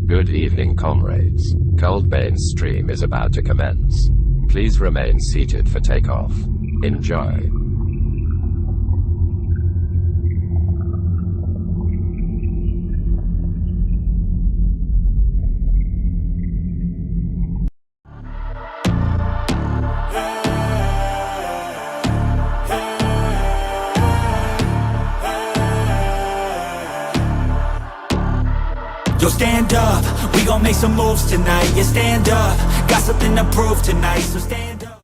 Good evening, comrades. Kouldbayne's stream is about to commence. Please remain seated for takeoff. Enjoy. Yo, stand up, we gon' make some moves tonight. Yeah, stand up, got something to prove tonight. So stand up.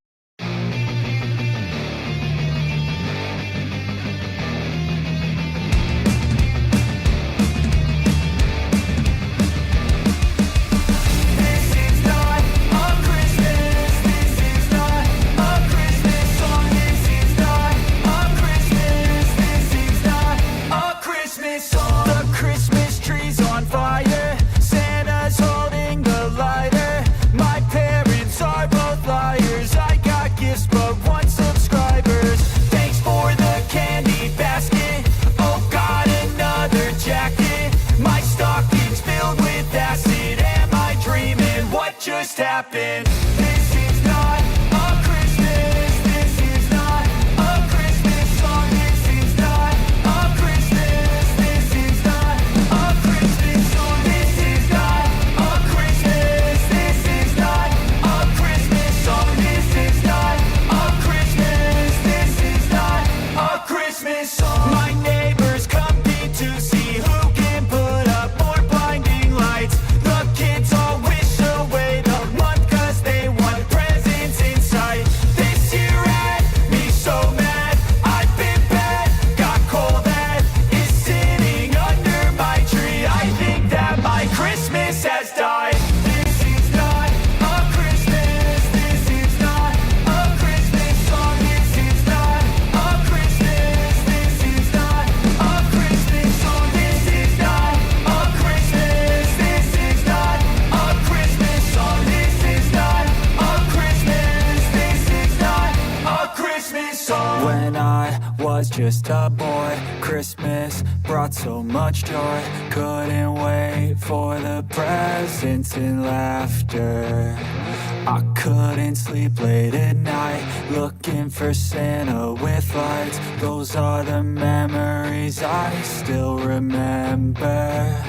Just happened. This is not a Christmas. This is not a Christmas song. This is not a Christmas. This is not a Christmas song. This is not a Christmas. This is not a Christmas song. This is not a Christmas. This is not a Christmas song. My neighbors compete to see who can put up more blinding lights. The kids all wish away the month cause they want presents inside. This year had me so mad, I've been bad, got coal that is sitting under my tree. I think that my Christmas has died. This is not a Christmas, this is not a Christmas song. This is not a Christmas, this is not a Christmas song. This is not a Christmas, this is not a Christmas song. This is not a Christmas, this is not a Christmas song. When I was just a boy, Christmas brought so much joy. Couldn't wait for the presents and laughter. I couldn't sleep late at night, looking for Santa with lights. Those are the memories I still remember.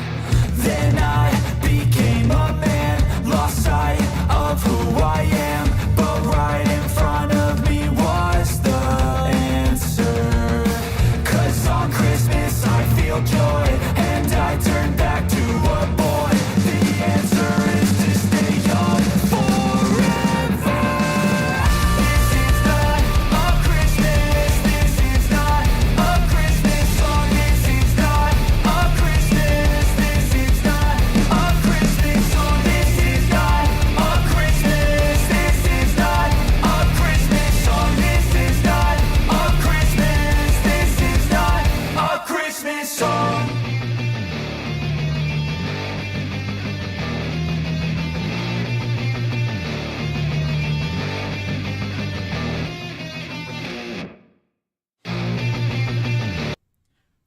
Then I became a man, lost sight of who I am. But right in front of me was the answer. Cause on Christmas I feel joy, and I turn back to a boy. The answer is to stay young forever. This is not a Christmas, this is not a Christmas song. This is not a Christmas, this is not a Christmas song. This is not a Christmas, this is not a Christmas song. This is not a Christmas, this is not a Christmas song.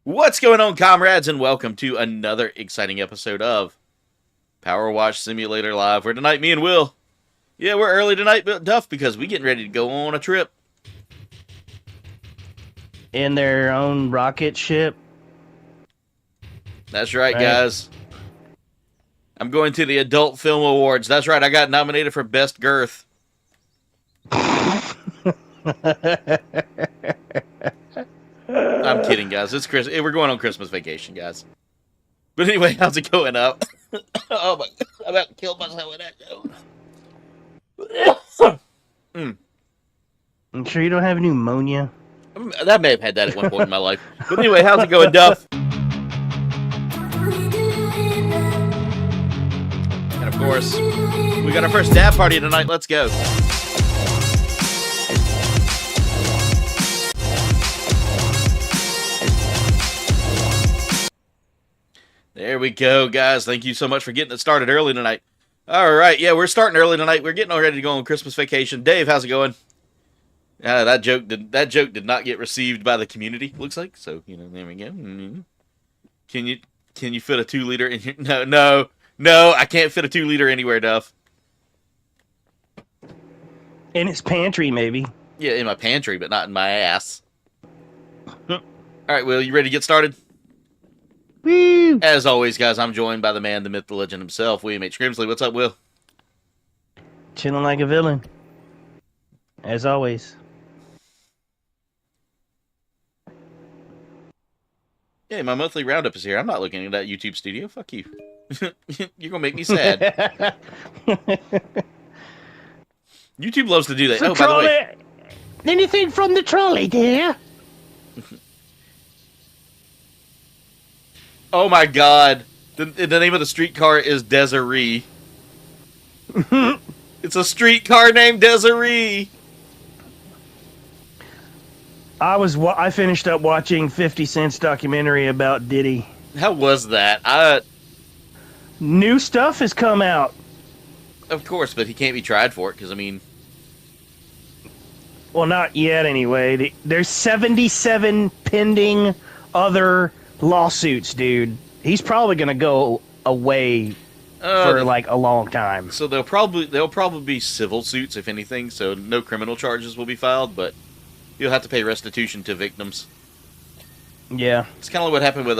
What's going on, comrades, and welcome to another exciting episode of Powerwash Simulator Live, where tonight me and Will, we're early tonight, but Duff, because we getting ready to go on a trip. In their own rocket ship. That's right, guys. I'm going to the Adult Film Awards. That's right, I got nominated for Best Girth. I'm kidding, guys. It's Christmas. We're going on Christmas vacation, guys. But anyway, how's it going up? Oh my! I about killed myself with that joke. I'm sure you don't have pneumonia. I may have had that at one point in my life. But anyway, how's it going, Duff? And of course, we got our first dab party tonight. Let's go. There we go, guys. Thank you so much for getting it started early tonight. All right, we're starting early tonight. We're getting all ready to go on Christmas vacation. Dave, how's it going? That joke did not get received by the community. Looks like so. There we go. Can you fit a 2-liter in here? No. No, I can't fit a 2-liter anywhere, Duff. In his pantry, maybe. Yeah, in my pantry, but not in my ass. All right, Will, you ready to get started? Woo! As always, guys, I'm joined by the man, the myth, the legend himself, William H. Grimsley. What's up, Will? Chilling like a villain. As always. Yeah, my monthly roundup is here. I'm not looking at that YouTube studio. Fuck you. You're going to make me sad. YouTube loves to do that. So Oh, by the way. Anything from the trolley, dear? Oh, my God. The name of the streetcar is Desiree. It's a streetcar named Desiree. I finished up watching 50 Cent's documentary about Diddy. How was that? New stuff has come out. Of course, but he can't be tried for it, because, I mean... Well, not yet, anyway. There's 77 pending other lawsuits, dude. He's probably gonna go away for like a long time. So they'll probably be civil suits, if anything, so no criminal charges will be filed, but you'll have to pay restitution to victims. Yeah. It's kind of like what happened with,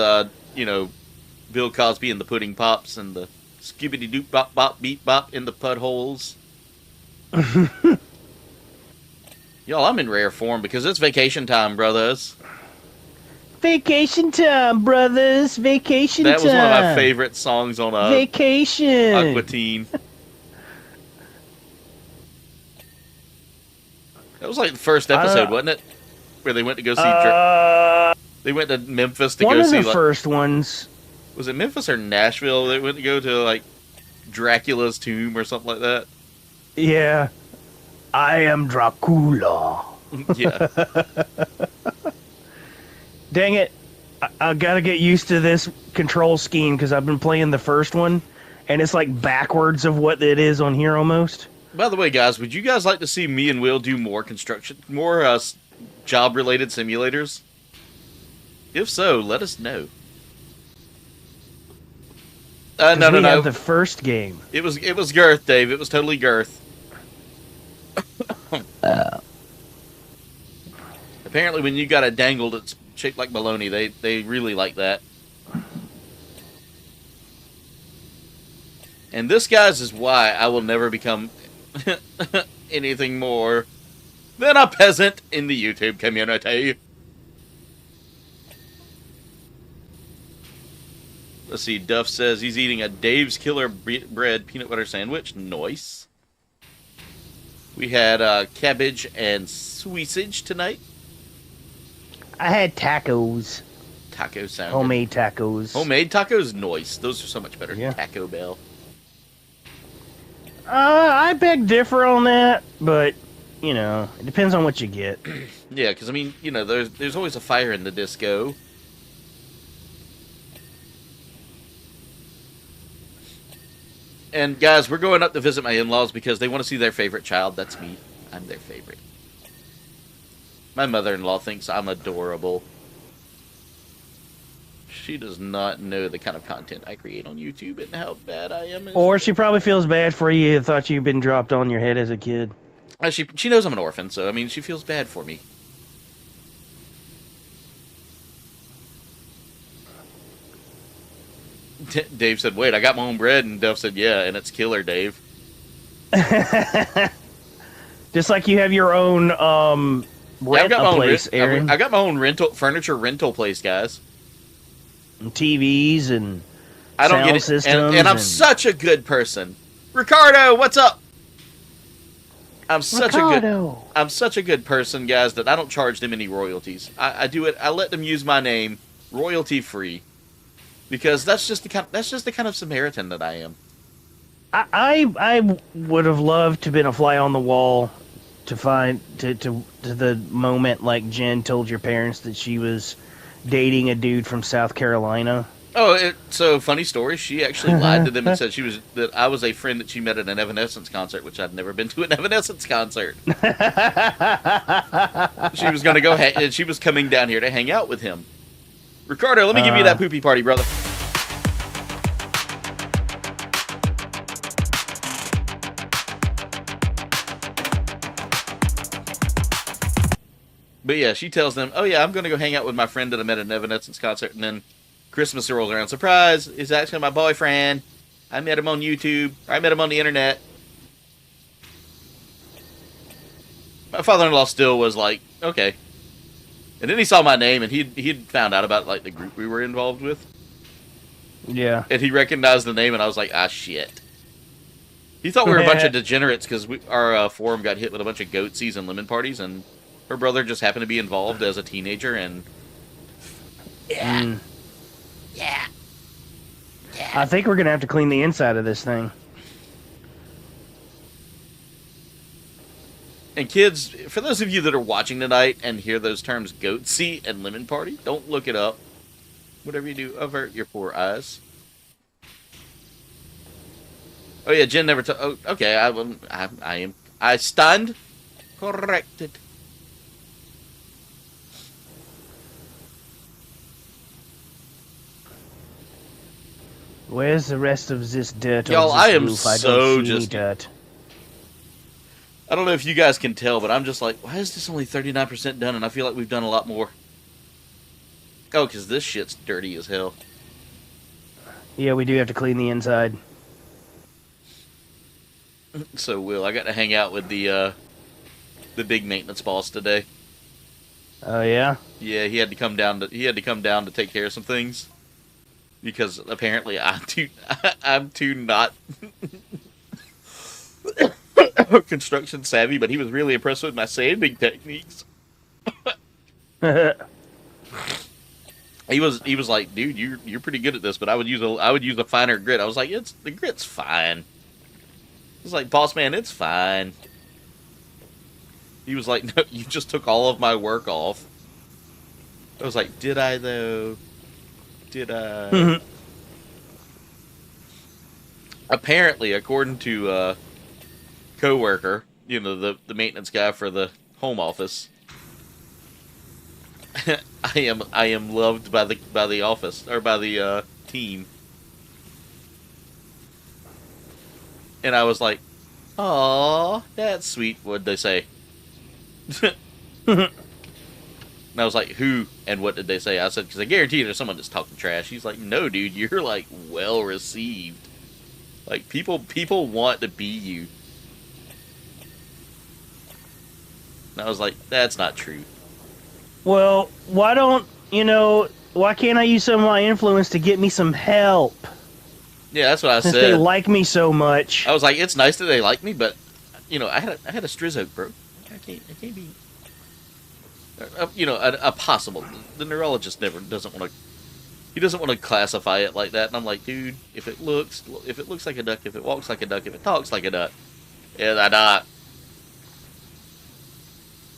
Bill Cosby and the Pudding Pops and the Scooby-Doo Bop Bop Beep Bop in the Pud Holes. Y'all, I'm in rare form because it's vacation time, brothers. Vacation time, brothers. Vacation time. That was one of my favorite songs on Vacation. Aqua Teen. That was like the first episode, wasn't it? Where they went to go see... they went to Memphis to go see... One of the first ones. Was it Memphis or Nashville? They went to go to, like, Dracula's tomb or something like that. Yeah. I am Dracula. Yeah. Dang it. I gotta get used to this control scheme because I've been playing the first one, and it's like backwards of what it is on here almost. By the way, guys, would you guys like to see me and Will do more job-related simulators? If so, let us know. No. The first game. It was girth, Dave. It was totally girth. Apparently, when you got it dangled, it's shaped like bologna. They really like that. And this, guys, is why I will never become anything more than a peasant in the YouTube community. Let's see, Duff says he's eating a Dave's Killer Bread peanut butter sandwich. Nice. We had cabbage and sausage tonight. I had tacos. Taco sound. Homemade tacos. Homemade tacos? Nice. Those are so much better. Yeah. Taco Bell. I beg differ on that, but, it depends on what you get. Yeah, because, I mean, there's always a fire in the disco. And, guys, we're going up to visit my in-laws because they want to see their favorite child. That's me. I'm their favorite. My mother-in-law thinks I'm adorable. She does not know the kind of content I create on YouTube and how bad I am. Or she probably feels bad for you and thought you'd been dropped on your head as a kid. She knows I'm an orphan, so, I mean, she feels bad for me. Dave said, wait, I got my own bread, and Duff said, yeah, and it's killer, Dave. Just like you have your own Aaron. I got my own furniture rental place, guys. And TVs and I don't sound get it. systems. And I'm such a good person. Ricardo, what's up? I'm such a good person, guys, that I don't charge them any royalties. I do it. I let them use my name, royalty free, because that's just the kind of Samaritan that I am. I would have loved to have been a fly on the wall to find to the moment like Jen told your parents that she was dating a dude from South Carolina. Oh, so funny story. She actually lied to them and said that I was a friend that she met at an Evanescence concert, which I'd never been to an Evanescence concert. She was gonna go, and she was coming down here to hang out with him. Ricardo, let me give you that poopy party, brother. But yeah, she tells them, "Oh yeah, I'm gonna go hang out with my friend that I met at an Evanescence concert." And then Christmas rolls around. Surprise! He's actually my boyfriend. I met him on YouTube. Or I met him on the internet. My father-in-law still was like, okay. And then he saw my name, and he'd found out about like the group we were involved with. Yeah. And he recognized the name, and I was like, ah, shit. He thought we were a bunch of degenerates because our forum got hit with a bunch of goatsies and lemon parties, and her brother just happened to be involved as a teenager, and yeah. I think we're gonna have to clean the inside of this thing. And kids, for those of you that are watching tonight and hear those terms goatsy and lemon party, don't look it up. Whatever you do, avert your poor eyes. Oh yeah, Jen never. Oh, okay, I stand corrected. Where's the rest of this dirt? Y'all, on this I am roof? I so don't see any just- dirt. I don't know if you guys can tell, but I'm just like, why is this only 39% done? And I feel like we've done a lot more. Oh, because this shit's dirty as hell. Yeah, we do have to clean the inside. So, Will, I got to hang out with the big maintenance boss today. Oh yeah. Yeah, he had to come down to take care of some things because apparently I'm too not construction savvy, but he was really impressed with my sanding techniques. He was like, dude, you're pretty good at this, but I would use a finer grit. I was like, the grit's fine. He's like, boss man, it's fine. He was like, no, you just took all of my work off. I was like, did I though? Did I? Apparently, according to coworker, you know, the maintenance guy for the home office, I am loved by the office or by the team. And I was like, "Aw, that's sweet." What'd they say? And I was like, "Who and what did they say?" I said, "Because I guarantee there's someone that's talking trash." He's like, "No, dude, you're like well received. Like people want to be you." And I was like, "That's not true." Well, why can't I use some of my influence to get me some help? Yeah, that's what I Since said. they like me so much. I was like, "It's nice that they like me, but you know, I had a strizzoke, bro. I can't be." You know, a possible. The neurologist doesn't want to classify it like that. And I'm like, dude, if it looks like a duck, if it walks like a duck, if it talks like a duck, it's a duck.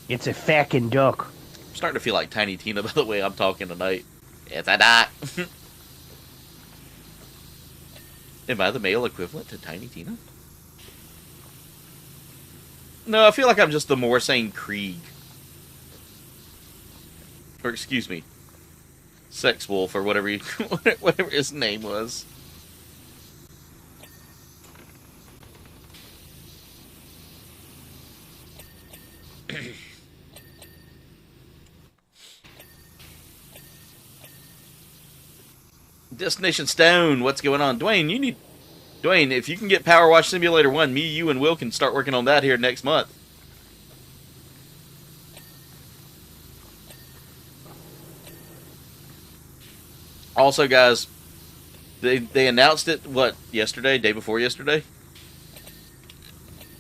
It's a fucking duck. I'm starting to feel like Tiny Tina by the way I'm talking tonight. It's a duck. Am I the male equivalent to Tiny Tina? No, I feel like I'm just the more sane Krieg. Or excuse me, Sex Wolf or whatever whatever his name was. Destination Stone, what's going on? Dwayne, if you can get Powerwash Simulator 1, me, you, and Will can start working on that here next month. Also, guys, they announced it, yesterday? Day before yesterday?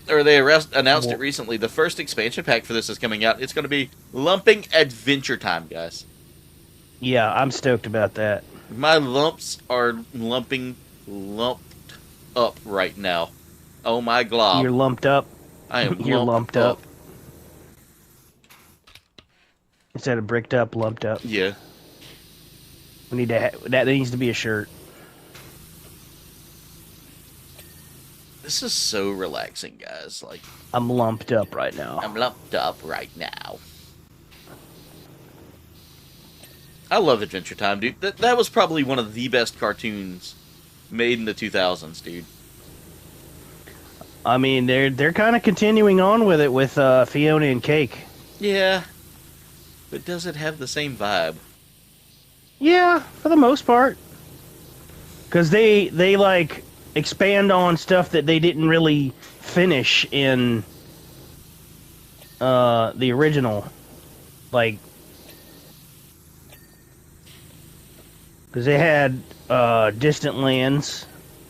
Or they announced it recently. The first expansion pack for this is coming out. It's going to be Lumping Adventure Time, guys. Yeah, I'm stoked about that. My lumps are lumped up right now. Oh my glob. You're lumped up. I am You're lumped up. Instead of bricked up, lumped up. Yeah. We need to. That needs to be a shirt. This is so relaxing, guys. Like, I'm lumped up right now. I'm lumped up right now. I love Adventure Time, dude. That was probably one of the best cartoons made in the 2000s, dude. I mean, they're kind of continuing on with it with Fiona and Cake. Yeah. But does it have the same vibe? Yeah, for the most part. Because they like expand on stuff that they didn't really finish in the original. Like, because they had Distant Lands,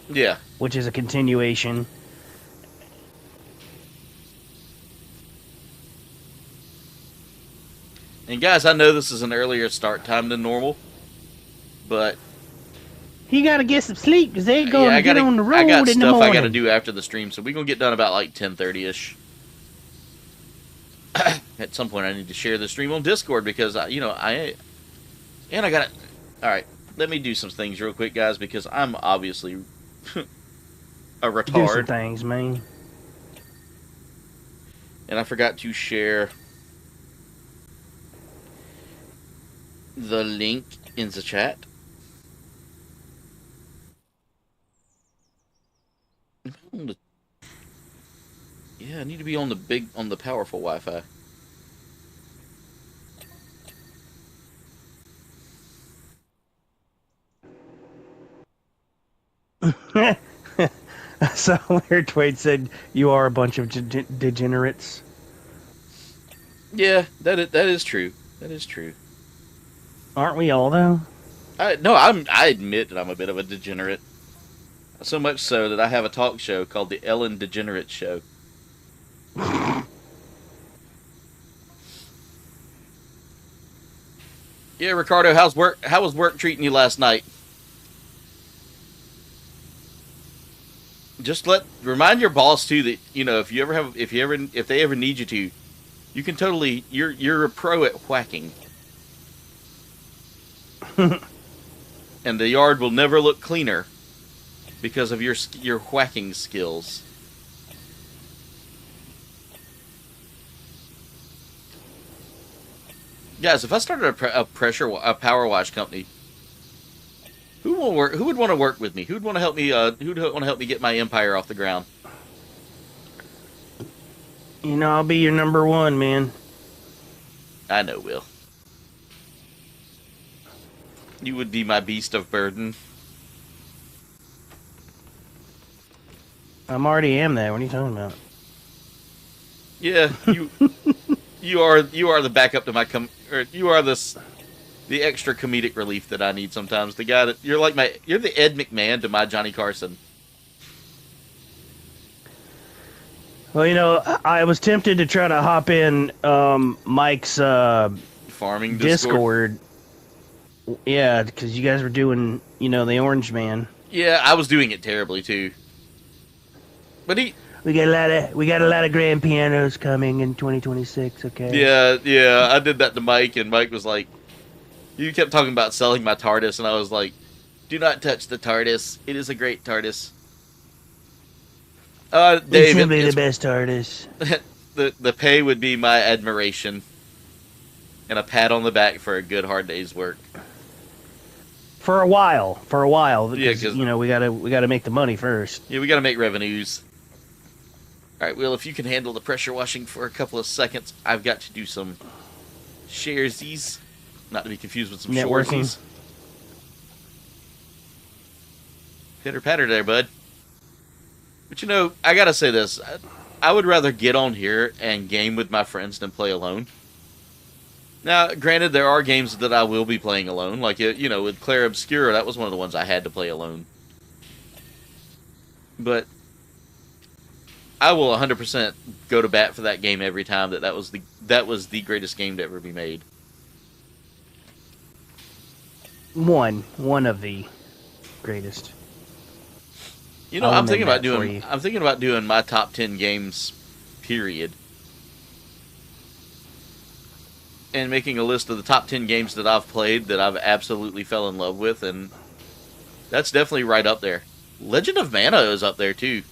Yeah. which is a continuation. And guys, I know this is an earlier start time than normal, but He gotta get some sleep because they going yeah, to get on the road I got in the stuff morning. I got to do after the stream, so we're gonna get done about like 10:30ish. At some point, I need to share the stream on Discord because I got to. All right, let me do some things real quick, guys, because I'm obviously a Do some retard, things, man. and I forgot to share the link in the chat. Yeah, I need to be on the powerful Wi-Fi. So where Twade said you are a bunch of degenerates. Yeah, that is true. That is true. Aren't we all though? I admit that I'm a bit of a degenerate. So much so that I have a talk show called the Ellen Degenerate Show. Yeah, Ricardo, how was work treating you last night? Just remind your boss too that, if they ever need you to, you can totally you're a pro at whacking. And the yard will never look cleaner because of your whacking skills. Guys, if I started a power wash company, who would want to work with me? Who'd want to help me? Who'd want to help me get my empire off the ground? You know, I'll be your number one, man. I know, Will. You would be my beast of burden. I'm already am that. What are you talking about? Yeah, you are the backup to you are the extra comedic relief that I need sometimes. The guy that you're the Ed McMahon to my Johnny Carson. Well, you know, I was tempted to try to hop in Mike's Farming Discord. Yeah, because you guys were doing, the Orange Man. Yeah, I was doing it terribly too. But we got a lot of grand pianos coming in 2026. Okay. Yeah, I did that to Mike, and Mike was like, "You kept talking about selling my TARDIS," and I was like, "Do not touch the TARDIS. It is a great TARDIS." Dave, it's simply the best TARDIS. the pay would be my admiration and a pat on the back for a good hard day's work. For a while, Yeah, because we gotta make the money first. Yeah, we gotta make revenues. All right, Will, if you can handle the pressure washing for a couple of seconds, I've got to do some sharesies, not to be confused with some networking. shoresies. Pitter patter there, bud. But I gotta say this: I would rather get on here and game with my friends than play alone. Now, granted, there are games that I will be playing alone, like with Claire Obscura. That was one of the ones I had to play alone. But I will 100% go to bat for that game every time. That was the greatest game to ever be made. One of the greatest. I'm thinking about doing my top 10 games, period, and making a list of the top 10 games that I've played that I've absolutely fell in love with, and that's definitely right up there. Legend of Mana is up there too.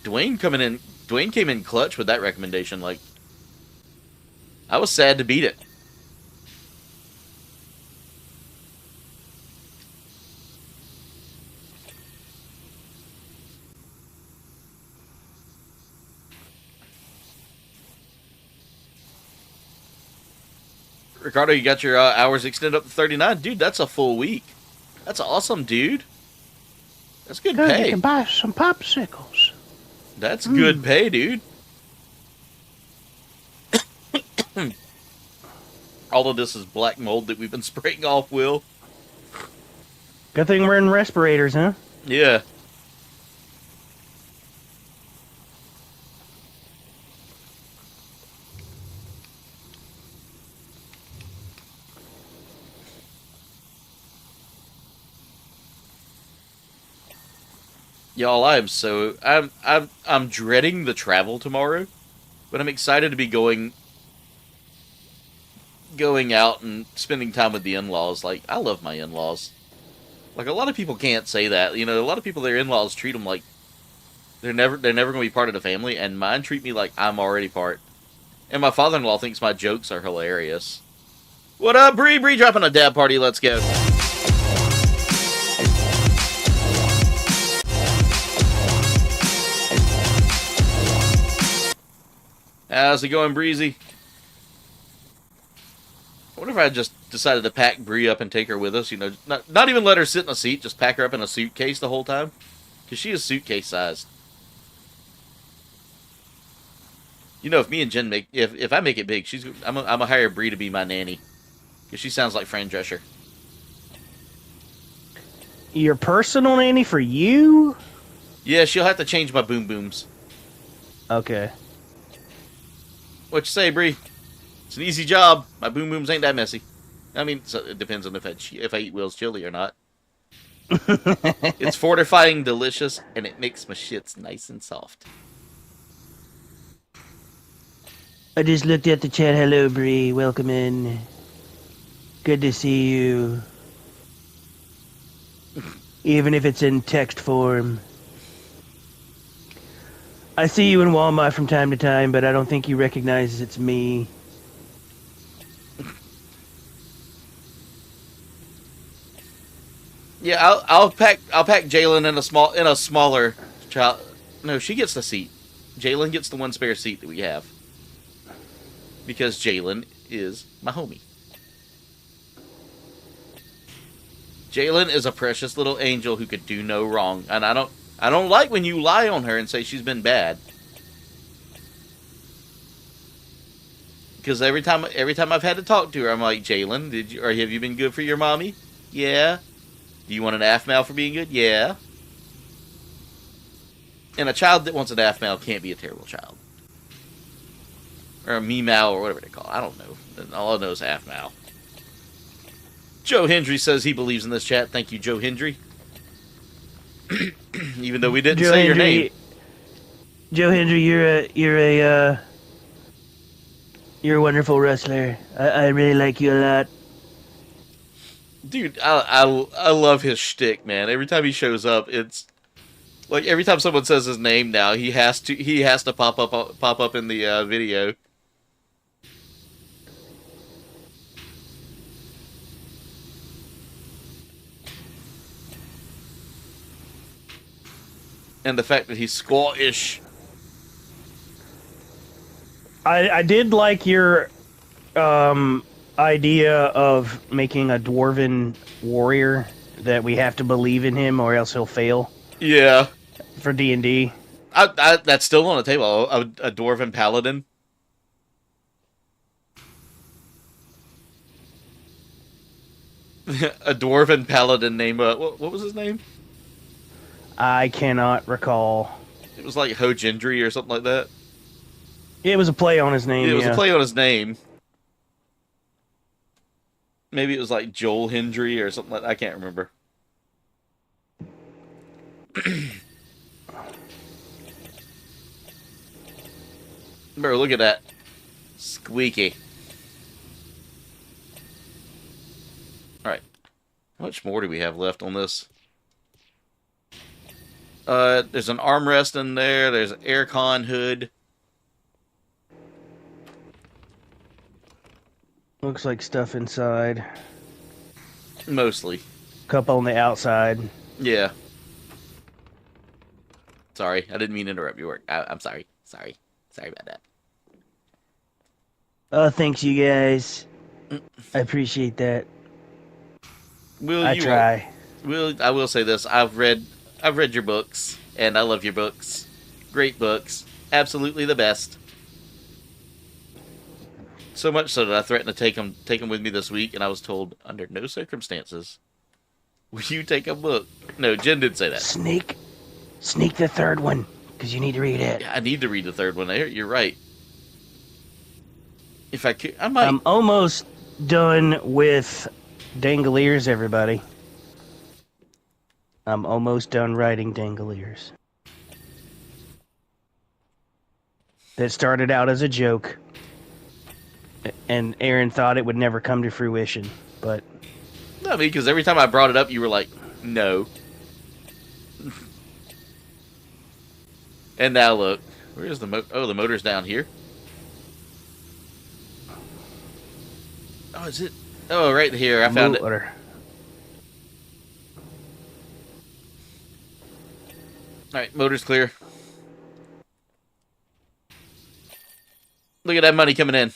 Dwayne came in clutch with that recommendation. Like, I was sad to beat it. Ricardo, you got your hours extended up to 39. Dude, that's a full week. That's awesome, dude. That's good Good, you pay. can buy some popsicles. That's good pay, dude. All of this is black mold that we've been spraying off, Will. Good thing we're in respirators, huh? Yeah. Y'all, I'm dreading the travel tomorrow, but I'm excited to be going out and spending time with the in-laws. Like, I love my in-laws. Like, a lot of people can't say that. You know, a lot of people, their in-laws treat them like they're never going to be part of the family, and mine treat me like I'm already part. And my father-in-law thinks my jokes are hilarious. What up, Bree? Bree dropping a dab party. Let's go. How's it going, Breezy? I wonder if I just decided to pack Bree up and take her with us. You know, not even let her sit in a seat, just pack her up in a suitcase the whole time. Because she is suitcase sized. You know, if me and Jen if I make it big, I'm gonna hire Bree to be my nanny. Because she sounds like Fran Drescher. Your personal nanny for you? Yeah, she'll have to change my boom booms. Okay. What you say, Bree? It's an easy job. My boom booms ain't that messy. I mean, so it depends on if I eat Will's chili or not. It's fortifying, delicious, and it makes my shits nice and soft. I just looked at the chat. Hello, Bree. Welcome in. Good to see you. Even if it's in text form. I see you in Walmart from time to time, but I don't think you recognize it's me. Yeah, I'll pack Jalen in a smaller child. No, she gets the seat. Jalen gets the one spare seat that we have. Because Jalen is my homie. Jalen is a precious little angel who could do no wrong, and I don't like when you lie on her and say she's been bad. Because every time I've had to talk to her, I'm like, Jalen, have you been good for your mommy? Yeah. Do you want an AFMAL for being good? Yeah. And a child that wants an AFMAL can't be a terrible child. Or a meow or whatever they call it. I don't know. All I know is AFMAL. Joe Hendry says he believes in this chat. Thank you, Joe Hendry. Even though we didn't Joe say Hendry, your name. Joe Hendry, you're a wonderful wrestler. I really like you a lot. Dude, I love his shtick, man. Every time he shows up, it's like every time someone says his name now, he has to pop up in the video. And the fact that he's squaw-ish. I did like your idea of making a dwarven warrior that we have to believe in him or else he'll fail. Yeah. For D&D. That's still on the table. A dwarven paladin. A dwarven paladin named what was his name? I cannot recall. It was like Hogendry or something like that. It was a play on his name. It was a play on his name. Maybe it was like Joel Hendry or something like that. I can't remember. Bro, look at that. Squeaky. Alright. How much more do we have left on this? There's an armrest in there. There's an aircon hood. Looks like stuff inside. Mostly. Couple on the outside. Yeah. Sorry, I didn't mean to interrupt your work. I'm sorry. Sorry about that. Oh, thanks, you guys. I appreciate that. Will I you? try. I will say this. I've read your books, and I love your books. Great books. Absolutely the best. So much so that I threatened to take them with me this week, and I was told, under no circumstances will you take a book. No, Jen did say that. Sneak the third one, because you need to read it. Yeah, I need to read the third one. You're right. If I could, I might. I'm almost done with Dangoliers, everybody. I'm almost done writing Dangoliers. That started out as a joke, and Aaron thought it would never come to fruition, but... I mean, because every time I brought it up, you were like, no. And now look. Where's the motor? Oh, the motor's down here. Oh, is it? Oh, right here. I found it. Motor. Alright, motor's clear. Look at that money coming in.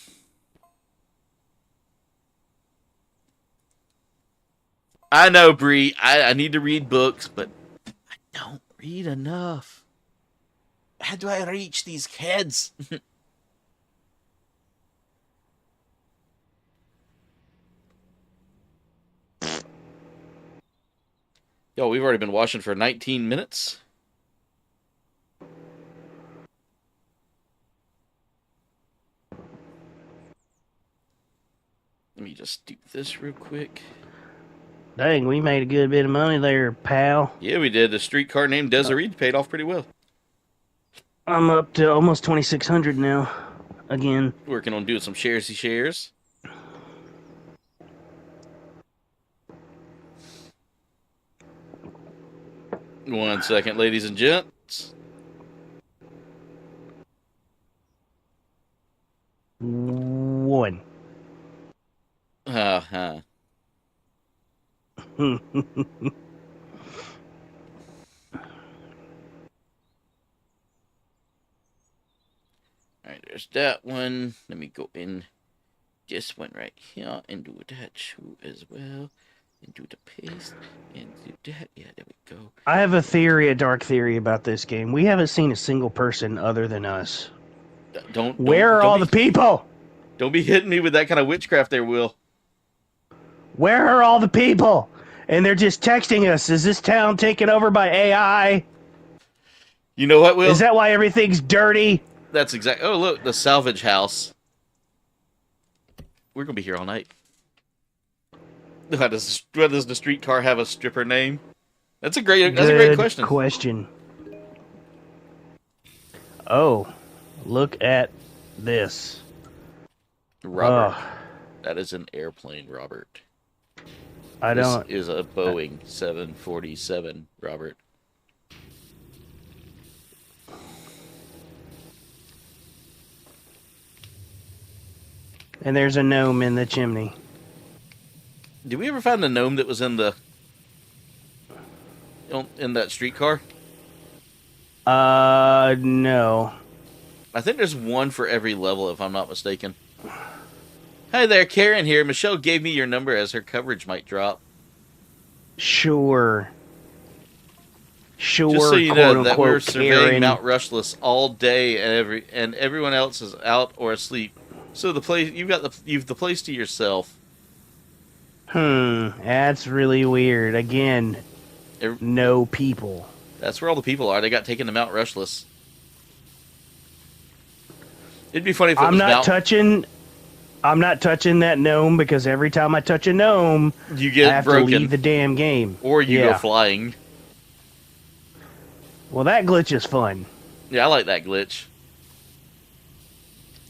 I know, Bree. I need to read books, but I don't read enough. How do I reach these kids? Yo, we've already been watching for 19 minutes. Let me just do this real quick. Dang, we made a good bit of money there, pal. Yeah, we did. The streetcar named Desiree paid off pretty well. I'm up to almost 2,600 now. Again. Working on doing some sharesy shares. One second, ladies and gents. One. Uh-huh. Alright, there's that one. Let me go in this one right here and do that too as well. And do the paste and do that. Yeah, there we go. I have a dark theory about this game. We haven't seen a single person other than us. Where are all the people? Don't be hitting me with that kind of witchcraft there, Will. Where are all the people? And they're just texting us. Is this town taken over by AI? You know what, Will? Is that why everything's dirty? That's exactly... Oh, look, the salvage house. We're going to be here all night. Why does the streetcar have a stripper name? That's a great question. Oh, look at this. Robert. That is an airplane, Robert. This is a Boeing 747, Robert. And there's a gnome in the chimney. Did we ever find the gnome that was in that streetcar? No. I think there's one for every level, if I'm not mistaken. Hi there, Karen here. Michelle gave me your number as her coverage might drop. Sure. Just so you know that we're surveying Karen. Mount Rushless all day, and everyone else is out or asleep. So the place you've the place to yourself. That's really weird. Again, no people. That's where all the people are. They got taken to Mount Rushless. It'd be funny if I'm not touching that gnome, because every time I touch a gnome, you get I have broken. to leave the damn game. Or you go flying. Well, that glitch is fun. Yeah, I like that glitch.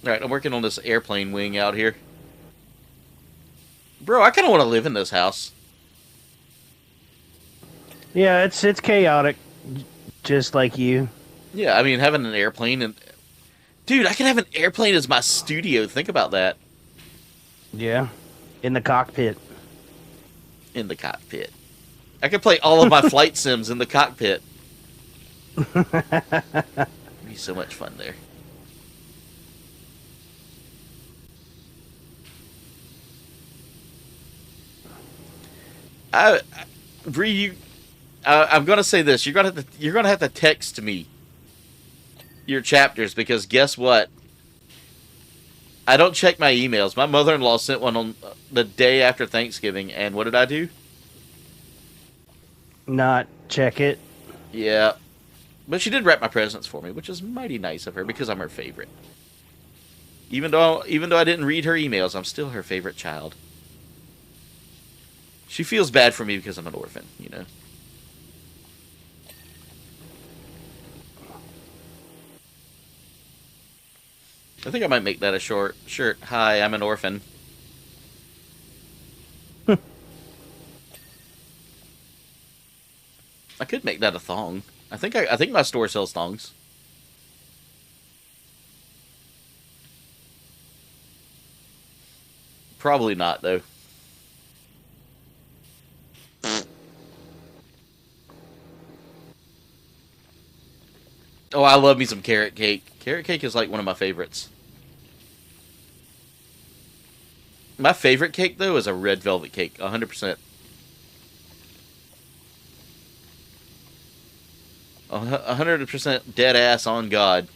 Alright, I'm working on this airplane wing out here. Bro, I kind of want to live in this house. Yeah, it's chaotic, just like you. Yeah, I mean, having an airplane and... Dude, I can have an airplane as my studio. Think about that. Yeah, in the cockpit. In the cockpit. I could play all of my flight sims in the cockpit. It'd be so much fun there. Bree, I'm gonna say this. You're gonna have to text me your chapters because guess what? I don't check my emails. My mother-in-law sent one on the day after Thanksgiving, and what did I do? Not check it. Yeah, but she did wrap my presents for me, which is mighty nice of her because I'm her favorite. Even though I didn't read her emails, I'm still her favorite child. She feels bad for me because I'm an orphan, you know. I think I might make that a short shirt. Hi, I'm an orphan. I could make that a thong. I think my store sells thongs. Probably not though. Oh, I love me some carrot cake. Carrot cake is like one of my favorites. My favorite cake, though, is a red velvet cake. 100%. 100% dead ass on God.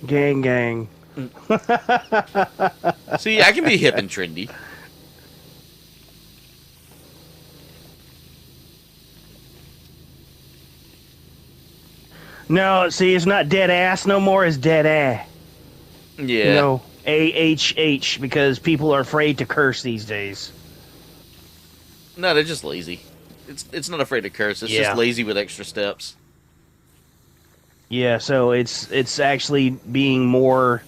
Gang, gang. See, I can be hip and trendy. No, see, it's not dead ass no more. It's dead ass. Yeah. You know, AHH, because people are afraid to curse these days. No, they're just lazy. It's not afraid to curse. It's Yeah. just lazy with extra steps. Yeah, so it's actually being more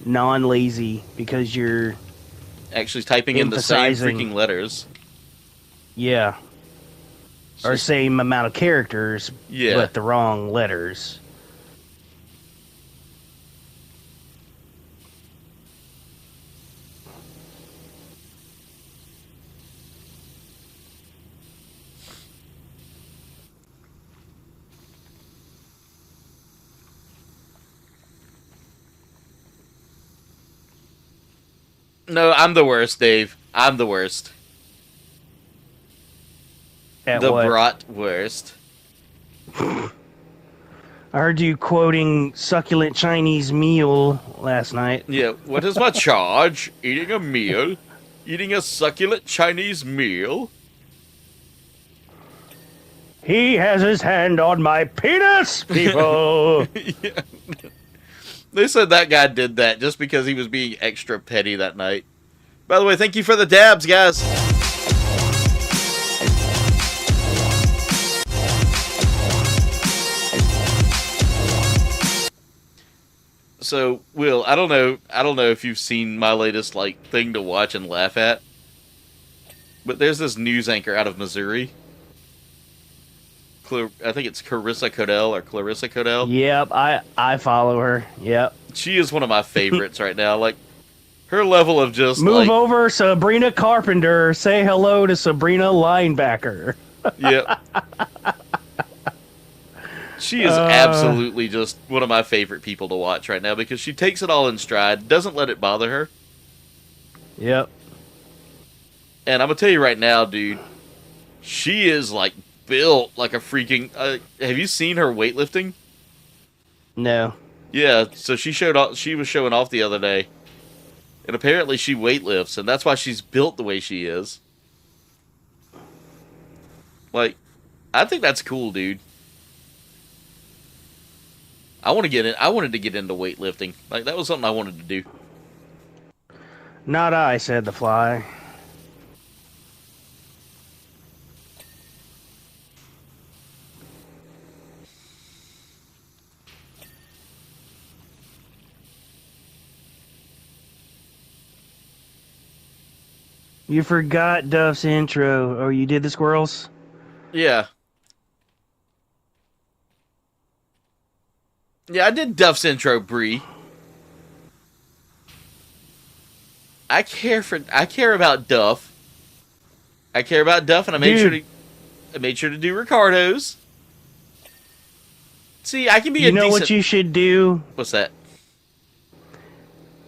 non-lazy because you're Actually typing in the same Emphasizing. freaking letters. yeah, or Just- same amount of characters, Yeah. but the wrong letters. No, I'm the worst, Dave. I'm the worst. At The what? bratwurst. I heard you quoting succulent Chinese meal last night. Yeah, what is my charge? Eating a meal? Eating a succulent Chinese meal? He has his hand on my penis, people. Yeah. They said that guy did that just because he was being extra petty that night. By the way, thank you for the dabs, guys. So, Will, I don't know if you've seen my latest thing to watch and laugh at. But there's this news anchor out of Missouri. I think it's Clarissa Codell. Yep, I follow her. Yep. She is one of my favorites right now. Like, her level of just Move over, Sabrina Carpenter. Say hello to Sabrina Linebacker. Yep. She is absolutely just one of my favorite people to watch right now because she takes it all in stride, doesn't let it bother her. Yep. And I'm gonna tell you right now, dude, she is built like a freaking. Have you seen her weightlifting? No. Yeah. So she was showing off the other day, and apparently she weightlifts, and that's why she's built the way she is. Like, I think that's cool, dude. I wanted to get into weightlifting. Like, that was something I wanted to do. Not I, said the fly. You forgot Duff's intro. Oh, you did the squirrels? Yeah. Yeah, I did Duff's intro, Bree. I care about Duff. I care about Duff, and I made sure to do Ricardo's. See, I can be You a know decent. what you should do? What's that?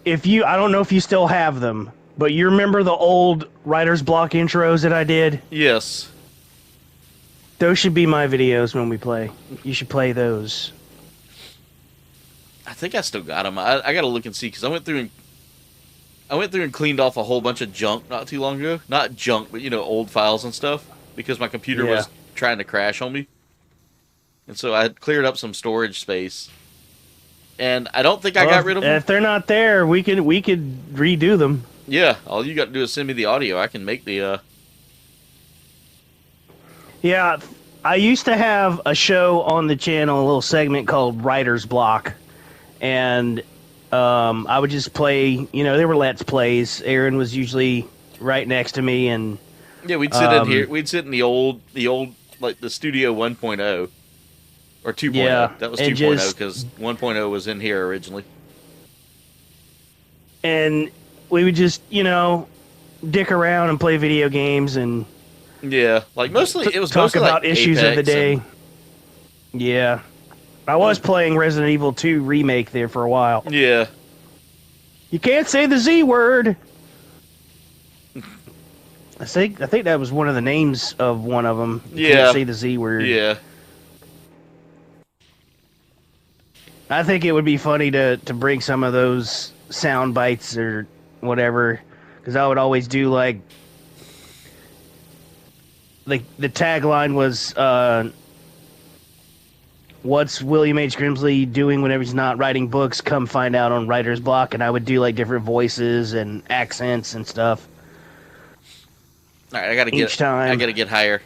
I don't know if you still have them, But you remember the old writer's block intros that I did? Yes. Those should be my videos when we play. You should play those. I think I still got them. I got to look and see because I went through and cleaned off a whole bunch of junk not too long ago. Not junk, but old files and stuff because my computer was trying to crash on me. And so I had cleared up some storage space. And I don't think I got rid of them. If they're not there, we could redo them. Yeah, all you got to do is send me the audio. I can make the Yeah, I used to have a show on the channel, a little segment called Writer's Block. And I would just play, there were Let's Plays. Aaron was usually right next to me, and yeah, we'd sit in here. We'd sit in the old like the Studio 1.0 or 2.0. Yeah, that was 2.0 because 1.0 was in here originally. And we would just, dick around and play video games and yeah, like mostly it was talk mostly about like issues Apex of the day. and- Yeah, I was playing Resident Evil 2 remake there for a while. Yeah. You can't say the Z word. I think that was one of the names of one of them. You Yeah. can't say the Z word. Yeah. I think it would be funny to bring some of those sound bites or whatever, because I would always do like the tagline was what's William H. Grimsley doing whenever he's not writing books? Come find out on Writer's Block. And I would do like different voices and accents and stuff. All right, I gotta get higher.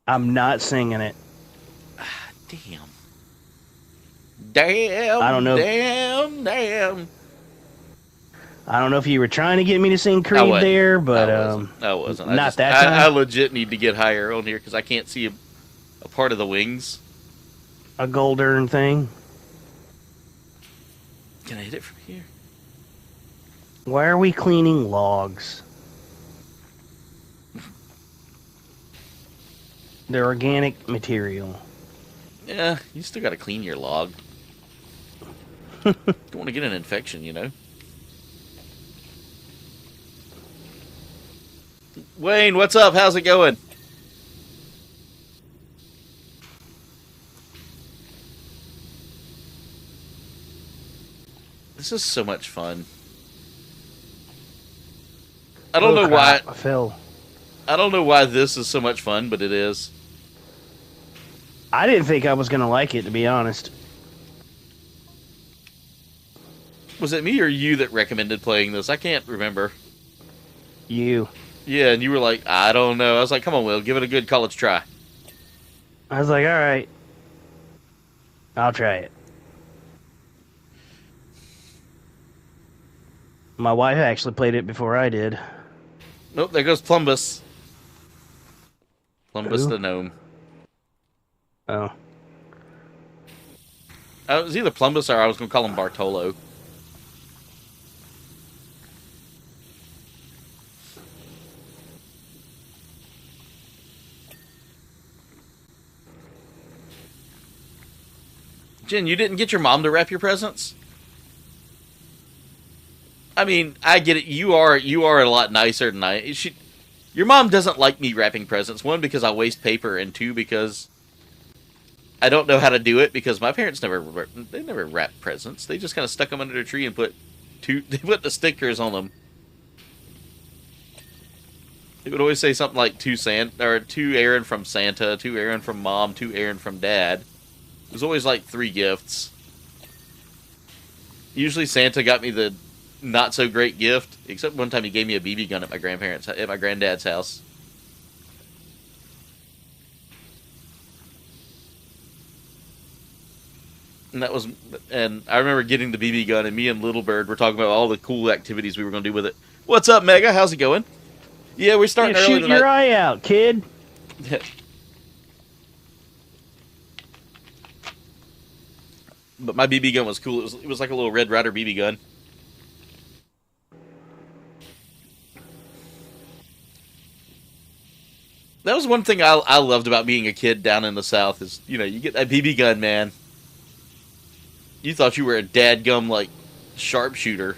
I'm not singing it. Damn. I don't know. Damn. I don't know if you were trying to get me to sing I Creed wasn't. there, but I wasn't. not that time. I legit need to get higher on here because I can't see a part of the wings. A Goldern thing. Can I hit it from here? Why are we cleaning logs? They're organic material. Yeah, you still got to clean your log. Don't want to get an infection, Wayne, what's up? How's it going? This is so much fun. I don't know why. I fell. I don't know why this is so much fun, but it is. I didn't think I was gonna like it, to be honest. Was it me or you that recommended playing this? I can't remember. You. Yeah, and you were like, I don't know. I was like, come on, Will, give it a good college try. I was like, all right, I'll try it. My wife actually played it before I did. Nope, there goes Plumbus. Plumbus Who? the gnome. Oh. It was either Plumbus or I was going to call him Bartolo. Jen, you didn't get your mom to wrap your presents? I mean, I get it. You are a lot nicer than I. Your mom doesn't like me wrapping presents. One, because I waste paper, and two, because I don't know how to do it. Because my parents never wrapped presents. They just kind of stuck them under the tree and put the stickers on them. They would always say something like two Aaron from Santa, two Aaron from Mom, two Aaron from Dad. It was always like 3 gifts. Usually Santa got me the not so great gift, except one time he gave me a BB gun at my granddad's house. And I remember getting the BB gun, and me and Little Bird were talking about all the cool activities we were going to do with it. What's up, Mega? How's it going? Yeah, we're starting early Shoot tonight. your eye out, kid. But my BB gun was cool. It was like a little Red Ryder BB gun. That was one thing I loved about being a kid down in the South is, you get that BB gun, man. You thought you were a dadgum, like, sharpshooter.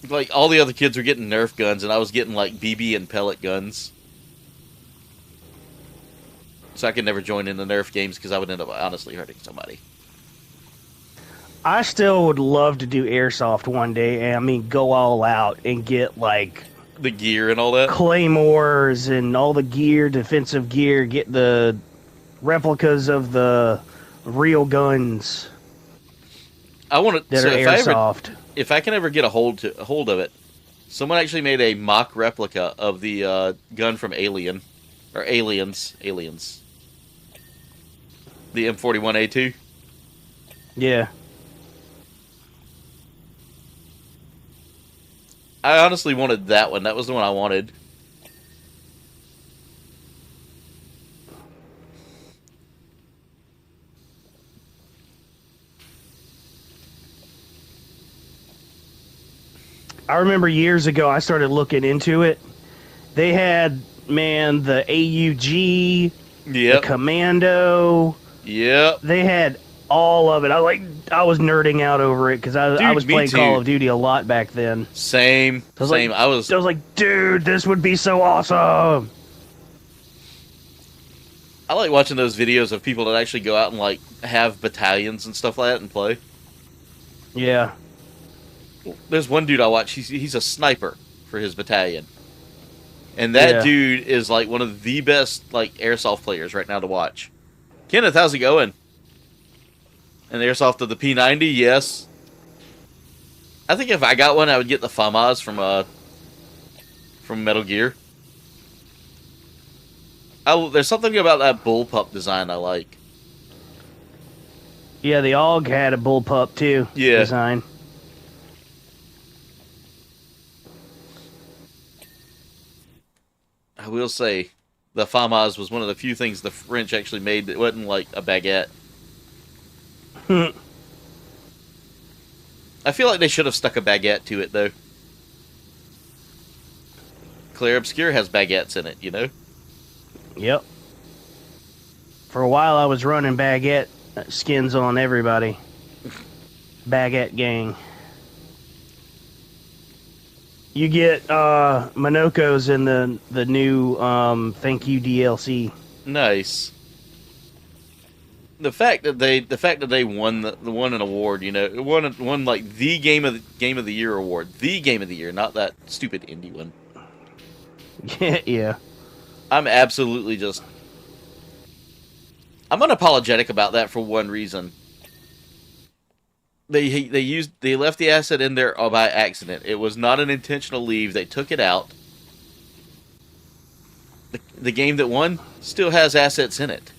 Like, all the other kids were getting Nerf guns, and I was getting, like, BB and pellet guns. So I could never join in the Nerf games because I would end up honestly hurting somebody. I still would love to do airsoft one day, and I mean, go all out and get, like, The gear and all that. claymores and all the gear, defensive gear, get the replicas of the real guns I want to. that So are airsoft. if I can ever get a hold of it, someone actually made a mock replica of the gun from Alien, or Aliens, the M41A2. Yeah. I honestly wanted that one. That was the one I wanted. I remember years ago I started looking into it. They had, man, the AUG, the Yep. Commando. Yep. They had all of it. I was nerding out over it because I Dude, was me playing too. Call of Duty a lot back then. Same. I was Same. like, I was. dude, this would be so awesome. I like watching those videos of people that actually go out and like have battalions and stuff like that and play. Yeah. There's one dude I watch. He's a sniper for his battalion, and that Yeah. dude is like one of the best like airsoft players right now to watch. Kenneth, how's it going? An airsoft of the P90, yes. I think if I got one, I would get the FAMAS from Metal Gear. There's something about that bullpup design I like. Yeah, the AUG had a bullpup too. Yeah. Design. I will say, the FAMAS was one of the few things the French actually made that wasn't like a baguette. I feel like they should have stuck a baguette to it, though. Clair Obscur has baguettes in it, you know? Yep. For a while I was running baguette skins on everybody. Baguette gang. You get Monoco's in the new Thank You DLC. Nice. The fact that they won won an award, you know, won like the game of the year award, the game of the year, not that stupid indie one. Yeah. I'm absolutely just. I'm unapologetic about that for one reason. They left the asset in there by accident. It was not an intentional leave. They took it out. The game that won still has assets in it.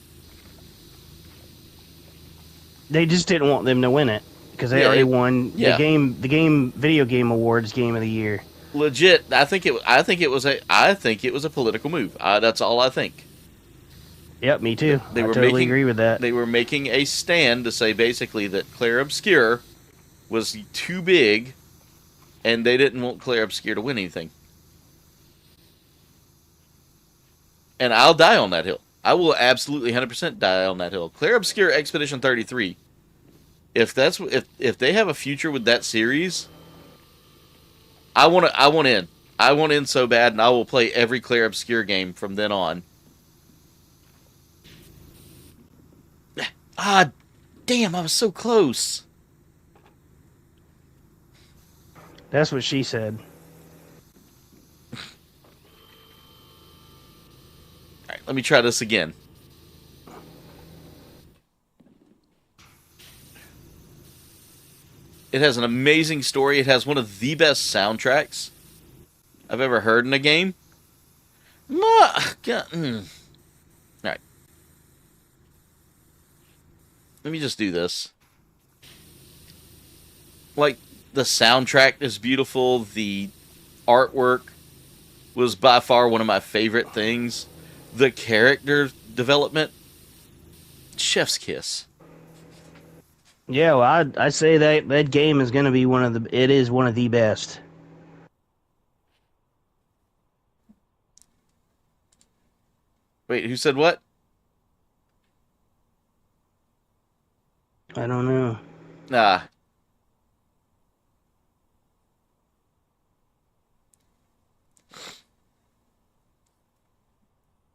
They just didn't want them to win it because they Yeah, already it- won yeah. the game video game awards game of the year. Legit, I think it was a political move. That's all I think. Yep, me too. They I were totally making- agree with that. They were making a stand to say basically that Clair Obscur was too big, and they didn't want Clair Obscur to win anything. And I'll die on that hill. I will absolutely 100% die on that hill. Clair Obscur Expedition 33. If they have a future with that series, I want in. I want in so bad, and I will play every Clair Obscur game from then on. Ah, damn! I was so close. That's what she said. All right, let me try this again. It has an amazing story. It has one of the best soundtracks I've ever heard in a game. All right. Let me just do this. Like, the soundtrack is beautiful. The artwork was by far one of my favorite things. The character development, chef's kiss. Yeah, well, I say that game is going to be one of the best. Wait, who said what? I don't know. Nah.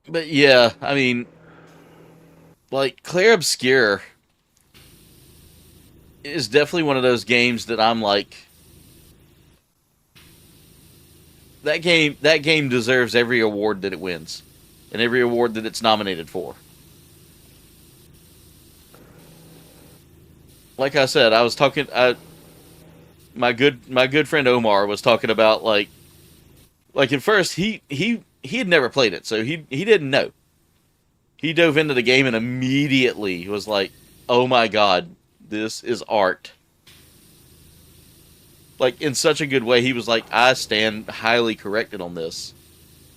But yeah, I mean, like, Clair Obscur is definitely one of those games that I'm like, that game deserves every award that it wins and every award that it's nominated for. Like I said, I was talking my good friend Omar was talking about like at first he had never played it, so he didn't know. He dove into the game and immediately was like, "Oh my god, this is art." Like, in such a good way, he was like, "I stand highly corrected on this.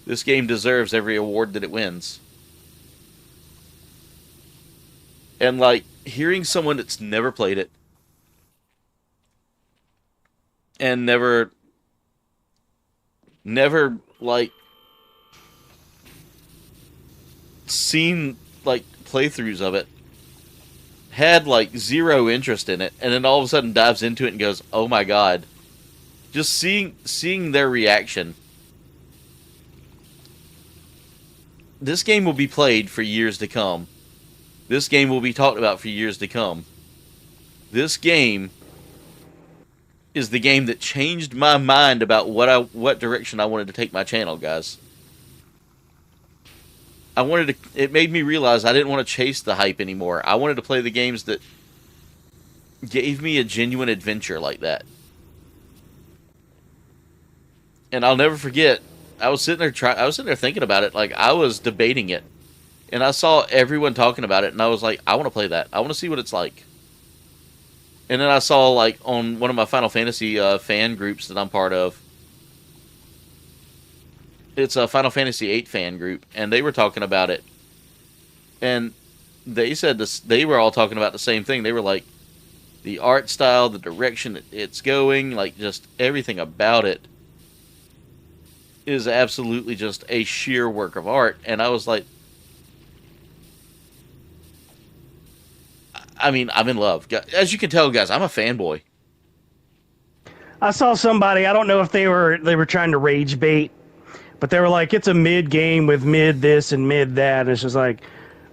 This game deserves every award that it wins." And like, hearing someone that's never played it and never like seen like playthroughs of it, had like zero interest in it, and then all of a sudden dives into it and goes, "Oh my god." Just seeing their reaction. This game will be played for years to come. This game will be talked about for years to come. This game is the game that changed my mind about what direction I wanted to take my channel, guys. It made me realize I didn't want to chase the hype anymore. I wanted to play the games that gave me a genuine adventure like that. And I'll never forget, I was sitting there thinking about it, like I was debating it. And I saw everyone talking about it, and I was like, I want to play that. I want to see what it's like. And then I saw, like, on one of my Final Fantasy fan groups that I'm part of, it's a Final Fantasy VIII fan group, and they were talking about it. And they said this, they were all talking about the same thing. They were like, the art style, the direction it's going, like, just everything about it is absolutely just a sheer work of art. And I was like, I mean, I'm in love. As you can tell, guys, I'm a fanboy. I saw somebody, I don't know if they were trying to rage bait, but they were like, it's a mid game with mid this and mid that. And it's just like,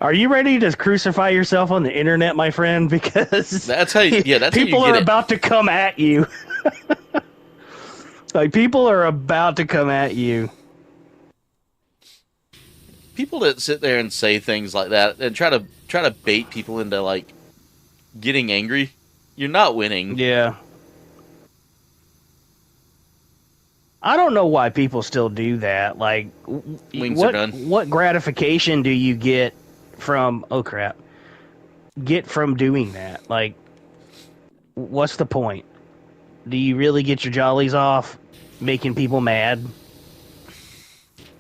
are you ready to crucify yourself on the internet, my friend? Because that's how you, yeah, that's people how you are get about to come at you. Like, people are about to come at you. People that sit there and say things like that and try to bait people into like getting angry, you're not winning. Yeah. I don't know why people still do that. Like, Wings are done. what gratification do you get from doing that? Like, what's the point? Do you really get your jollies off making people mad?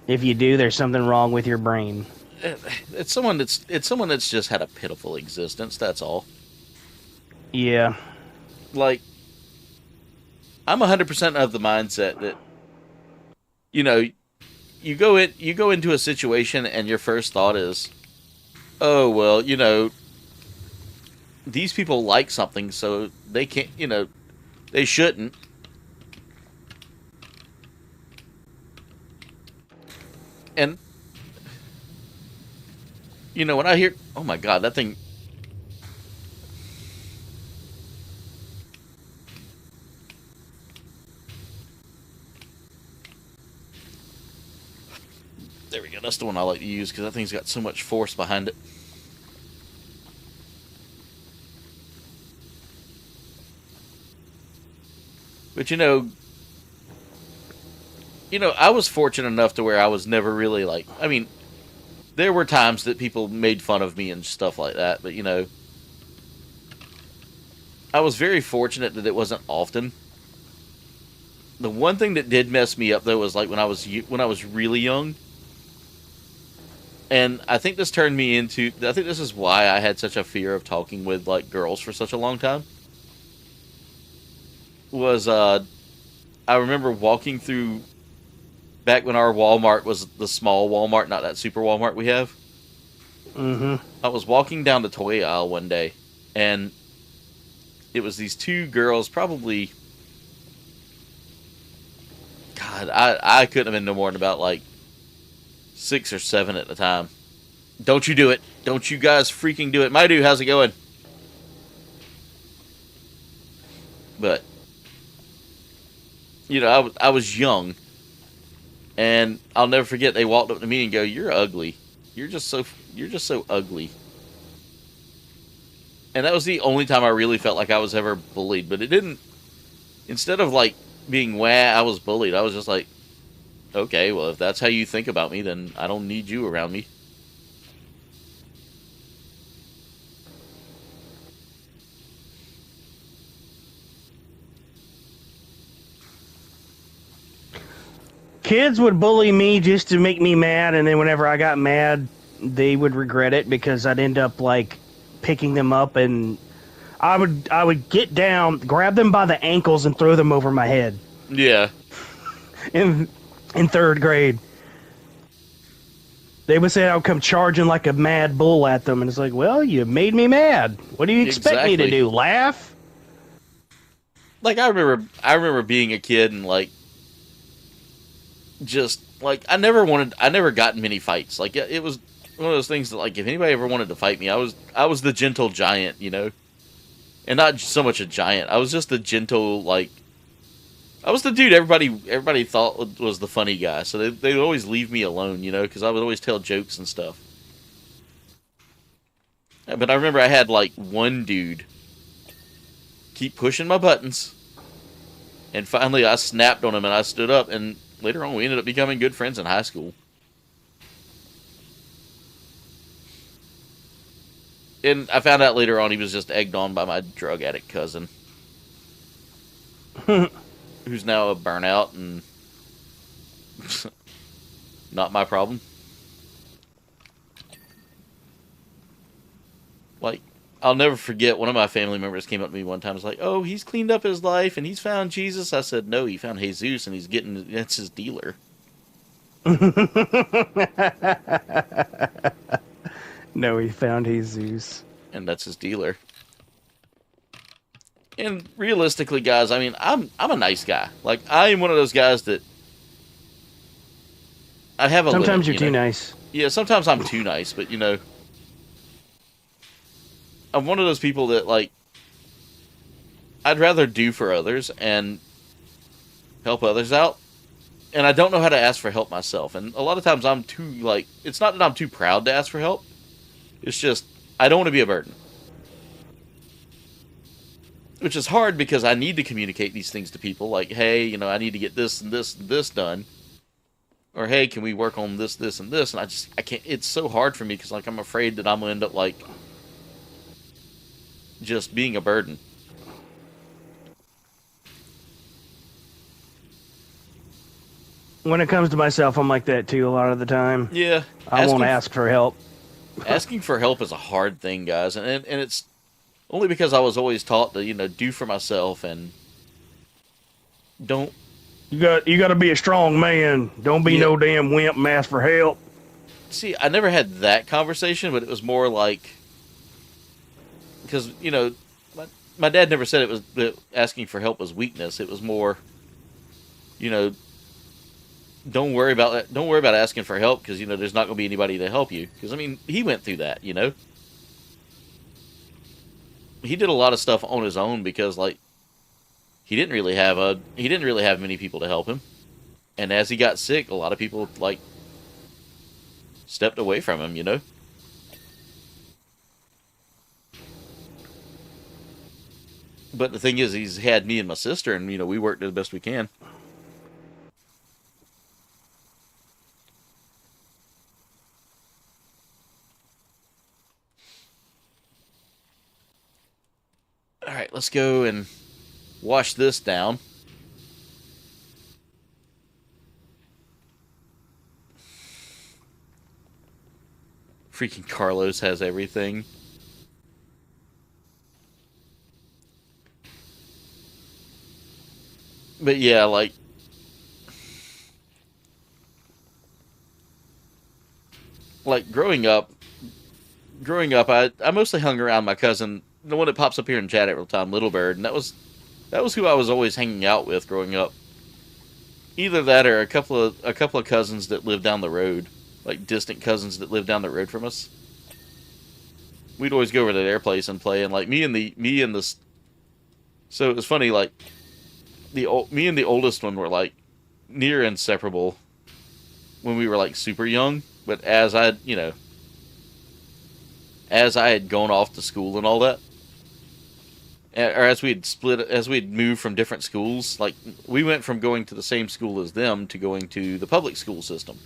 If you do, there's something wrong with your brain. It's someone that's just had a pitiful existence, that's all. Yeah. Like, I'm 100% of the mindset that, you know, you go into a situation and your first thought is, oh, well, you know, these people like something, so they can't, you know, they shouldn't. And, you know, when I hear, oh my god, that thing. There we go. That's the one I like to use because that thing's got so much force behind it. But you know, I was fortunate enough to where I was never really like, I mean, there were times that people made fun of me and stuff like that, but you know, I was very fortunate that it wasn't often. The one thing that did mess me up though was like when I was really young. And I think this turned me into, I think this is why I had such a fear of talking with like girls for such a long time. Was I remember walking through back when our Walmart was the small Walmart, not that super Walmart we have. Mm-hmm. I was walking down the toy aisle one day, and it was these two girls, probably. God, I couldn't have been no more than about like 6 or 7 at the time. Don't you do it. Don't you guys freaking do it. My dude, how's it going? But, you know, I was young. And I'll never forget, they walked up to me and go, "You're ugly. You're just so ugly." And that was the only time I really felt like I was ever bullied. But it didn't, instead of like being wah, I was bullied. I was just like, okay, well, if that's how you think about me, then I don't need you around me. Kids would bully me just to make me mad, and then whenever I got mad, they would regret it because I'd end up like picking them up, and I would get down, grab them by the ankles, and throw them over my head. Yeah. In 3rd grade, they would say I would come charging like a mad bull at them, and it's like, well, you made me mad. What do you expect me to do? Laugh? Like I remember being a kid and like. Just like I never got in many fights. Like it was one of those things that like if anybody ever wanted to fight me, I was the gentle giant, you know, and not so much a giant. I was just the gentle, like I was the dude everybody thought was the funny guy. So they'd always leave me alone, you know, because I would always tell jokes and stuff. But I remember I had like one dude keep pushing my buttons, and finally I snapped on him and I stood up and. Later on, we ended up becoming good friends in high school. And I found out later on he was just egged on by my drug addict cousin. Who's now a burnout and not my problem. Like, I'll never forget, one of my family members came up to me one time and was like, "Oh, he's cleaned up his life and he's found Jesus." I said, "No, he found Jesus and that's his dealer." No, he found Jesus. And that's his dealer. And realistically, guys, I mean, I'm a nice guy. Like, I am one of those guys that I have a Sometimes limit, you're too nice. Yeah, sometimes I'm too nice, but you know, I'm one of those people that, like, I'd rather do for others and help others out. And I don't know how to ask for help myself. And a lot of times I'm too, like, it's not that I'm too proud to ask for help. It's just, I don't want to be a burden. Which is hard because I need to communicate these things to people. Like, hey, you know, I need to get this and this and this done. Or, hey, can we work on this, this, and this? And I can't, it's so hard for me because, like, I'm afraid that I'm going to end up, like, just being a burden. When it comes to myself, I'm like that too a lot of the time. Yeah. I won't ask for help. Asking for help is a hard thing, guys. And it's only because I was always taught to, you know, do for myself and don't. You got to be a strong man. Don't be no damn wimp and ask for help. See, I never had that conversation, but it was more like, because, you know, my dad never said it was that asking for help was weakness. It was more, you know, don't worry about asking for help because, you know, there's not going to be anybody to help you. Because, I mean, he went through that, you know. He did a lot of stuff on his own because, like, he didn't really have many people to help him. And as he got sick, a lot of people, like, stepped away from him, you know. But the thing is, he's had me and my sister, and, you know, we worked the best we can. All right, let's go and wash this down. Freaking Carlos has everything. But yeah, like, growing up, I mostly hung around my cousin the one that pops up here in chat every time, Little Bird, and that was who I was always hanging out with growing up. Either that or a couple of cousins that lived down the road, like distant cousins that lived down the road from us. We'd always go over to their place and play, and like me and the. So it was funny, like me and the oldest one were like near inseparable when we were like super young. But as I had gone off to school and all that, or as we'd moved from different schools, like we went from going to the same school as them to going to the public school system.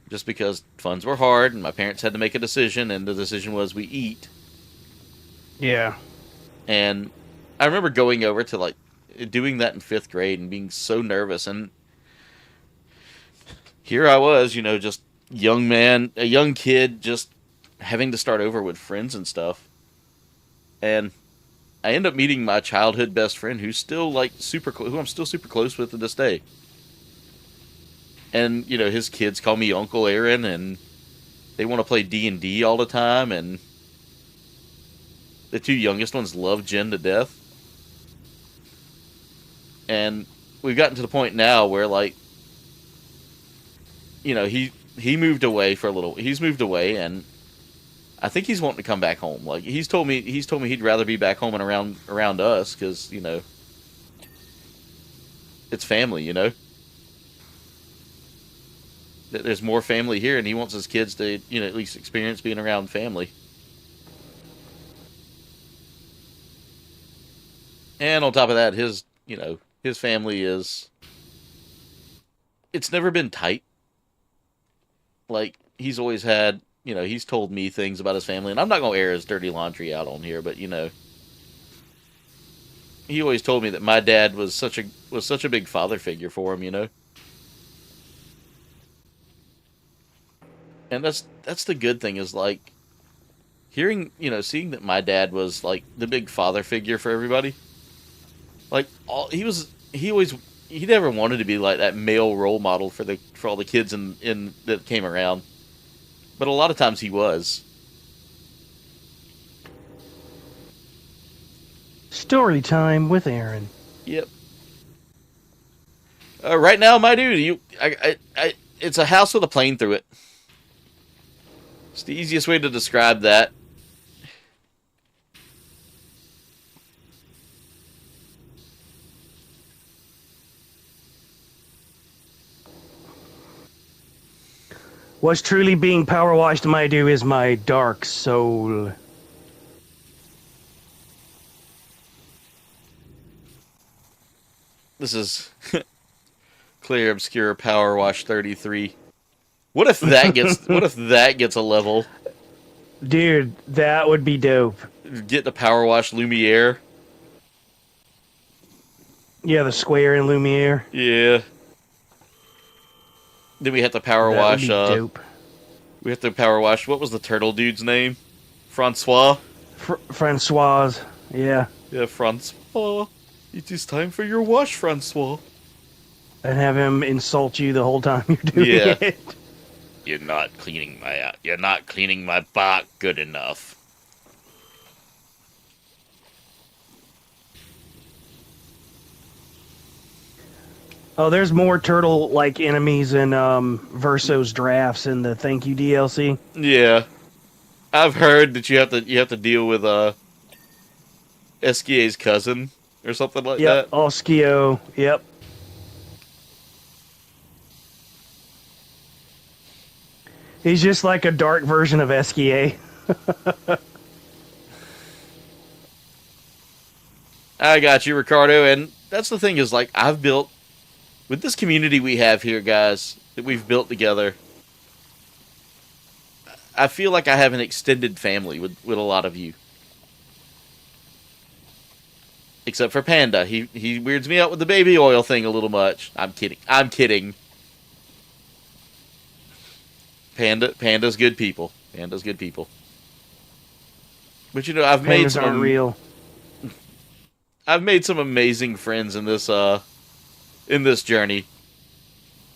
Just because funds were hard and my parents had to make a decision, and the decision was we eat. Yeah. And I remember going over to like doing that in 5th grade and being so nervous, and here I was, just a young kid, just having to start over with friends and stuff. And I end up meeting my childhood best friend, who's still like who I'm still super close with to this day. And his kids call me Uncle Aaron, and they want to play D&D all the time, and the 2 youngest ones love Jen to death. And we've gotten to the point now where like he moved away for a little. He's moved away, and I think he's wanting to come back home. Like he's told me he'd rather be back home and around us, because it's family. There's more family here, and he wants his kids to at least experience being around family. And on top of that, his family is. It's never been tight. Like, he's always had, he's told me things about his family, and I'm not going to air his dirty laundry out on here, but, he always told me that my dad was such a big father figure for him, And that's the good thing, is, like, hearing, seeing that my dad was, like, the big father figure for everybody. Like, he never wanted to be like that male role model for all the kids in that came around, but a lot of times he was. Story time with Aaron. Yep. Right now, my dude, it's a house with a plane through it. It's the easiest way to describe that. What's truly being power washed, my do, is my dark soul. This is Clear Obscure Power Wash 33. What if that gets a level? Dude, that would be dope. Get the Power Wash Lumiere. Yeah, the square in Lumiere. Yeah. Then we have to power That wash. would be dope. We have to power wash. What was the turtle dude's name? Francois. Francoise. Yeah. Yeah, Francois. It is time for your wash, Francois. And have him insult you the whole time you're doing Yeah. it. You're not cleaning my back good enough. Oh, there's more turtle-like enemies in Verso's drafts in the Thank You DLC. Yeah, I've heard that you have to deal with Esquia's cousin or something like Yep, that. Oskio. Yep. He's just like a dark version of Esquia. I got you, Ricardo. And that's the thing, is like I've built with this community we have here, guys, that we've built together. I feel like I have an extended family with a lot of you. Except for Panda. He weirds me out with the baby oil thing a little much. I'm kidding. Panda's good people. Panda's good people. But I've made Pandas some aren't real. I've made some amazing friends in this journey.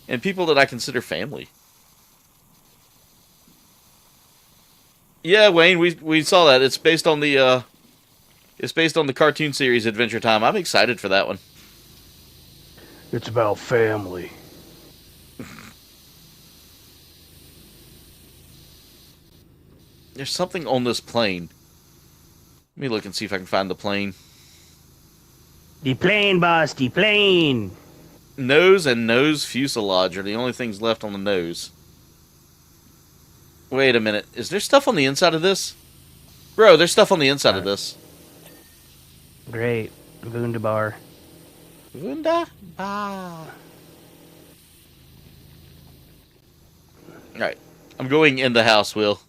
And people that I consider family. Yeah, Wayne, we saw that. It's based on the It's based on the cartoon series Adventure Time. I'm excited for that one. It's about family. There's something on this plane. Let me look and see if I can find the plane. The plane, boss, the plane. Nose and nose fuselage are the only things left on the nose. Wait a minute. Is there stuff on the inside of this? Bro, there's stuff on the inside of this. Great. Wunderbar. Wunderbar. Alright. I'm going in the house, Will.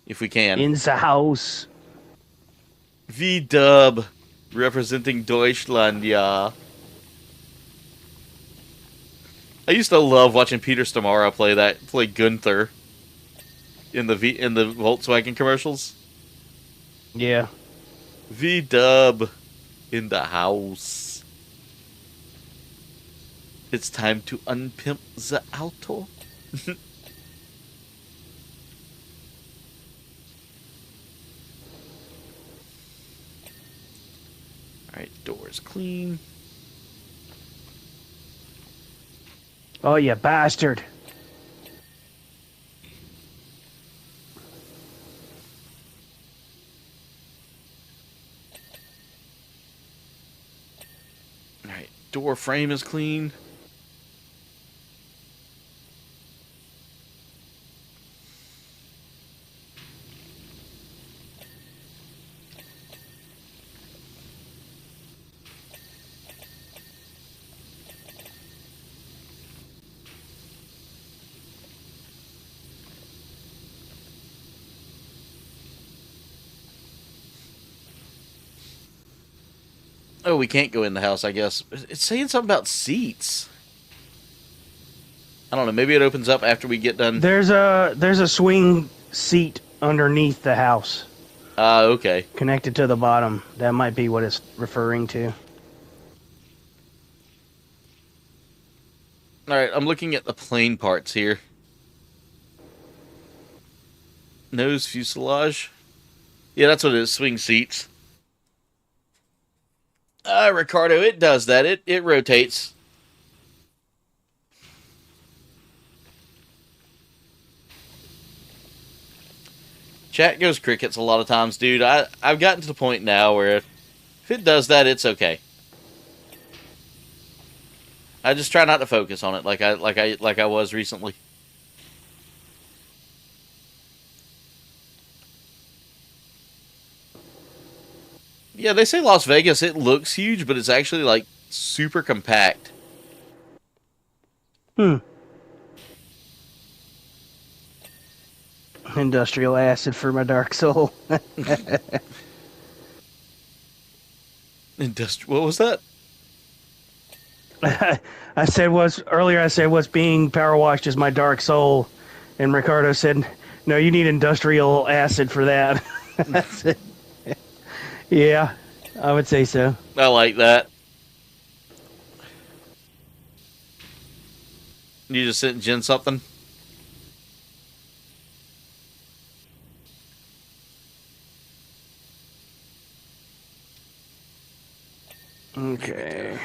If we can. In the house. V-dub. Representing Deutschland, yeah. I used to love watching Peter Stamara play Gunther in the Volkswagen commercials. Yeah. V-dub in the house. It's time to unpimp the auto. Alright, door's clean. Oh, you bastard. Alright, door frame is clean. Oh, we can't go in the house, I guess. It's saying something about seats. I don't know. Maybe it opens up after we get done. There's a swing seat underneath the house. Okay. Connected to the bottom. That might be what it's referring to. Alright, I'm looking at the plane parts here. Nose fuselage. Yeah, that's what it is. Swing seats. Ricardo, it does that. It rotates. Chat goes crickets a lot of times, dude. I've gotten to the point now where if it does that, it's okay. I just try not to focus on it like I was recently. Yeah, they say Las Vegas, it looks huge, but it's actually, like, super compact. Industrial acid for my dark soul. What was that? I said what's being power washed is my dark soul, and Ricardo said, no, you need industrial acid for that. I said, yeah, I would say so. I like that. You just sent Jen something? Okay.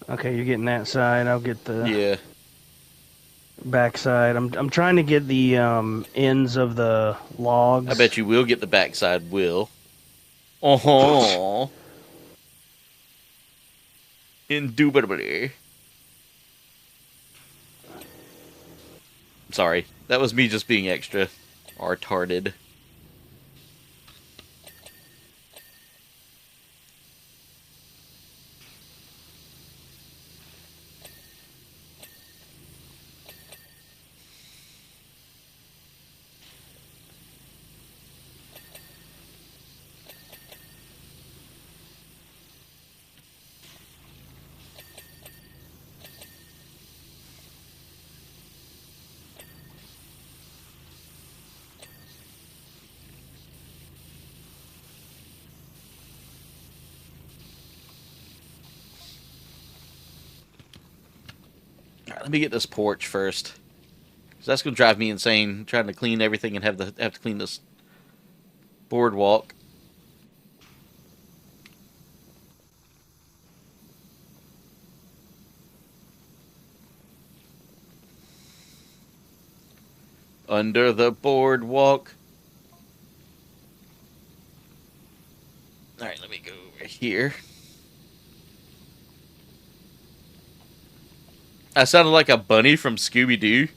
Okay, you're getting that side. I'll get the Yeah. back side. I'm trying to get the ends of the logs. I bet you will get the backside, Will. Oh. Indubitably. Sorry. That was me just being extra retarded. Alright, let me get this porch first. that's gonna drive me insane trying to clean everything and have to clean this boardwalk. Under the boardwalk. All right, let me go over here. I sounded like a bunny from Scooby-Doo.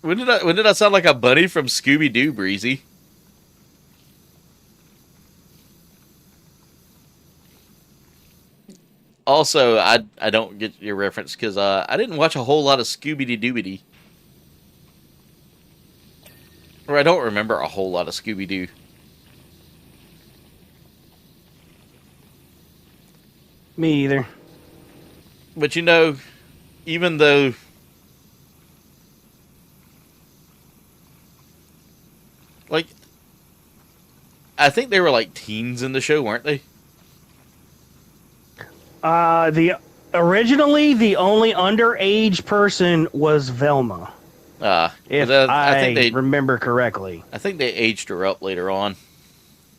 When did I sound like a bunny from Scooby-Doo, Breezy? Also, I don't get your reference because I didn't watch a whole lot of Scooby-Doo. Or I don't remember a whole lot of Scooby-Doo. Me either. But you know, even though like I think they were like teens in the show, weren't they? Originally the only underage person was Velma, if I think they remember correctly. I think they aged her up later on.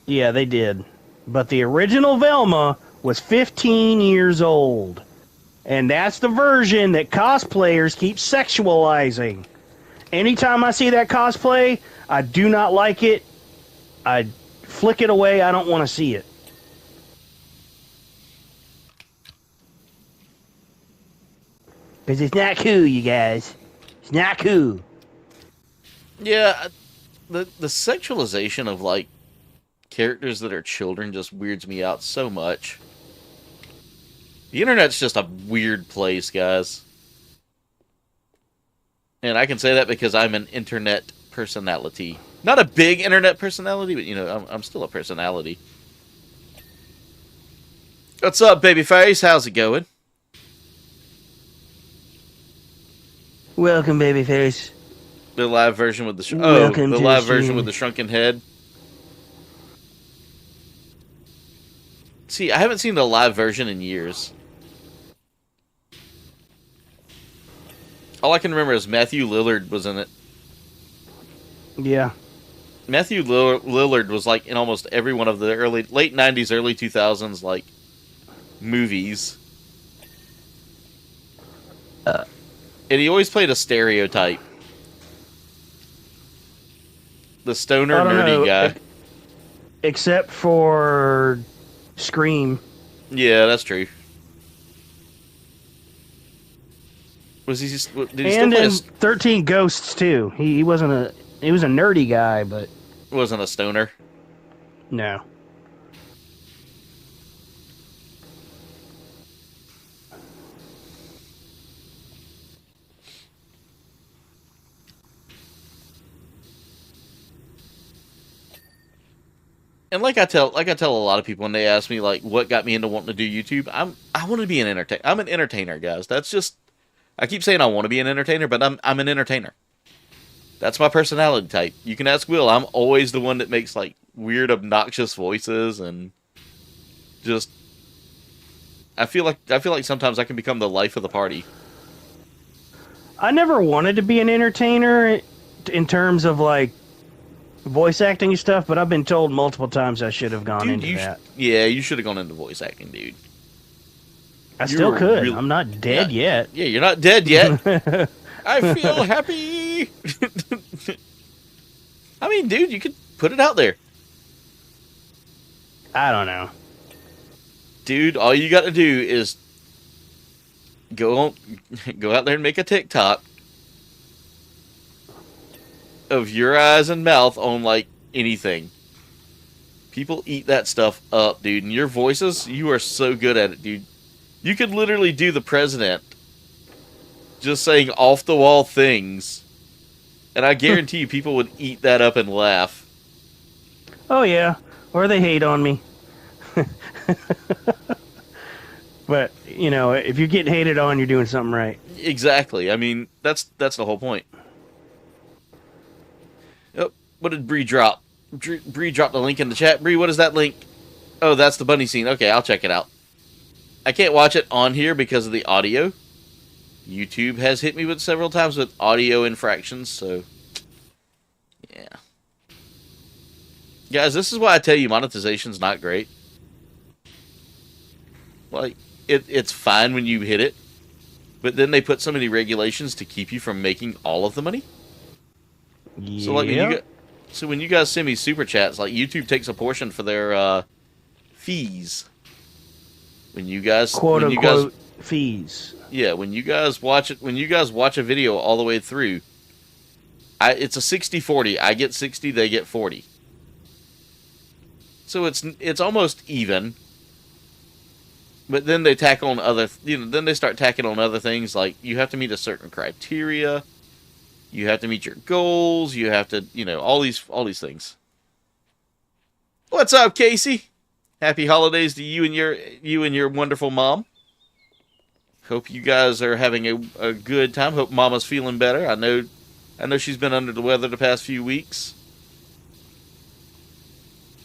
Yeah, they did. But the original Velma was 15 years old. And that's the version that cosplayers keep sexualizing. Anytime I see that cosplay, I do not like it. I flick it away. I don't want to see it. Because it's not cool, you guys. It's not cool. Yeah, the sexualization of like characters that are children just weirds me out so much. The internet's just a weird place, guys. And I can say that because I'm an internet personality. Not a big internet personality, but you know, I'm still a personality. What's up, babyface? How's it going? Welcome, babyface. The live version with the Welcome the to live the version stream. with the shrunken head. See, I haven't seen the live version in years. All I can remember is Matthew Lillard was in it. Yeah. Matthew Lillard was like in almost every one of the late 90s, early 2000s like movies. And he always played a stereotype. The stoner I don't nerdy know, guy. Except for Scream. Yeah, that's true. Was he? Did he And still in play 13 Ghosts, too. He wasn't a... He was a nerdy guy, but... wasn't a stoner? No. And like I tell a lot of people when they ask me like what got me into wanting to do YouTube, I want to be an entertainer. I'm an entertainer, guys. That's just, I keep saying I want to be an entertainer, but I'm an entertainer. That's my personality type. You can ask Will. I'm always the one that makes like weird, obnoxious voices and just. I feel like sometimes I can become the life of the party. I never wanted to be an entertainer in terms of, like, voice acting and stuff, but I've been told multiple times I should have gone into that. Yeah, you should have gone into voice acting, dude. I still You're could. really- I'm not dead yet. Yeah, you're not dead yet. I feel happy. I mean, dude, you could put it out there. I don't know. Dude, all you got to do is go out there and make a TikTok of your eyes and mouth on like anything. People eat that stuff up, dude. And your voices, you are so good at it, dude. You could literally do the president just saying off the wall things. And I guarantee you people would eat that up and laugh. Oh, yeah. Or they hate on me. But, you know, if you're getting hated on, you're doing something right. Exactly. I mean, that's the whole point. Oh, what did Bree drop? Bree dropped the link in the chat. Bree, what is that link? Oh, that's the bunny scene. Okay, I'll check it out. I can't watch it on here because of the audio. YouTube has hit me with several times with audio infractions, so yeah. Guys, this is why I tell you monetization's not great. Like, it's fine when you hit it, but then they put so many regulations to keep you from making all of the money. Yeah. So like when you guys send me super chats, like YouTube takes a portion for their fees. When you guys quote unquote fees. Yeah, when you guys watch a video all the way through, it's a 60-40. I get 60, they get 40. So it's almost even. But then they tack on then they start tacking on other things, like you have to meet a certain criteria, you have to meet your goals, you have to, all these things. What's up, Casey? Happy holidays to you and your wonderful mom. Hope you guys are having a good time. Hope Mama's feeling better. I know she's been under the weather the past few weeks.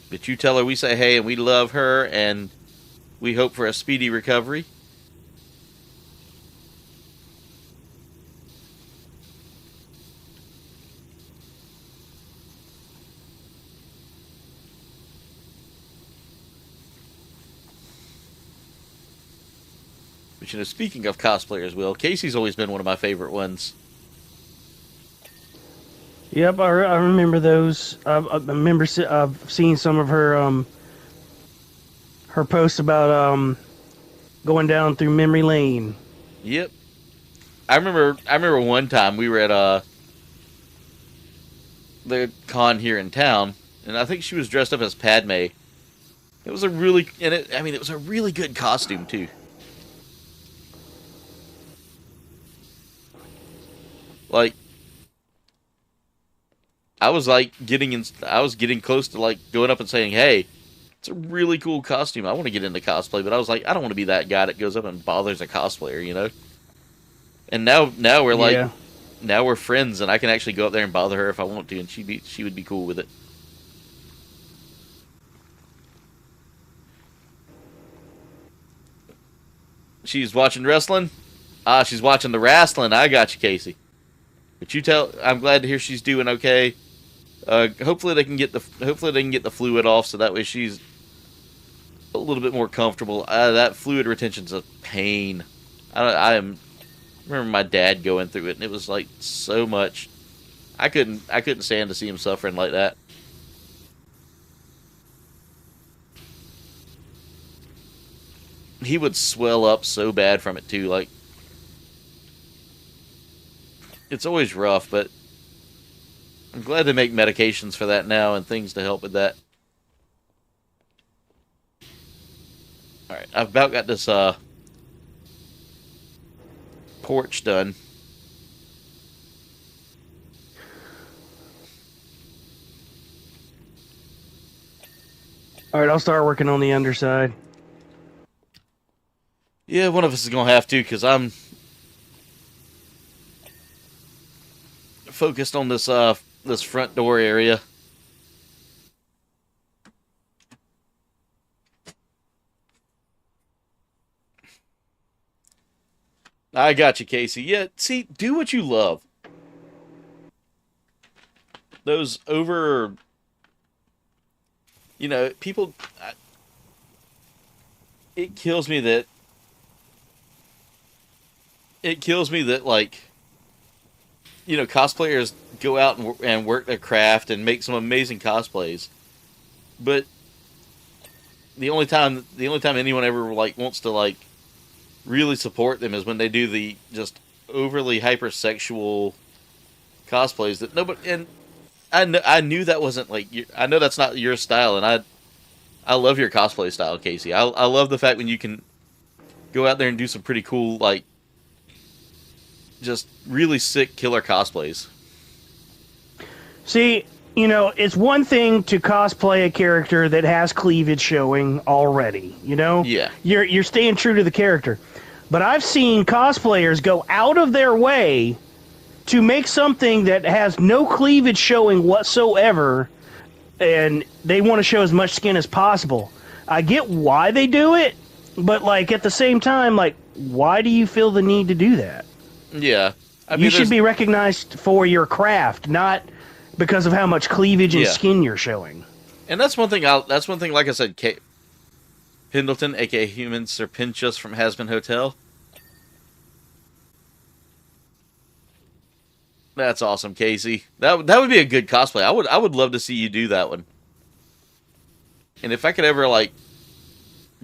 But you tell her we say hey and we love her and we hope for a speedy recovery. But speaking of cosplayers, Will, Casey's always been one of my favorite ones. Yep, I remember those. I remember I've seen some of her her posts about going down through memory lane. Yep. I remember one time we were at the con here in town, and I think she was dressed up as Padme. It was a really good costume too. Like, I was getting close to like going up and saying, "Hey, it's a really cool costume. I want to get into cosplay," but I was like, I don't want to be that guy that goes up and bothers a cosplayer, And now we're like, now we're friends, and I can actually go up there and bother her if I want to, and she would be cool with it. She's watching wrestling. She's watching the wrestling. I got you, Casey. But I'm glad to hear she's doing okay. Hopefully they can get the fluid off, so that way she's a little bit more comfortable. That fluid retention's a pain. I remember my dad going through it, and it was like so much. I couldn't stand to see him suffering like that. He would swell up so bad from it too. Like, it's always rough, but I'm glad they make medications for that now and things to help with that. Alright, I've about got this porch done. Alright, I'll start working on the underside. Yeah, one of us is going to have to, because I'm focused on this front door area. I got you, Casey. Yeah, see, do what you love. Those over, people, it kills me that, like, cosplayers go out and work their craft and make some amazing cosplays, but the only time anyone ever like wants to like really support them is when they do the just overly hypersexual cosplays that nobody. And I knew that wasn't like I know that's not your style, and I love your cosplay style, Casey. I love the fact when you can go out there and do some pretty cool, like, just really sick killer cosplays. See, it's one thing to cosplay a character that has cleavage showing already, Yeah. You're staying true to the character. But I've seen cosplayers go out of their way to make something that has no cleavage showing whatsoever, and they want to show as much skin as possible. I get why they do it. But like at the same time, like, why do you feel the need to do that? Yeah. I mean, You should be recognized for your craft, not because of how much cleavage and Yeah. skin you're showing. And that's one thing. Like I said, Kate Pendleton, aka Human Serpentius from Hasbin Hotel. That's awesome, Casey. That would be a good cosplay. I would love to see you do that one. And if I could ever like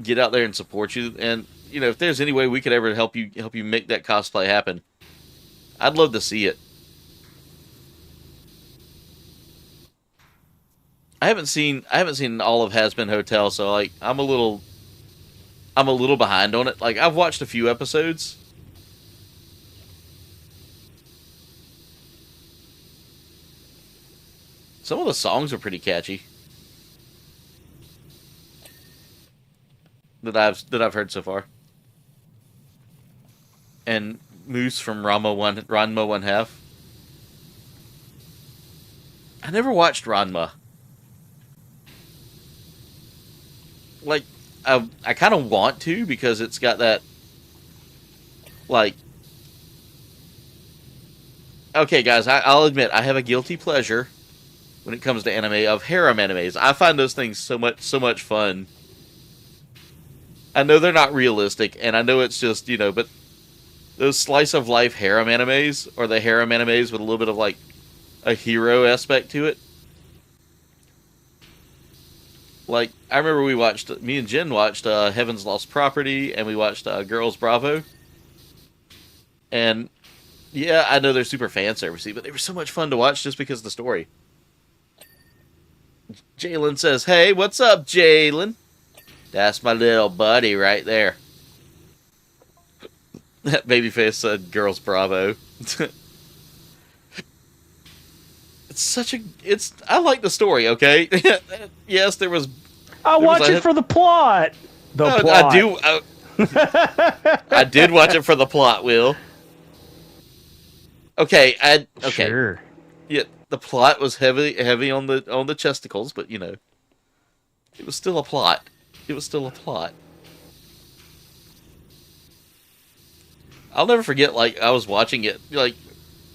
get out there and support you, and you know, if there's any way we could ever help you make that cosplay happen, I'd love to see it. I haven't seen all of Hasbin Hotel, so like I'm a little behind on it. Like I've watched a few episodes. Some of the songs are pretty catchy that I've heard so far. And Moose from Ranma 1/2. I never watched Ranma. Like, I kind of want to because it's got that, like, okay, guys, I'll admit I have a guilty pleasure when it comes to anime of harem animes. I find those things so much fun. I know they're not realistic, and I know it's just, you know, but those slice of life harem animes, or the harem animes with a little bit of like a hero aspect to it. Like, I remember me and Jen watched Heaven's Lost Property, and we watched Girls Bravo. And, yeah, I know they're super fan servicey, but they were so much fun to watch just because of the story. Jalen says, hey, what's up, Jalen? That's my little buddy right there. That babyface said Girls Bravo. I like the story, okay? Yes, there was... I watch it for the plot. The plot. I do... I did watch it for the plot, Will. Okay, okay. Sure. Yeah, the plot was heavy on the chesticles, but, you know, it was still a plot. It was still a plot. I'll never forget, like, I was watching it, like,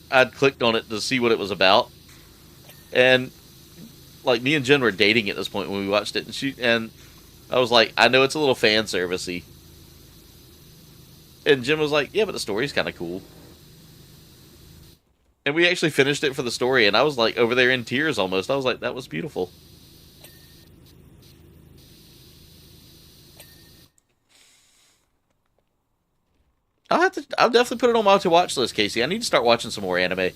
I'd clicked on it to see what it was about. And, like, me and Jen were dating at this point when we watched it, and I was like, I know it's a little fan servicey. And Jen was like, yeah, but the story's kind of cool. And we actually finished it for the story, and I was, like, over there in tears almost. I was like, that was beautiful. I'll definitely put it on my to-watch list, Casey. I need to start watching some more anime.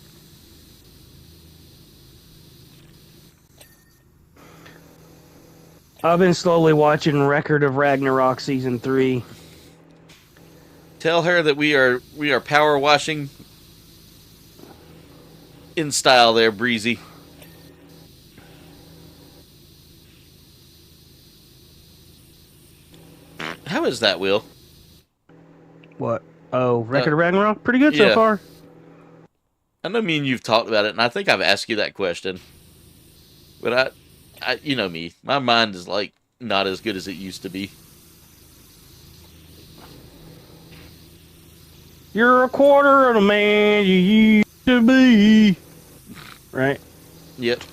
I've been slowly watching Record of Ragnarok Season 3. Tell her that we are power washing in style there, Breezy. How is that, Will? What? Oh, Record of Ragnarok? Pretty good so yeah. far. I know me and you've talked about it, and I think I've asked you that question. But I you know me. My mind is, like, not as good as it used to be. You're a quarter of the man you used to be. Right? Yep.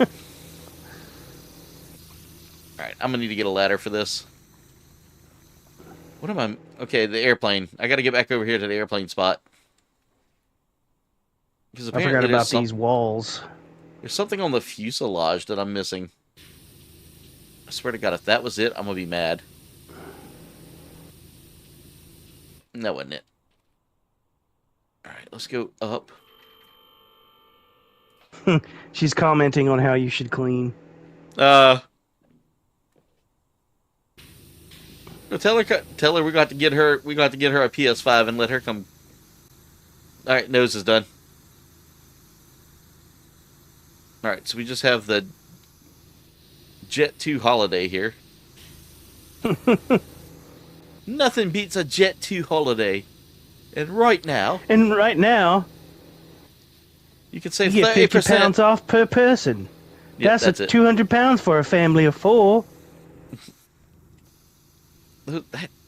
Alright, I'm gonna need to get a ladder for this. What am I... Okay, the airplane. I gotta get back over here to the airplane spot. Because I forgot about these walls. There's something on the fuselage that I'm missing. I swear to God, if that was it, I'm gonna be mad. That wasn't it. Alright, let's go up. She's commenting on how you should clean. Tell her we got to get her a PS5 and let her come. Alright, nose is done. Alright, so we just have the Jet 2 holiday here. Nothing beats a Jet 2 holiday. And right now, you can save you get 50 30%. pounds off per person. Yep, that's it. 200 pounds for a family of 4.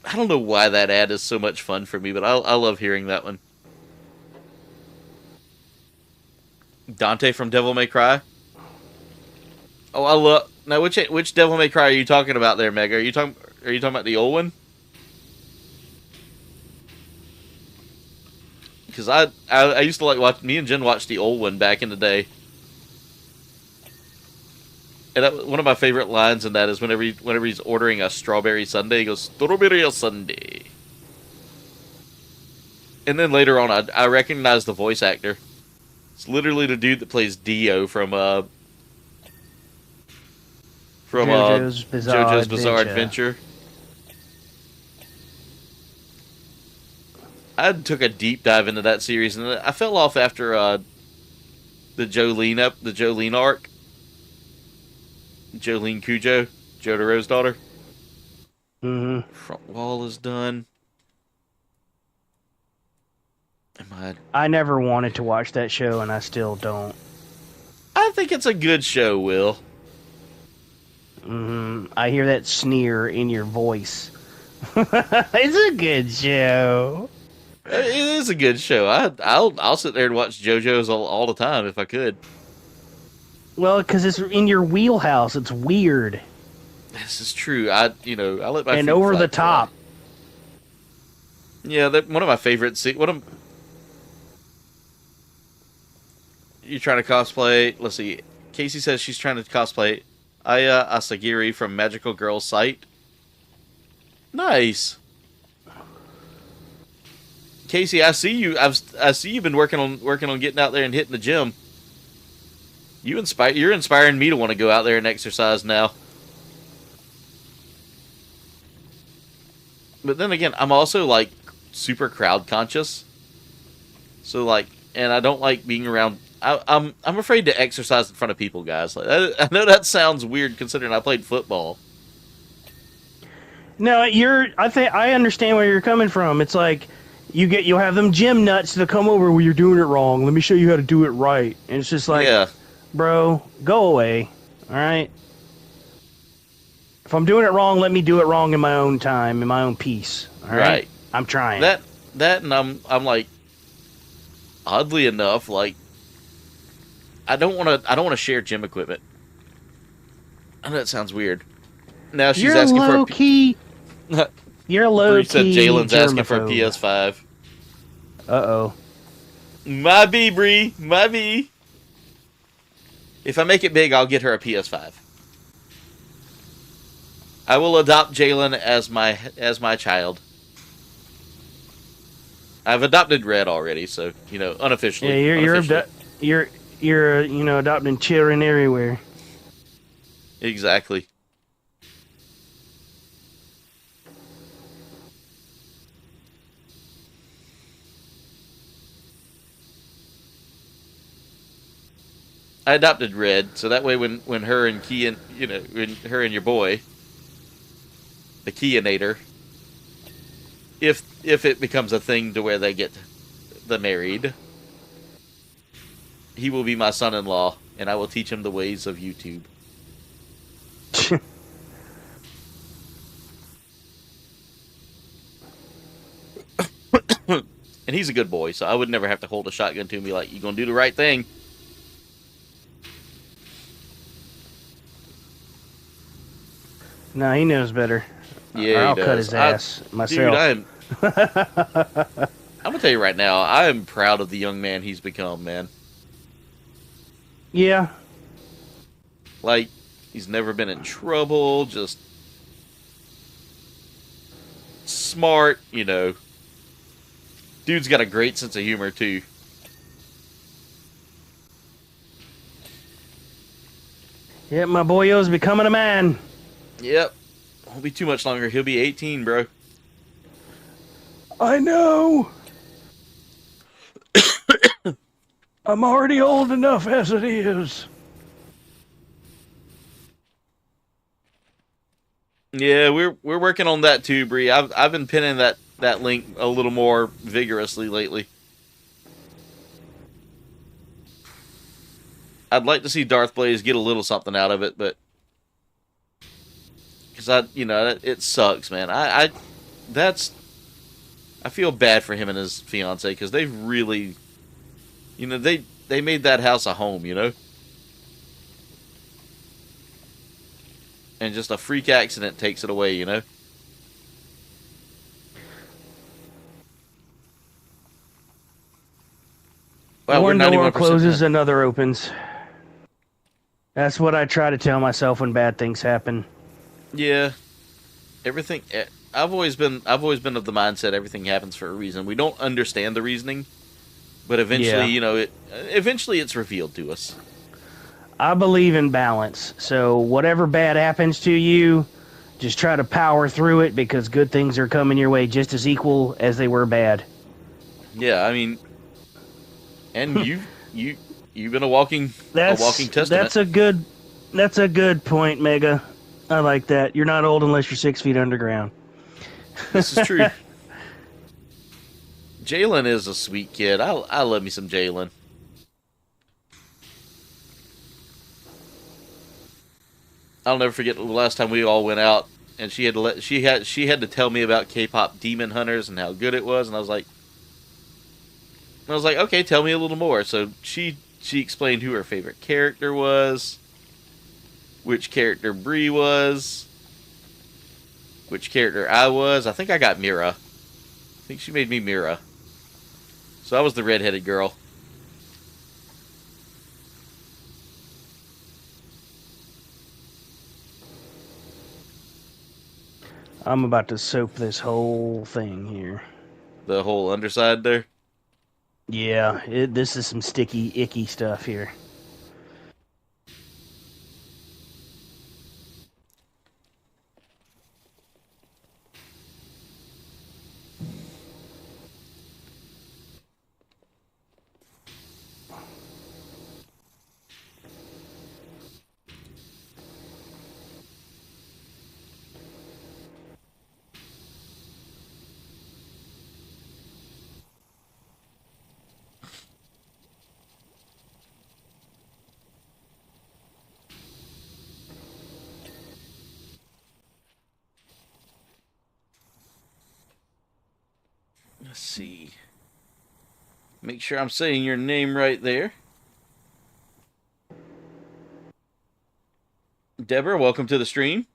I don't know why that ad is so much fun for me, but I love hearing that one. Dante from Devil May Cry. Oh, I love. Now, which Devil May Cry are you talking about there, Meg? Are you talking about the old one? Because I used to like watch. Me and Jen watched the old one back in the day. And one of my favorite lines in that is whenever he's ordering a strawberry sundae, he goes, "Strawberry sundae." And then later on, I recognize the voice actor. It's literally the dude that plays Dio from JoJo's Bizarre Adventure. I took a deep dive into that series, and I fell off after the Jolene arc. Jolene Cujo, Jotaro's daughter. Mm-hmm. Front wall is done. I never wanted to watch that show, and I still don't. I think it's a good show, Will. I hear that sneer in your voice. It's a good show. It is a good show. I'll sit there and watch JoJo's all the time if I could. Well, because it's in your wheelhouse. It's weird. This is true. I let my and feet over fly the top. Yeah, one of my favorites. You trying to cosplay? Let's see. Casey says she's trying to cosplay Aya Asagiri from Magical Girl Sight. Nice. Casey, I see you. I see you've been working on getting out there and hitting the gym. You're inspiring me to want to go out there and exercise now. But then again, I'm also like super crowd conscious. So like, and I don't like being around. I'm afraid to exercise in front of people, guys. Like, I know that sounds weird considering I played football. No, I understand where you're coming from. It's like you'll have them gym nuts to come over where you're doing it wrong. Let me show you how to do it right. And it's just like, yeah. Bro, go away. All right. If I'm doing it wrong, let me do it wrong in my own time, in my own peace. All right. Right. I'm trying. That and I'm like, oddly enough, like, I don't want to share gym equipment. I know that sounds weird. Now she's you're asking low for a key. You're low Bree said key. Jalen's asking for a germaphobe. PS5. Uh-oh. My B, Bree. My B. If I make it big, I'll get her a PS5. I will adopt Jalen as my child. I've adopted Red already, so unofficially. Yeah, you're adopting children everywhere. Exactly. I adopted Red, so that way when her and Kean, when her and your boy, the Keanator, if it becomes a thing to where they get the married, he will be my son-in-law, and I will teach him the ways of YouTube. And he's a good boy, so I would never have to hold a shotgun to him and be like, "You gonna do the right thing?" No, he knows better. Yeah, I'll he does. cut his ass myself. Dude, I'm gonna tell you right now, I am proud of the young man he's become, man. Yeah. Like, he's never been in trouble, just smart, Dude's got a great sense of humor, too. Yeah, my boyo's becoming a man. Yep. Won't be too much longer. He'll be 18, bro. I know. I'm already old enough as it is. Yeah, we're working on that too, Bree. I've been pinning that link a little more vigorously lately. I'd like to see Darth Blaze get a little something out of it, but because it sucks, man. I feel bad for him and his fiance because they've really, they made that house a home, and just a freak accident takes it away. Well, we're One door 91% closes, done. another opens. That's what I try to tell myself when bad things happen. Yeah, everything. I've always been of the mindset everything happens for a reason. We don't understand the reasoning, but eventually, Yeah. eventually it's revealed to us. I believe in balance. So whatever bad happens to you, just try to power through it because good things are coming your way just as equal as they were bad. Yeah, I mean, and you've been a walking testament. That's a good point, Mega. I like that. You're not old unless you're 6 feet underground. This is true. Jalen is a sweet kid. I love me some Jalen. I'll never forget the last time we all went out, and she had to tell me about K-pop Demon Hunters and how good it was, and I was like, okay, tell me a little more. So she explained who her favorite character was, which character Bree was, which character I was. I think I got Mira. I think she made me Mira. So I was the redheaded girl. I'm about to soap this whole thing here. The whole underside there. Yeah, this is some sticky, icky stuff here. Let's see. Make sure I'm saying your name right there. Deborah, welcome to the stream.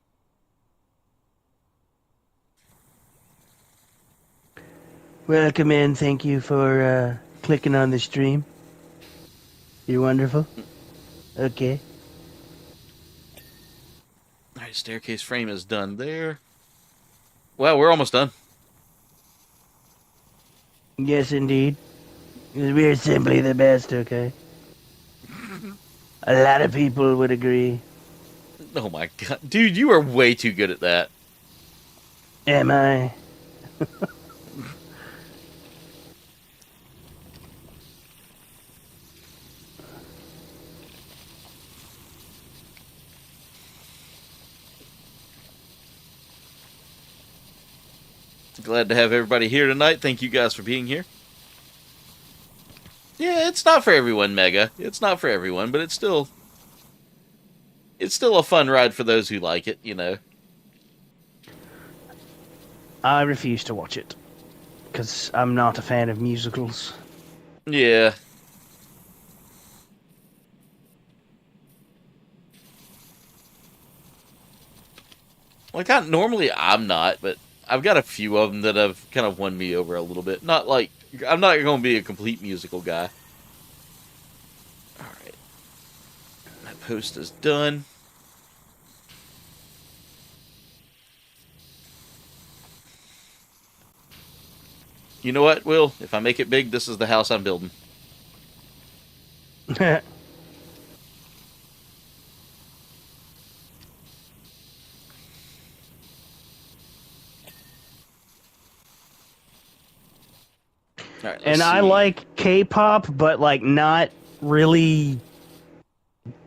Welcome in. Thank you for clicking on the stream. You're wonderful. Okay. Alright, staircase frame is done there. Well, we're almost done. Yes, indeed. We're simply the best, okay? A lot of people would agree. Oh my god. Dude, you are way too good at that. Am I? Glad to have everybody here tonight. Thank you guys for being here. Yeah, it's not for everyone, Mega. It's not for everyone, but it's still a fun ride for those who like it, I refuse to watch it. Because I'm not a fan of musicals. Yeah. Like, normally I'm not, but I've got a few of them that have kind of won me over a little bit. Not like, I'm not going to be a complete musical guy. Alright. My post is done. You know what, Will? If I make it big, this is the house I'm building. All right, And I like K-pop, but like not really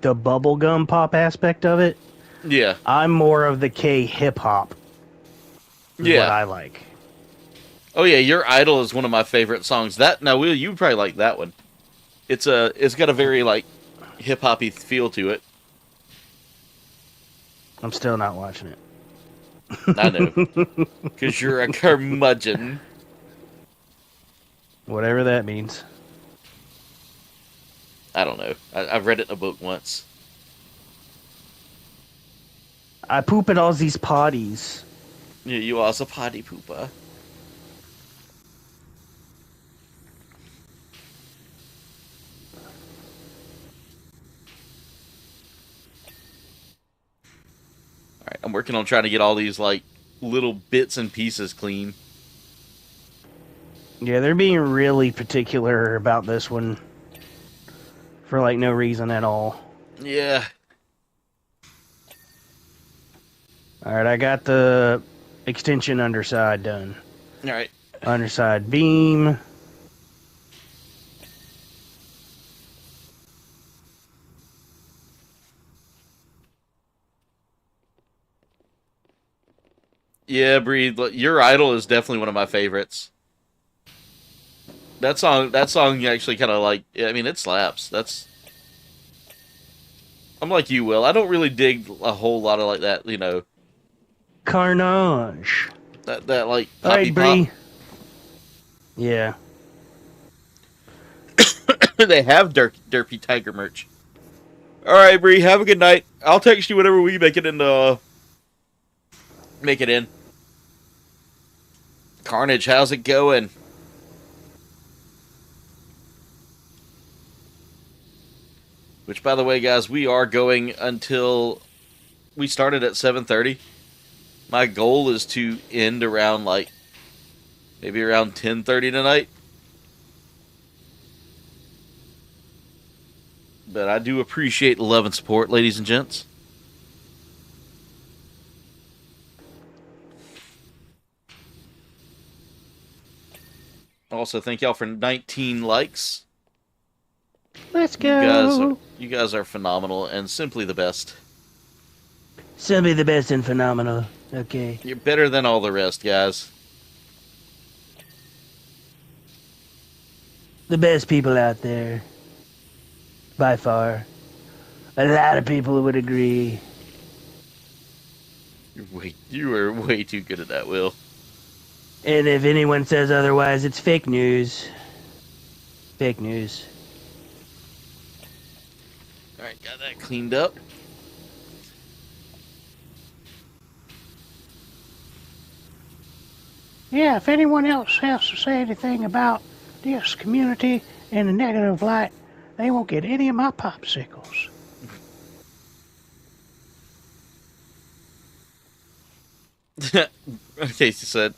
the bubblegum pop aspect of it. Yeah. I'm more of the K-hip-hop. Yeah. What I like. Oh yeah, Your Idol is one of my favorite songs. Now, Will, you probably like that one. It's got a very like hip hoppy feel to it. I'm still not watching I know. Because you're a curmudgeon. Whatever that means. I don't know. I've read it in a book once. I poop at all these potties. Yeah, you also potty pooper. Alright, I'm working on trying to get all these, like, little bits and pieces clean. Yeah, they're being really particular about this one. For, like, no reason at all. Yeah. Alright, I got the extension underside done. Alright. Underside beam. Yeah, Breathe. Your Idol is definitely one of my favorites. That song actually kind of like, I mean, it slaps. I'm like you, Will. I don't really dig a whole lot of like that, you know, Carnage. that like poppy Alright, Bree. pop. Yeah. They have Derpy Tiger merch. All right, Bree. Have a good night. I'll text you whenever we make it in. Make it in. Carnage, how's it going? Which, by the way, guys, we are going until we started at 7:30. My goal is to end around like maybe around 10:30 tonight. But I do appreciate the love and support, ladies and gents. Also, thank y'all for 19 likes. Let's go. You guys are phenomenal and simply the best. Simply the best and phenomenal. Okay. You're better than all the rest, guys. The best people out there. By far. A lot of people would agree. You are way too good at that, Will. And if anyone says otherwise, it's fake news. Fake news. Alright, got that cleaned up. Yeah, if anyone else has to say anything about this community in a negative light, they won't get any of my popsicles.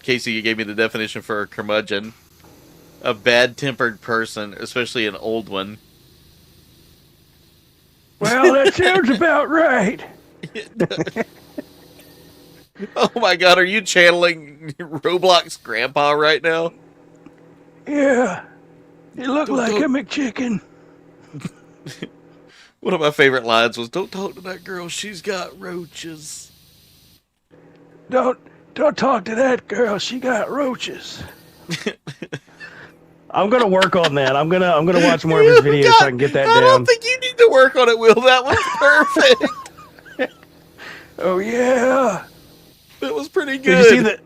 Casey, you gave me the definition for a curmudgeon. A bad-tempered person, especially an old one. Well, that sounds about right. Oh my god, are you channeling Roblox Grandpa right now? Yeah, you look like a McChicken. One of my favorite lines was, "Don't talk to that girl, she's got roaches." Don't talk to that girl. She got roaches. I'm gonna work on that. I'm gonna watch more of his videos so I can get that I down. don't think you need to work on it, Will. That was perfect. Oh yeah. That was pretty Did good. you see the?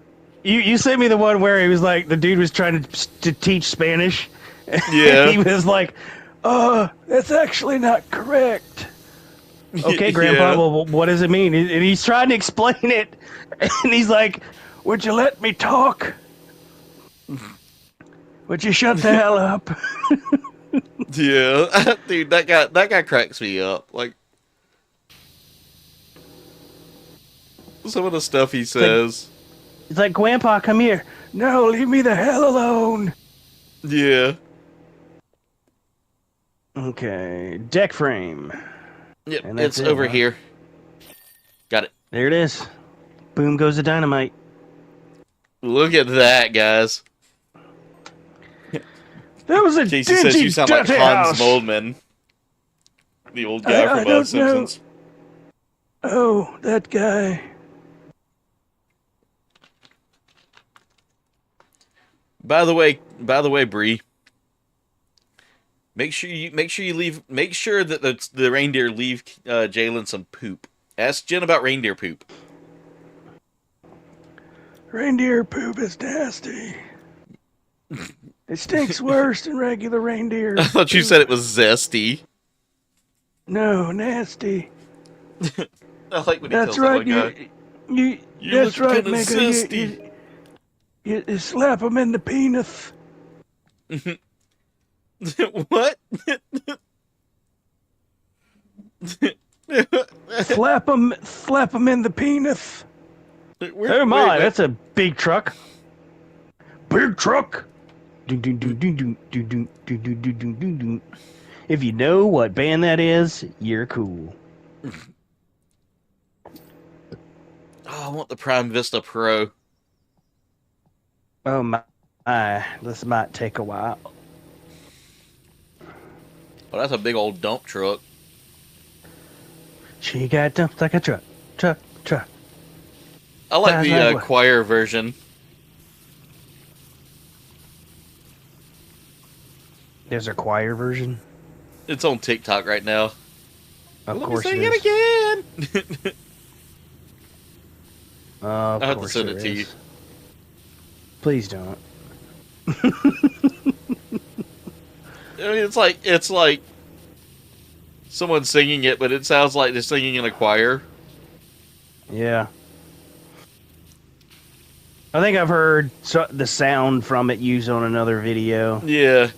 You sent me the one where he was like the dude was trying to teach Spanish. Yeah. He was like, That's actually not correct. "Okay, Grandpa. Yeah. Well, what does it mean?" And he's trying to explain it, and he's like, Would you let me talk? Would you shut the hell up? Yeah, dude, that guy cracks me up. Like some of the stuff he says. "He's like, Grandpa, come here." No, leave me the hell alone. Yeah. Okay, deck frame. Yep, And that's it's it, over huh? here. Got it. There it is. Boom goes the dynamite. Look at that, guys. That was a Casey says dingy, you sound like dirty Hans house. Moldman, the old guy I from don't Simpsons. Oh, that guy. By the way, Bree. Make sure you leave. Make sure that the reindeer leave Jalen some poop. Ask Jen about reindeer poop. Reindeer poop is nasty. It stinks worse than regular reindeer. I thought you said it was zesty. No, nasty. I like when he That's tells right. that one guy. You You that's look right, kinda nigga. zesty. You slap him in the penis. What? Slap him in the penis. Oh my, that's a big truck. Big truck. Dun, dun, dun, dun, dun, dun, dun, dun, dun, dun, dun, dun, dun. If you know what band that is, you're cool. Oh, I want the Prime Vista Pro. Oh my, this might take a while. Oh, that's a big old dump truck. She got dumped like a truck. I like Sounds the like what? choir version. There's a choir version. It's on TikTok right now. Of Let course me sing it is. it again. Of I have to course send there it to you. is. Please don't. I mean, it's like someone singing it, but it sounds like they're singing in a choir. Yeah. I think I've heard the sound from it used on another video. Yeah.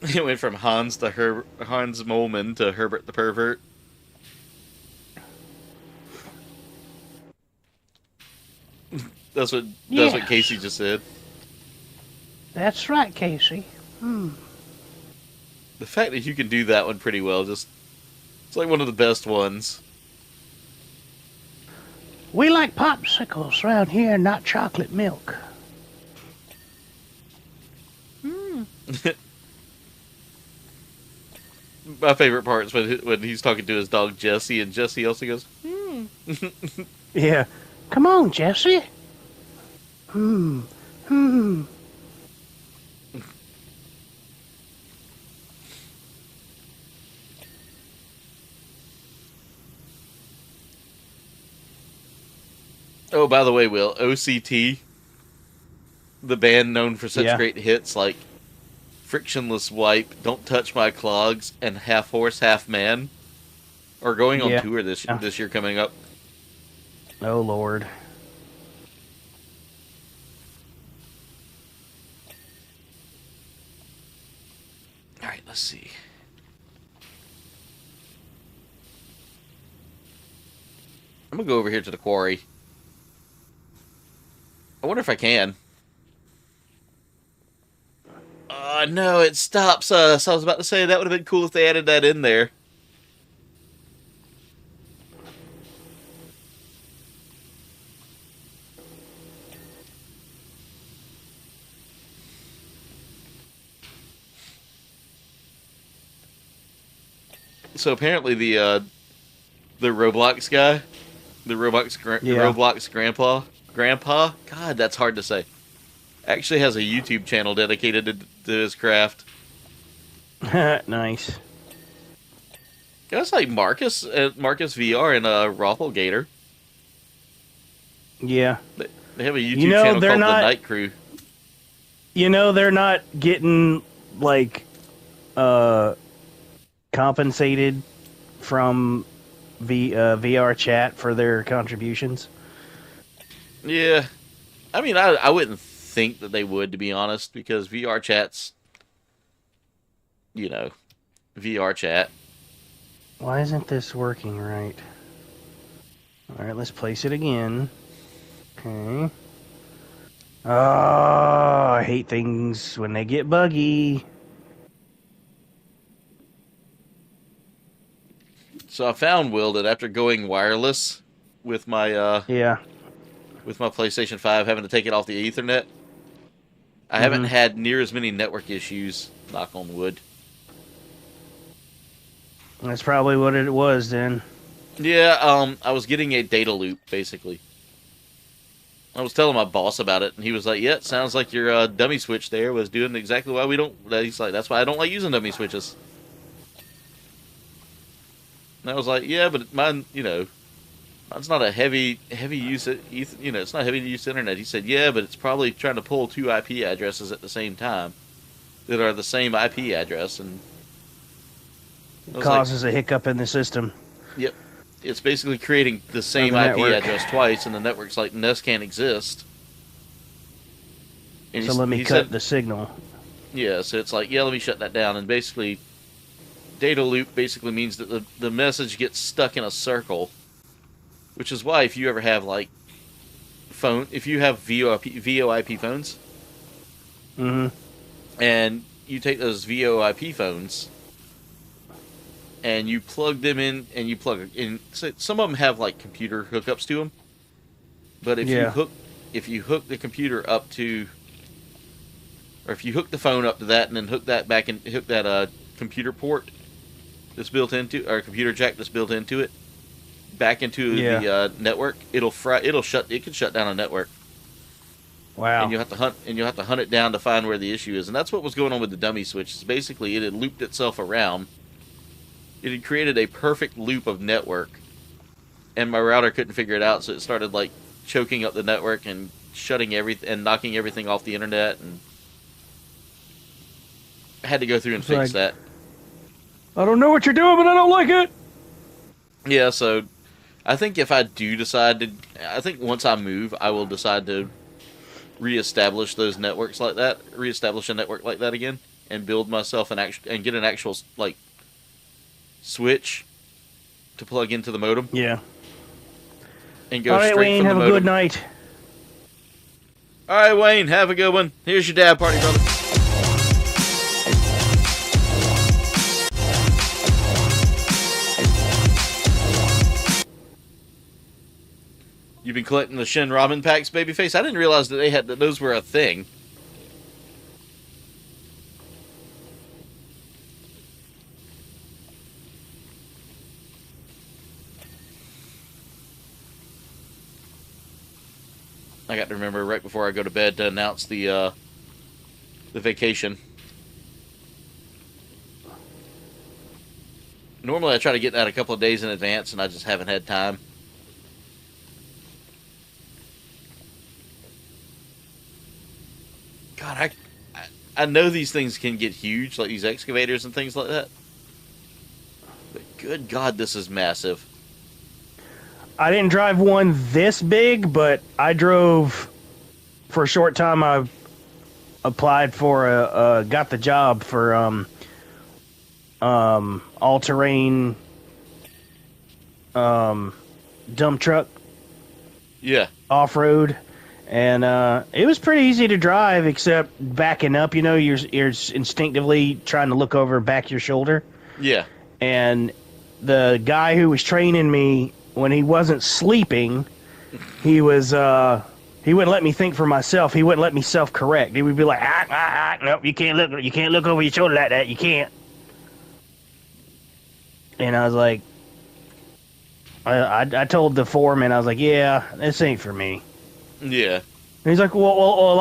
It went from Hans Moleman to Herbert the Pervert. That's what Yes. Casey just said. That's right, Casey. The fact that you can do that one pretty well, it's like one of the best ones. We like popsicles around here, not chocolate milk. My favorite part is when he's talking to his dog Jesse, and Jesse also goes, Yeah. Come on, Jesse. Hmm. Oh, by the way, Will, OCT, the band known for such Yeah. great hits like Frictionless Wipe, Don't Touch My Clogs, and Half Horse, Half Man, are going on Yeah. tour this year coming up. Oh Lord. All right, let's see. I'm gonna go over here to the quarry. I wonder if I can. No, it stops us. I was about to say that would have been cool if they added that in there. So apparently the Roblox guy, the Roblox grandpa, God, that's hard to say, actually has a YouTube channel dedicated to his craft. Nice. That's like Marcus VR and Roppelgator. Yeah. They have a YouTube You know, channel they're called not- The Night Crew. You know they're not getting like compensated from VR chat for their contributions. Yeah, I mean, I wouldn't think that they would, to be honest, because VR chat's, VR chat. Why isn't this working right? All right, let's place it again. Okay. Oh, I hate things when they get buggy. So I found, Will, that after going wireless with my Yeah. with my PlayStation 5, having to take it off the Ethernet, I haven't had near as many network issues, knock on wood. That's probably what it was then. Yeah, I was getting a data loop, basically. I was telling my boss about it, and he was like, yeah, it sounds like your dummy switch there was doing exactly why we don't... He's like, that's why I don't like using dummy switches. And I was like, yeah, but mine, mine's not a heavy use, it's not heavy use internet. He said, yeah, but it's probably trying to pull two IP addresses at the same time that are the same IP address. And I was Causes a hiccup in the system. yep. It's basically creating the same the IP network. address twice, and the network's like, this can't exist. And So let me cut the signal. Yeah, so it's like, yeah, let me shut that down. And basically, data loop basically means that the message gets stuck in a circle, which is why if you ever have, like, if you have VoIP phones, Mm-hmm. and you take those VoIP phones, and you plug them in, and you plug in, so some of them have, like, computer hookups to them, but if you hook the computer up to, or if you hook the phone up to that and then hook that back and hook that computer port that's built into, or computer jack that's built into it, back into the network, it can shut down a network. Wow. And you'll have to hunt it down to find where the issue is. And that's what was going on with the dummy switch. Is basically it had looped itself around. It had created a perfect loop of network, and my router couldn't figure it out, so it started like choking up the network and shutting everything and knocking everything off the internet, and I had to go through and fix that. I don't know what you're doing, but I don't like it. Yeah, so I think if I do decide to, I think once I move, I will decide to reestablish those networks like that, reestablish a network like that again, and build myself and get an actual like switch to plug into the modem. Yeah. And go All right, straight Wayne, from have the a modem. good night. All right, Wayne, have a good one. Here's your dad party, brother. You've been collecting the Shin Ramen packs, babyface? I didn't realize that those were a thing. I got to remember right before I go to bed to announce the vacation. Normally I try to get that a couple of days in advance, and I just haven't had time. God, I know these things can get huge, like these excavators and things like that. But good God, this is massive. I didn't drive one this big, but I drove for a short time. I applied for got the job for all-terrain dump truck. Yeah. Off-road. And it was pretty easy to drive, except backing up. You know, you're instinctively trying to look over back of your shoulder. Yeah. And the guy who was training me, when he wasn't sleeping, he wouldn't let me think for myself. He wouldn't let me self-correct. He would be like, nope, you can't look over your shoulder like that. You can't. And I was like, I told the foreman, I was like, yeah, this ain't for me. Yeah. And he's like, well,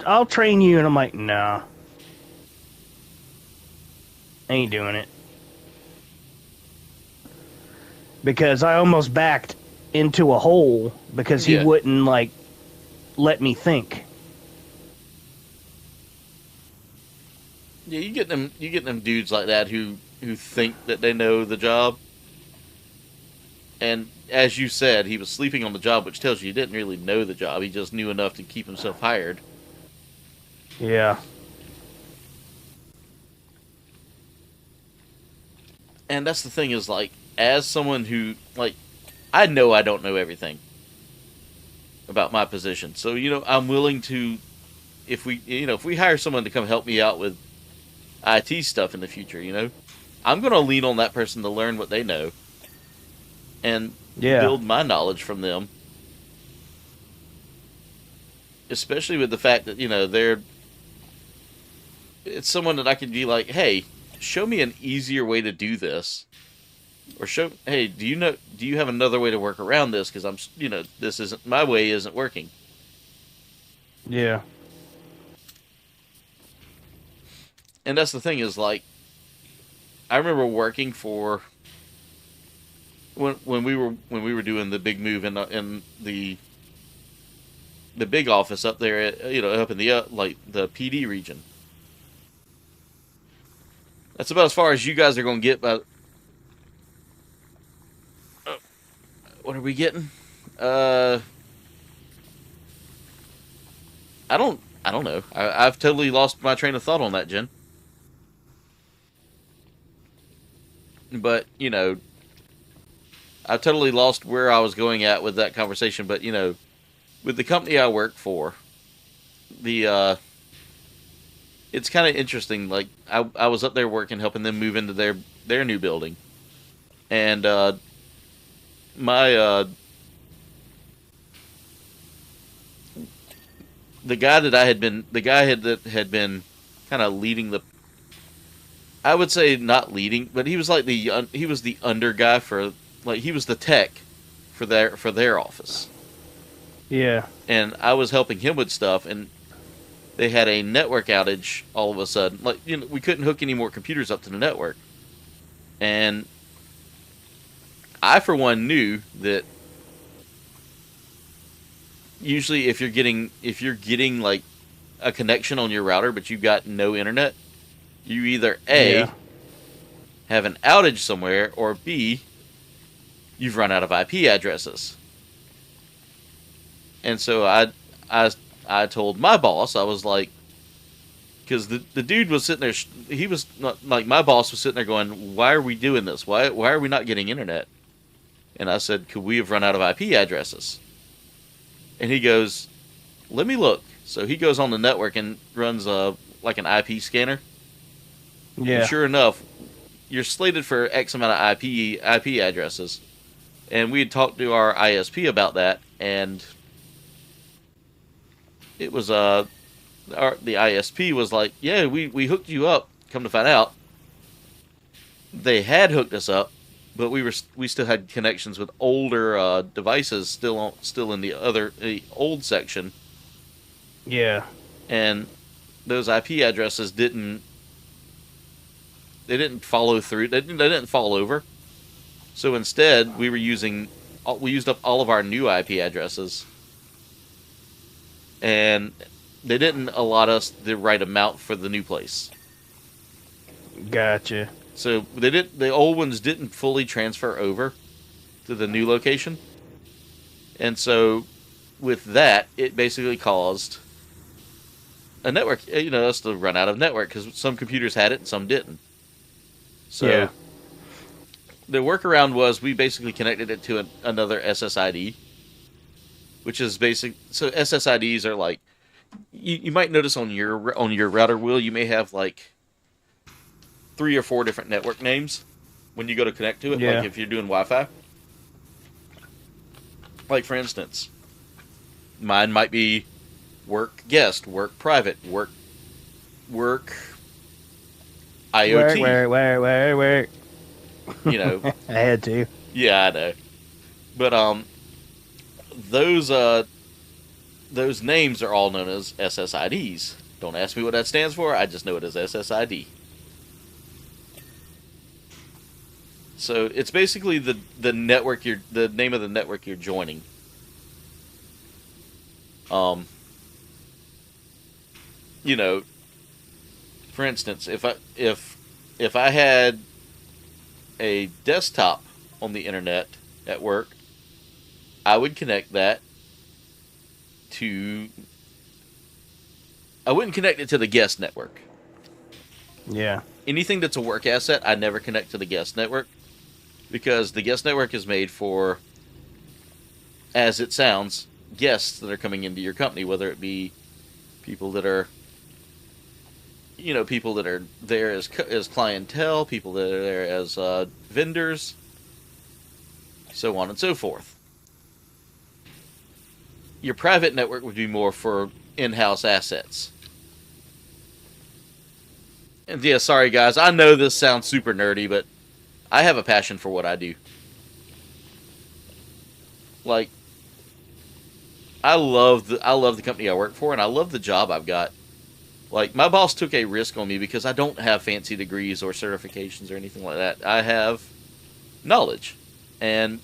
I'll train you. And I'm like, nah, ain't doing it. Because I almost backed into a hole because he wouldn't like let me think. Yeah, you get them dudes like that who think that they know the job. And as you said, he was sleeping on the job, which tells you he didn't really know the job. He just knew enough to keep himself hired. Yeah. And that's the thing is, like, as someone who, like, I know I don't know everything about my position. So, I'm willing to, if we hire someone to come help me out with IT stuff in the future, I'm going to lean on that person to learn what they know and build my knowledge from them. Especially with the fact that, it's someone that I can be like, hey, show me an easier way to do this. Or hey, do you have another way to work around this? Because this isn't, my way isn't working. Yeah. And that's the thing is, like, I remember working for when we were doing the big move in the big office up there, up in the like the PD region. That's about as far as you guys are going to get. But what are we getting? I don't know. I've totally lost my train of thought on that, Jen. But I totally lost where I was going at with that conversation. But with the company I work for, the it's kind of interesting. Like I was up there working, helping them move into their new building, and my the guy that had been kind of leading the. I would say not leading, but he was like he was the under guy for, like, he was the tech for their office. Yeah. And I was helping him with stuff, and they had a network outage all of a sudden. Like, we couldn't hook any more computers up to the network. And I, for one, knew that usually if you're getting like a connection on your router, but you've got no internet, you either A, have an outage somewhere, or B, you've run out of IP addresses. And so I told my boss, I was like, because the dude was sitting there, he was not, like, my boss was sitting there going, why are we doing this? Why are we not getting internet? And I said, could we have run out of IP addresses? And he goes, let me look. So he goes on the network and runs like an IP scanner. Yeah. And sure enough, you're slated for X amount of IP addresses. And we had talked to our ISP about that, and it was the ISP was like, yeah, we hooked you up. Come to find out, they had hooked us up, but we still had connections with older devices still in the old section. Yeah. And those IP addresses didn't follow through. They didn't fall over. So instead, we used up all of our new IP addresses, and they didn't allot us the right amount for the new place. Gotcha. So the old ones didn't fully transfer over to the new location. And so with that, it basically caused a network, us to run out of network, because some computers had it and some didn't. So yeah. The workaround was we basically connected it to another SSID, which is basic. So SSIDs are like, you might notice on your router wheel, you may have like 3 or 4 different network names when you go to connect to it. Yeah. Like if you're doing Wi-Fi. Like, for instance, mine might be work guest, work private, work IoT. Work. I had to. Yeah, I know. But those names are all known as SSIDs. Don't ask me what that stands for. I just know it as SSID. So it's basically the network the name of the network you're joining. For instance, if I had a desktop on the internet at work, I would connect that to. I wouldn't connect it to the guest network. Yeah. Anything that's a work asset, I never connect to the guest network, because the guest network is made for, as it sounds, guests that are coming into your company, whether it be people that are there as clientele, people that are there as vendors, so on and so forth. Your private network would be more for in-house assets. And yeah, sorry guys, I know this sounds super nerdy, but I have a passion for what I do. Like, I love the company I work for, and I love the job I've got. Like, my boss took a risk on me because I don't have fancy degrees or certifications or anything like that. I have knowledge. And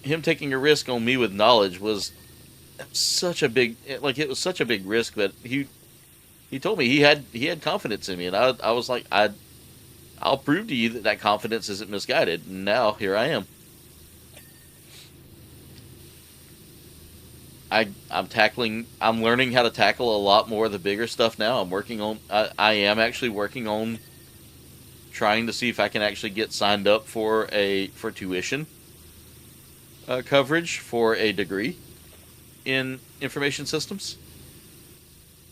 him taking a risk on me with knowledge was such a big, like, it was such a big risk, but he told me he had confidence in me, and I was like, I'll prove to you that that confidence isn't misguided. And now here I am. I'm learning how to tackle a lot more of the bigger stuff now. I am actually working on trying to see if I can actually get signed up for tuition coverage for a degree in information systems.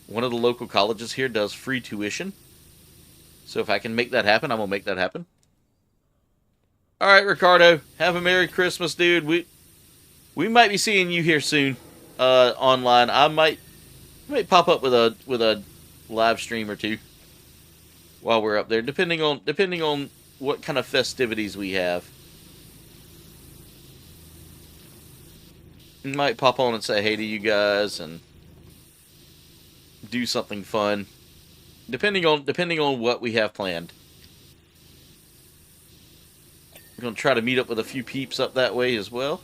One of the local colleges here does free tuition. So if I can make that happen, I'm going to make that happen. All right, Ricardo, have a Merry Christmas, dude. We might be seeing you here soon online. I might pop up with a live stream or two while we're up there, depending on what kind of festivities we have. Might pop on and say hey to you guys and do something fun. Depending on what we have planned. We're going to try to meet up with a few peeps up that way as well.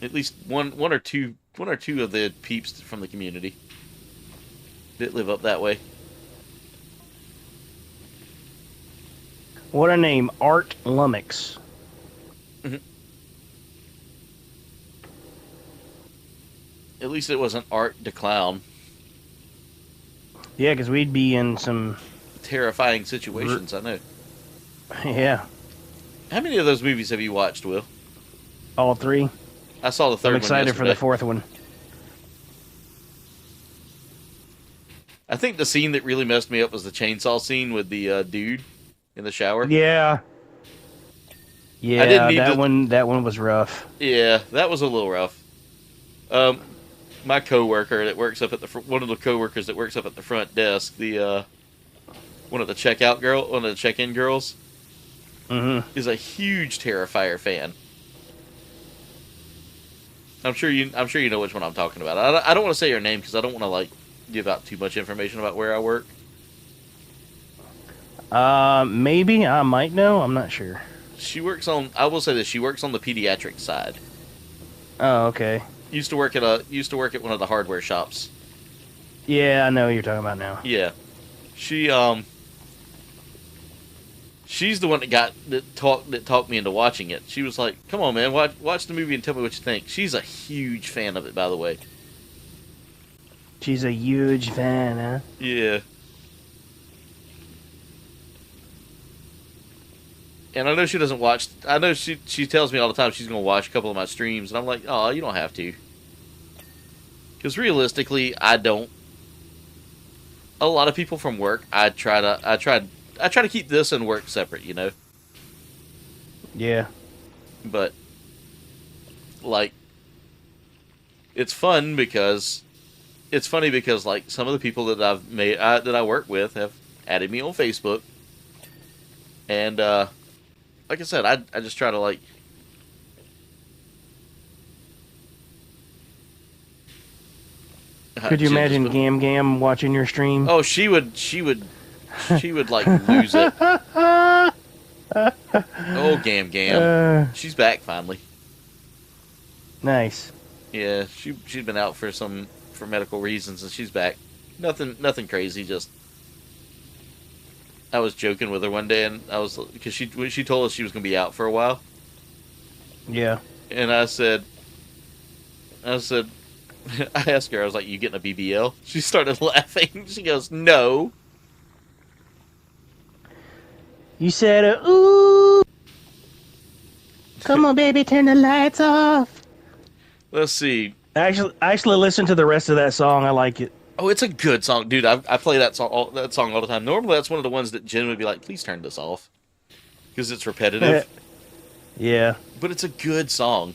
At least one or two of the peeps from the community that live up that way. What a name, Art Lummox. Mm-hmm. At least it wasn't Art de Clown. Yeah, because we'd be in some Terrifying situations, I know. Yeah, How many of those movies have you watched, Will? all three. I saw the third I'm one excited for yesterday. the fourth one. I think the scene that really messed me up was the chainsaw scene with the dude in the shower. Yeah. Yeah, didn't need that one was rough. Yeah, that was a little rough. My coworker that works up at one of the coworkers that works up at the front desk, one of the check-in girls, is a huge Terrifier fan. I'm sure you know which one I'm talking about. I don't want to say her name because I don't want to like give out too much information about where I work. Maybe I might know. I'm not sure. She works on. I will say this. She works on the pediatric side. Oh, okay. Used to work at one of the hardware shops. Yeah, I know what you're talking about now. Yeah, she's the one that talked me into watching it. She was like, "Come on, man, watch the movie and tell me what you think." She's a huge fan of it, by the way. She's a huge fan, huh? Yeah. And I know she doesn't watch. I know she tells me all the time she's going to watch a couple of my streams, and I'm like, oh, you don't have to. Because realistically, I don't. A lot of people from work, I try to keep this and work separate, you know. Yeah. But like, it's funny because like some of the people that that I work with have added me on Facebook, and like I said, I just try to like. Could you imagine Gam Gam watching your stream? Oh, she would like lose it. Oh, Gam Gam, she's back finally. Nice. Yeah, she'd been out for medical reasons, and she's back. Nothing crazy. Just I was joking with her one day, and because she told us she was gonna be out for a while. Yeah. And I said, I asked her, I was like, "You getting a BBL?" She started laughing. She goes, "No." You said, ooh. Come on, baby, turn the lights off. Let's see. I actually listen to the rest of that song. I like it. Oh, it's a good song, dude. I play that song all the time. Normally, that's one of the ones that Jen would be like, "Please turn this off," because it's repetitive. Yeah. But it's a good song.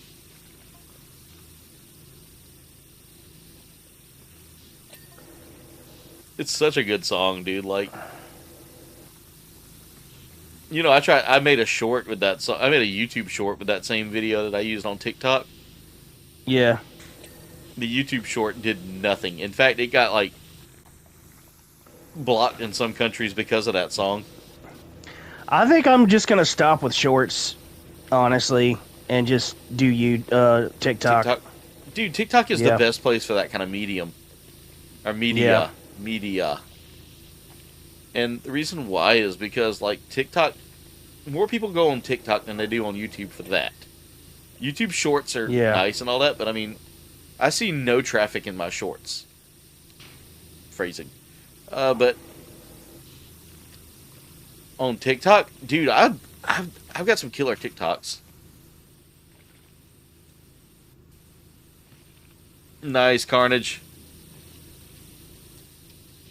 It's such a good song, dude. Like, you know, I made a short with that song. I made a YouTube short with that same video that I used on TikTok. Yeah. The YouTube short did nothing. In fact, it got like blocked in some countries because of that song. I think I'm just gonna stop with shorts, honestly, and just do TikTok. Dude, TikTok is the best place for that kind of medium. Or media. And the reason why is because, like, TikTok, more people go on TikTok than they do on YouTube for that. YouTube shorts are nice and all that, but I mean, I see no traffic in my shorts. Phrasing. But on TikTok, dude, I've got some killer TikToks. Nice, Carnage.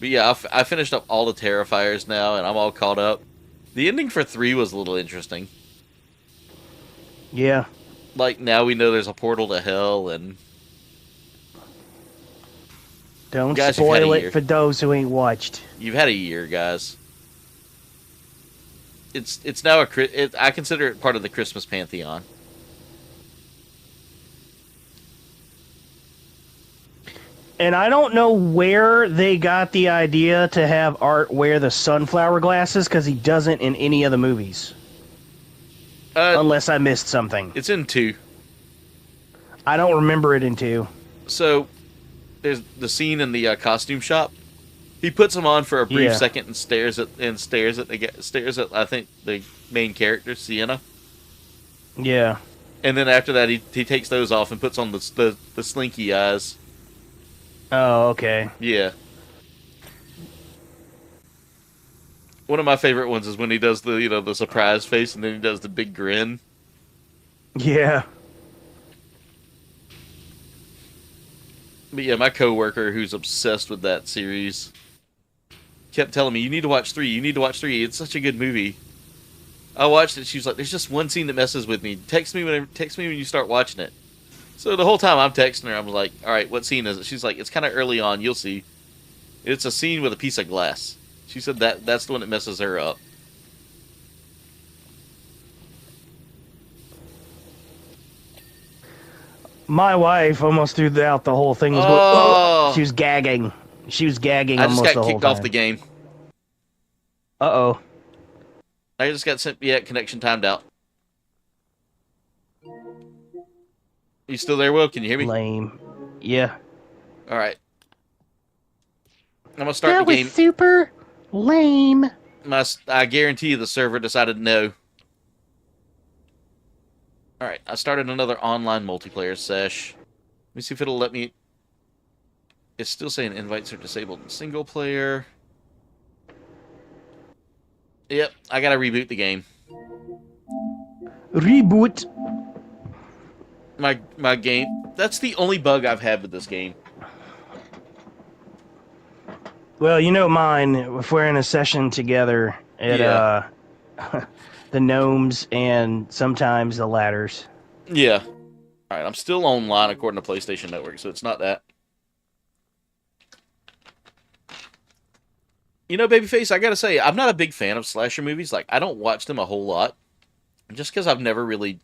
But yeah, I finished up all the Terrifiers now, and I'm all caught up. The ending for 3 was a little interesting. Yeah. Like, now we know there's a portal to hell, and... Don't guys, spoil it for those who ain't watched. You've had a year, guys. It's now I consider it part of the Christmas pantheon. And I don't know where they got the idea to have Art wear the sunflower glasses, because he doesn't in any of the movies. Unless I missed something. It's in 2. I don't remember it in 2. So, there's the scene in the costume shop. He puts them on for a brief second and stares at I think the main character, Sienna. Yeah. And then after that, he takes those off and puts on the slinky eyes. Oh, okay. Yeah. One of my favorite ones is when he does the surprise face and then he does the big grin. Yeah. But yeah, my coworker who's obsessed with that series kept telling me, you need to watch 3, you need to watch 3. It's such a good movie. I watched it, she was like, there's just one scene that messes with me. Text me when you start watching it. So the whole time I'm texting her, I'm like, alright, what scene is it? She's like, it's kind of early on, you'll see. It's a scene with a piece of glass. She said that's the one that messes her up. My wife almost threw out the whole thing. She was gagging. She was gagging almost the whole time. I just got kicked off the game. Uh-oh. I just got sent, connection timed out. You still there, Will? Can you hear me? Lame. Yeah. Alright. I'm going to start the game. That was super lame. I guarantee you the server decided no. Alright, I started another online multiplayer sesh. Let me see if it'll let me... It's still saying invites are disabled in single player. Yep, I gotta reboot the game. Reboot. My game... That's the only bug I've had with this game. Well, you know mine, if we're in a session together at the gnomes and sometimes the ladders. Yeah. Alright, I'm still online according to PlayStation Network, so it's not that. You know, Babyface, I gotta say, I'm not a big fan of slasher movies. Like, I don't watch them a whole lot. Just because I've never really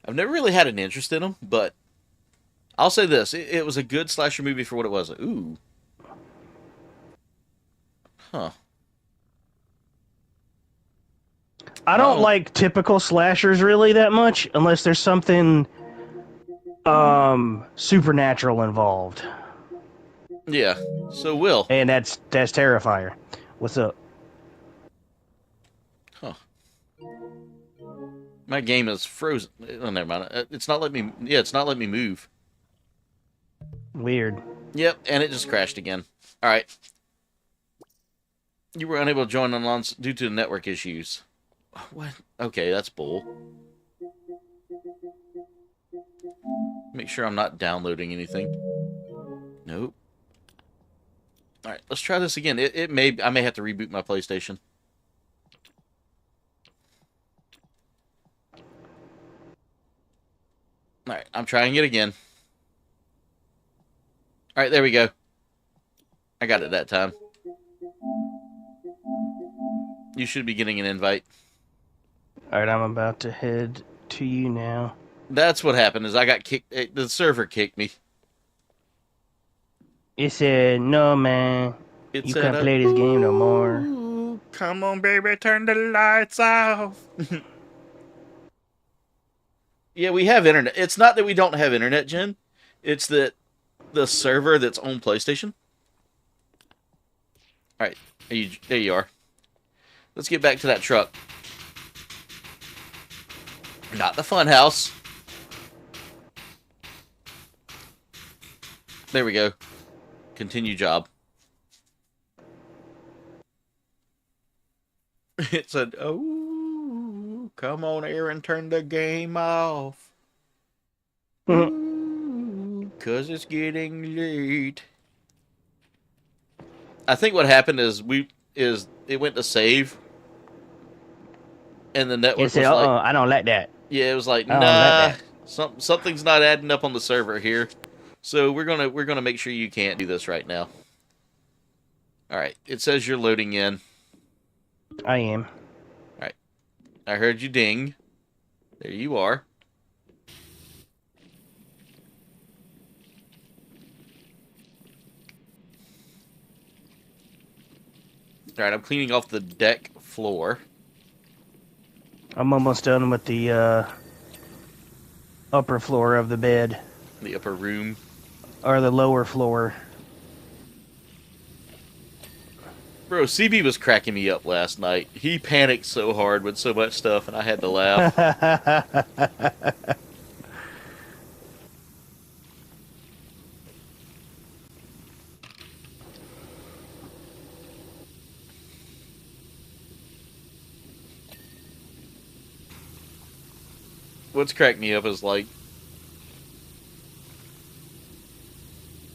had an interest in them, but I'll say this. It was a good slasher movie for what it was. Ooh. Huh. I don't like typical slashers really that much, unless there's something supernatural involved. Yeah. So, Will. And that's Terrifier. What's up? Huh. My game is frozen. Oh, never mind. It's not letting me... Yeah, it's not letting me move. Weird. Yep, and it just crashed again. Alright. You were unable to join online due to network issues. What? Okay, that's bull. Make sure I'm not downloading anything. Nope. Alright, let's try this again. I may have to reboot my PlayStation. Alright, I'm trying it again. Alright, there we go. I got it that time. You should be getting an invite. Alright, I'm about to head to you now. That's what happened, is I got kicked. The server kicked me. It said, no, man. You can't play this game no more. Come on, baby, turn the lights off. Yeah, we have internet. It's not that we don't have internet, Jen. It's that the server that's on PlayStation. All right, there you are. Let's get back to that truck. Not the fun house. There we go. Continue job. It said, "Oh, come on, Aaron, turn the game off. Ooh, 'cause it's getting late." I think what happened is it went to save, and the network It said, was like, I don't like that. yeah, it was like, I don't nah, like something's not adding up on the server here, so we're gonna make sure you can't do this right now. All right, it says you're loading in. I am. I heard you ding. There you are. All right, I'm cleaning off the deck floor. I'm almost done with the upper floor of the bed. The upper room. Or the lower floor. Bro, CB was cracking me up last night. He panicked so hard with so much stuff, and I had to laugh. What's cracked me up is like,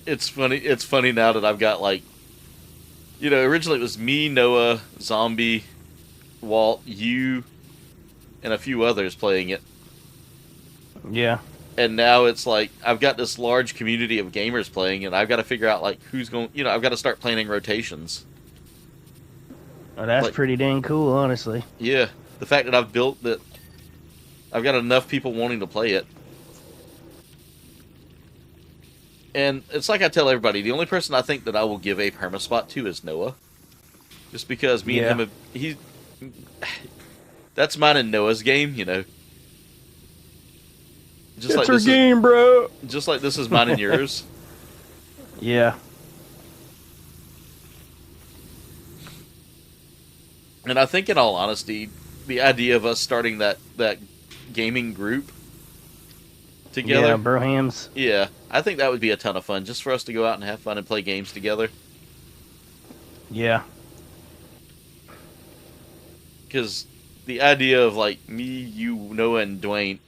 it's funny now that I've got like, you know, originally it was me, Noah, Zombie, Walt, you, and a few others playing it. Yeah. And now it's like, I've got this large community of gamers playing, and I've got to figure out like who's going, you know, I've got to start planning rotations. Oh, that's Like- pretty dang cool, honestly. Yeah, the fact that I've built that, I've got enough people wanting to play it. And it's like I tell everybody, the only person I think that I will give a permaspot to is Noah. Just because me and him have, that's mine and Noah's game, you know. Just It's our game, bro. Just like this is mine and yours. Yeah. And I think in all honesty, the idea of us starting that gaming group together. Yeah, brohams. Yeah, I think that would be a ton of fun, just for us to go out and have fun and play games together. Yeah. Because the idea of, like, me, you, Noah, and Dwayne...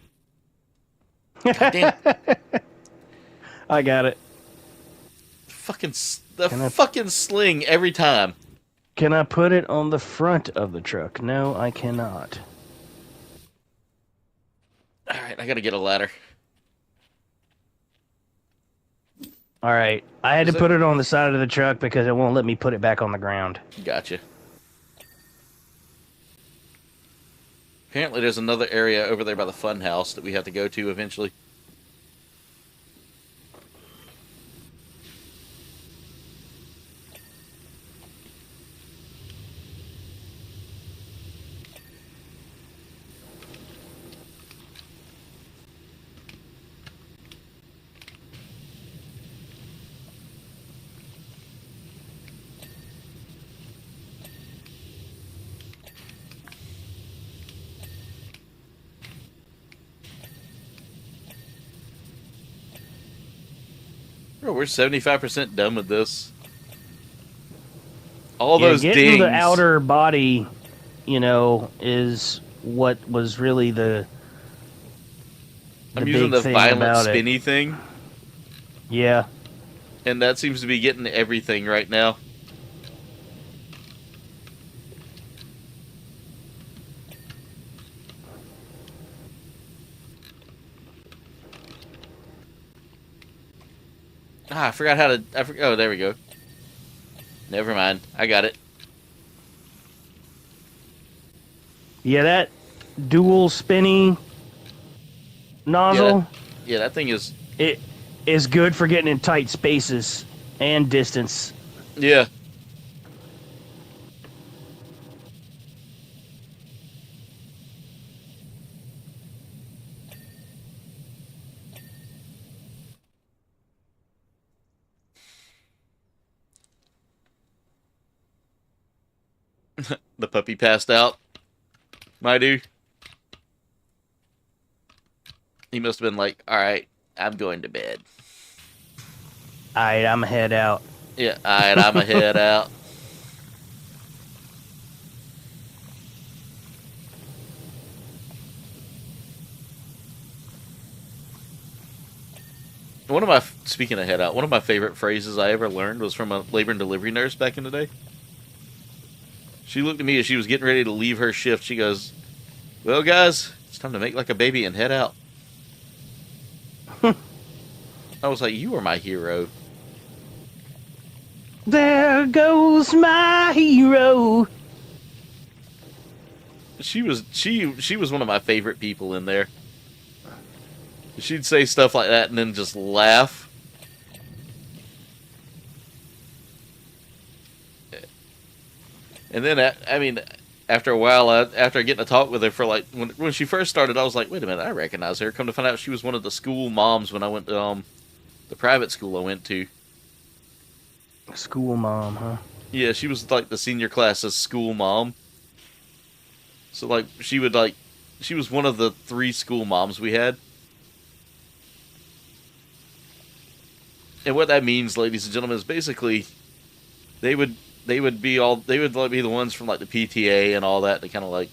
God damn, I got it. fucking Can I- fucking sling every time. Can I put it on the front of the truck? No, I cannot. Alright, I gotta get a ladder. All right. I had Is to it- put it on the side of the truck because it won't let me put it back on the ground. Gotcha. Apparently there's another area over there by the fun house that we have to go to eventually. Bro, we're 75% done with this. All Yeah, those getting dings. the outer body, you know, is what was really the I'm using big the thing violent about it. spinny thing, Yeah. and that seems to be getting everything right now. Ah, I forgot how to... oh, there we go. Never mind. I got it. Yeah, that dual spinning nozzle, Yeah, that thing is... it is good for getting in tight spaces and distance. Yeah. The puppy passed out. My dude. He must have been like, alright, I'm going to bed. Alright, I'm head out. Yeah, alright, I'm a head out. Speaking of head out, one of my favorite phrases I ever learned was from a labor and delivery nurse back in the day. She looked at me as she was getting ready to leave her shift. She goes, well, guys, it's time to make like a baby and head out. I was like, you are my hero. There goes my hero. She was one of my favorite people in there. She'd say stuff like that and then just laugh. And then, I mean, after a while, after getting to talk with her for like, when she first started, I was like, wait a minute, I recognize her. Come to find out she was one of the school moms when I went to the private school I went to. School mom, huh? Yeah, she was like the senior class's school mom. So like, she was one of the 3 school moms we had. And what that means, ladies and gentlemen, is basically they would be the ones from like the PTA and all that to kind of like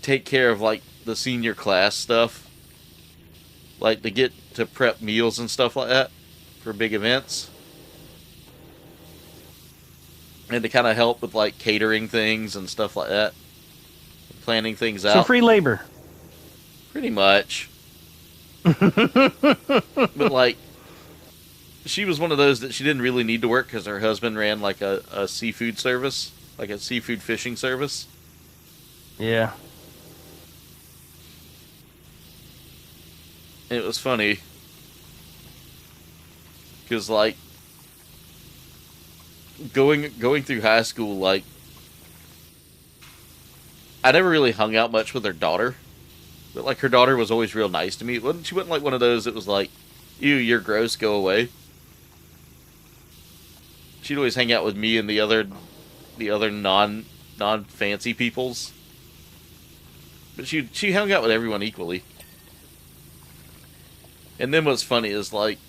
take care of like the senior class stuff, like to get to prep meals and stuff like that for big events, and to kind of help with like catering things and stuff like that, planning things out. So free labor. Pretty much. But like, she was one of those that she didn't really need to work because her husband ran like a seafood service, like a seafood fishing service. Yeah. And it was funny because like going through high school, like I never really hung out much with her daughter. But, like, her daughter was always real nice to me. She wasn't, like, one of those that was like, ew, you're gross, go away. She'd always hang out with me and the other non-fancy peoples. But she hung out with everyone equally. And then what's funny is, like,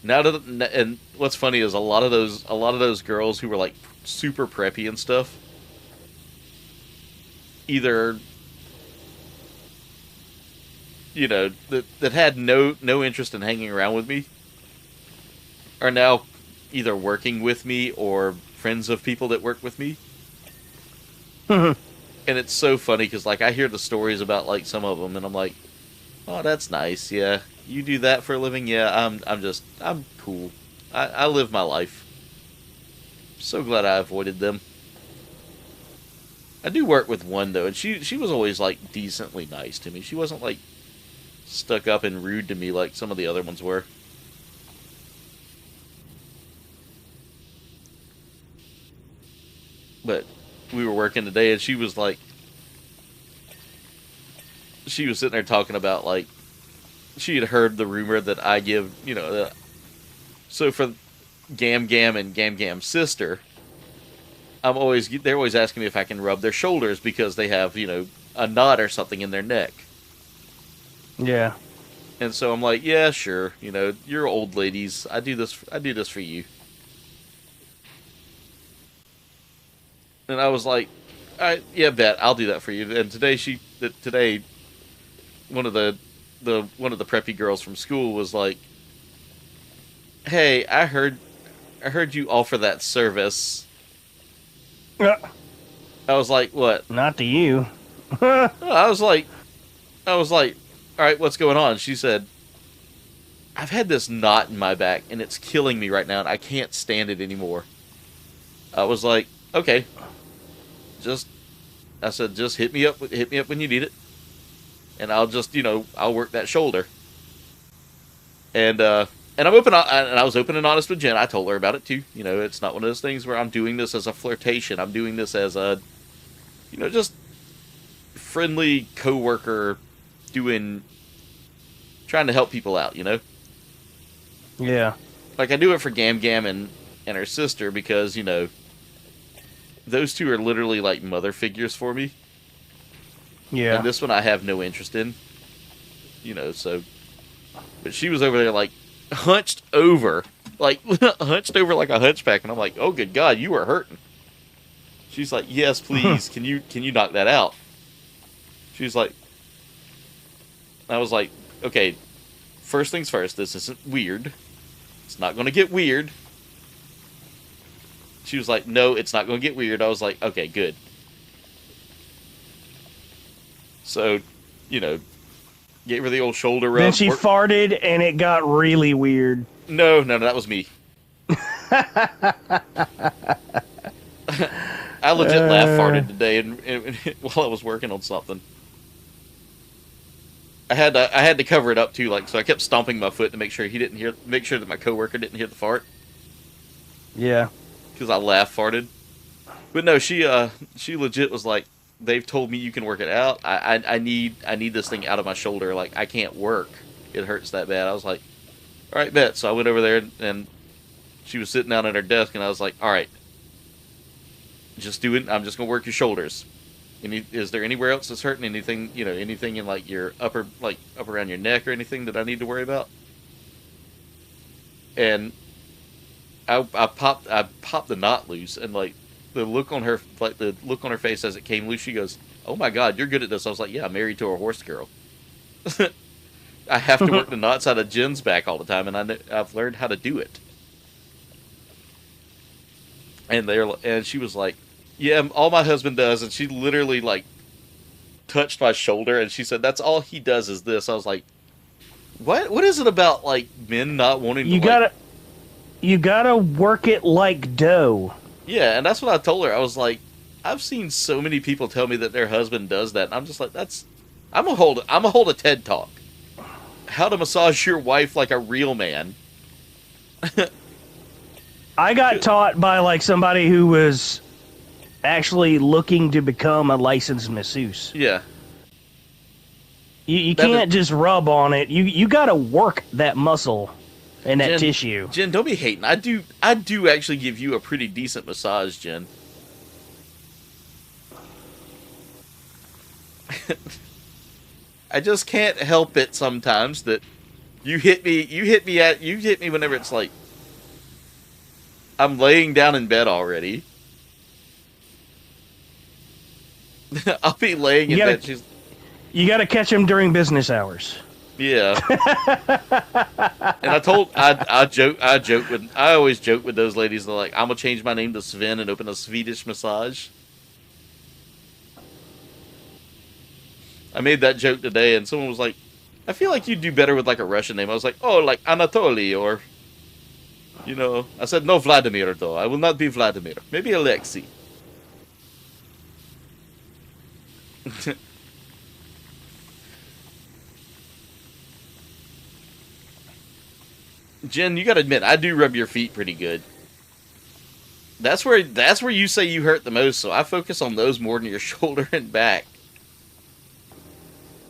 and what's funny is a lot of those girls who were, like, super preppy and stuff, either... you know, that had no interest in hanging around with me are now either working with me or friends of people that work with me. And it's so funny because, like, I hear the stories about, like, some of them, and I'm like, oh, that's nice, yeah. You do that for a living? Yeah, I'm cool. I live my life. So glad I avoided them. I do work with one, though, and she was always, like, decently nice to me. She wasn't, like, stuck up and rude to me like some of the other ones were. But we were working today and she was sitting there talking about like she had heard the rumor that I give, you know, so for Gam Gam and Gam Gam's sister, they're always asking me if I can rub their shoulders because they have, you know, a knot or something in their neck. Yeah. And so I'm like, yeah, sure. You know, you're old ladies. I do this for you. And I was like, all right, yeah, bet I'll do that for you. And today, one of the preppy girls from school was like, hey, I heard you offer that service. I was like, what? Not to you. I was like, all right, what's going on? She said, I've had this knot in my back, and it's killing me right now, and I can't stand it anymore. I was like, okay. I said, just hit me up when you need it, and I'll just, you know, I'll work that shoulder. And I was open and honest with Jen. I told her about it, too. You know, it's not one of those things where I'm doing this as a flirtation. I'm doing this as a, you know, just friendly coworker trying to help people out, you know? Yeah. Like, I do it for Gam Gam and and her sister because, you know, those two are literally like mother figures for me. Yeah. And this one I have no interest in. You know, so. But she was over there like hunched over. Like hunched over like a hunchback. And I'm like, oh, good God, you are hurting. She's like, yes, please. Can you knock that out? She's like, I was like, okay, first things first, this isn't weird. It's not going to get weird. She was like, no, it's not going to get weird. I was like, okay, good. So, you know, gave her the old shoulder rub. Then she farted, and it got really weird. No, that was me. I legit laugh farted today and while I was working on something. I had to cover it up too, like, so I kept stomping my foot to make sure that my coworker didn't hear the fart. Yeah. Because I laugh farted. But no, she legit was like, they've told me you can work it out. I need this thing out of my shoulder. Like, I can't work. It hurts that bad. I was like, all right, bet. So I went over there and she was sitting down at her desk and I was like, all right, just do it. I'm just going to work your shoulders. Is there anywhere else that's hurting? Anything, you know, anything in like your up around your neck or anything that I need to worry about? And I popped the knot loose, and like the look on her face as it came loose, she goes, "Oh my God, you're good at this." I was like, "Yeah, I'm married to a horse girl. I have to work the knots out of Jen's back all the time, and I've learned how to do it." And she was like, "Yeah, all my husband does," and she literally like touched my shoulder, and she said, "That's all he does is this." I was like, "What? What is it about like men not wanting to?" You gotta work it like dough. Yeah, and that's what I told her. I was like, I've seen so many people tell me that their husband does that, and I'm just like, I'm gonna hold a TED talk. How to massage your wife like a real man. I got taught by like somebody who was actually looking to become a licensed masseuse. Yeah. You can't just rub on it. You gotta work that muscle and that tissue. Jen, don't be hating. I do actually give you a pretty decent massage, Jen. I just can't help it sometimes that you hit me whenever it's like I'm laying down in bed already. I'll be laying in bed. You gotta catch him during business hours. Yeah. And I always joke with those ladies. They're like, I'm gonna change my name to Sven and open a Swedish massage. I made that joke today, and someone was like, I feel like you'd do better with like a Russian name. I was like, oh, like Anatoly, or, you know, I said, no Vladimir, though. I will not be Vladimir. Maybe Alexei. Jen, you gotta admit, I do rub your feet pretty good. That's where you say you hurt the most, so I focus on those more than your shoulder and back.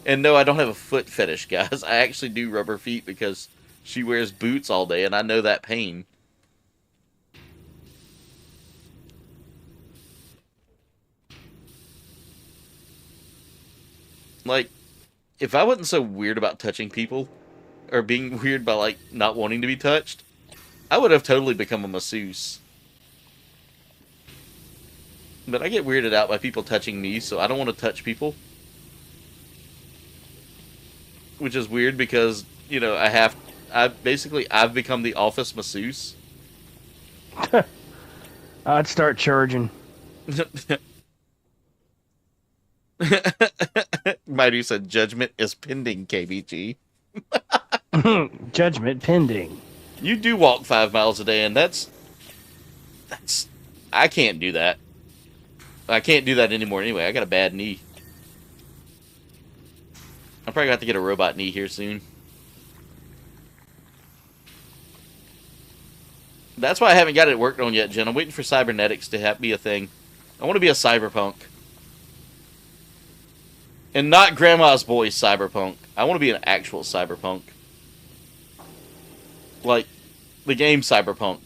And no, I don't have a foot fetish, guys. I actually do rub her feet because she wears boots all day, and I know that pain. Like, if I wasn't so weird about touching people, or being weird by, like, not wanting to be touched, I would have totally become a masseuse. But I get weirded out by people touching me, so I don't want to touch people. Which is weird because, you know, I've become the office masseuse. I'd start charging. Mighty said, judgment is pending, KBG. Judgment pending. You do walk 5 miles a day, and that's I can't do that. I can't do that anymore anyway. I got a bad knee. I'm probably going to have to get a robot knee here soon. That's why I haven't got it worked on yet, Jen. I'm waiting for cybernetics to be a thing. I want to be a cyberpunk. And not Grandma's Boy cyberpunk. I want to be an actual cyberpunk. Like, the game Cyberpunk.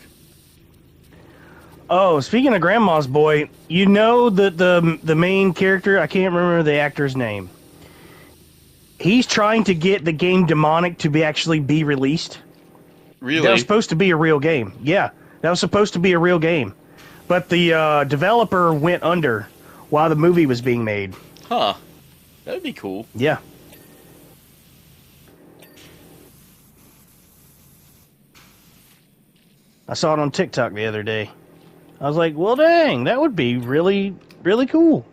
Oh, speaking of Grandma's Boy, you know the main character, I can't remember the actor's name. He's trying to get the game Demonic to actually be released. That was Really? supposed to be a real game. Yeah, that was supposed to be a real game. But the developer went under while the movie was being made. Huh. That'd be cool. Yeah. I saw it on TikTok the other day. I was like, well, dang, that would be really, really cool.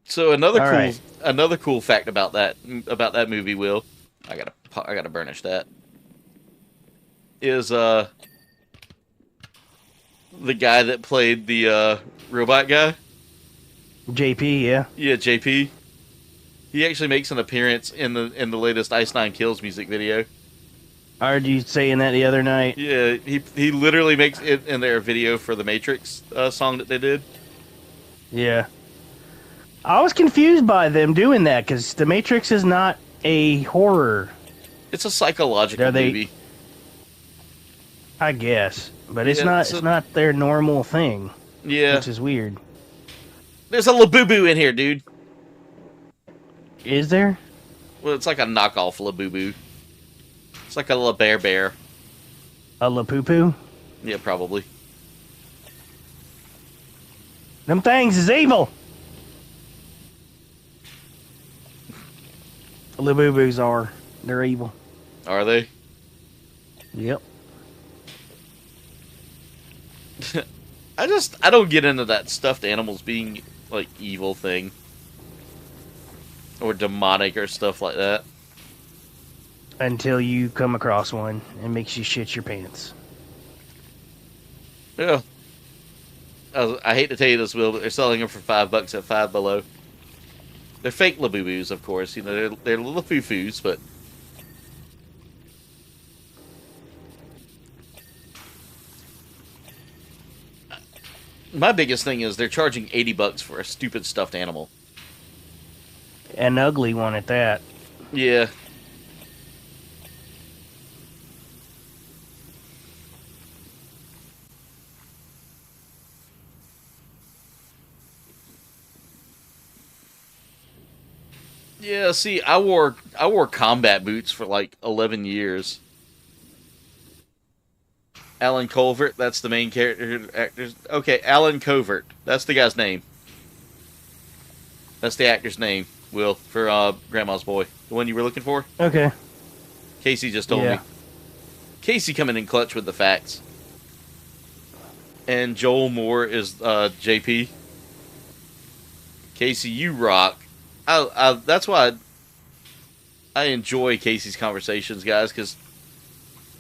So another All cool right. another cool fact about that movie, Will, I gotta burnish that, is the guy that played the robot guy. JP, yeah. Yeah, JP. He actually makes an appearance in the latest Ice Nine Kills music video. I heard you saying that the other night. Yeah, he literally makes it in their video for the Matrix song that they did. Yeah. I was confused by them doing that because The Matrix is not a horror, It's a psychological Are they- movie. I guess, but it's Yeah, not. so- It's not their normal thing, Yeah, which is weird. there's a Labubu in here, dude. Is there? Well, it's like a knockoff Labubu. It's like a La Bear Bear. A Lapupu? Yeah, probably. Them things is evil. Labubus are. They're evil. Are they? Yep. I don't get into that stuffed animals being like evil thing. Or demonic or stuff like that. Until you come across one and makes you shit your pants. Yeah. I hate to tell you this, Will, but they're selling them for $5 at Five Below. They're fake Labubus, of course. You know, they're little foo-foos, but my biggest thing is they're charging $80 for a stupid stuffed animal. An ugly one at that. Yeah. Yeah, see, I wore combat boots for like 11 years. Alan Colvert, that's the main character actor. Okay, Alan Covert. That's the guy's name. That's the actor's name, Will, for Grandma's Boy. The one you were looking for? Okay. Casey just told Yeah. me. Casey coming in clutch with the facts. And Joel Moore is JP. Casey, you rock. That's why I enjoy Casey's conversations, guys, because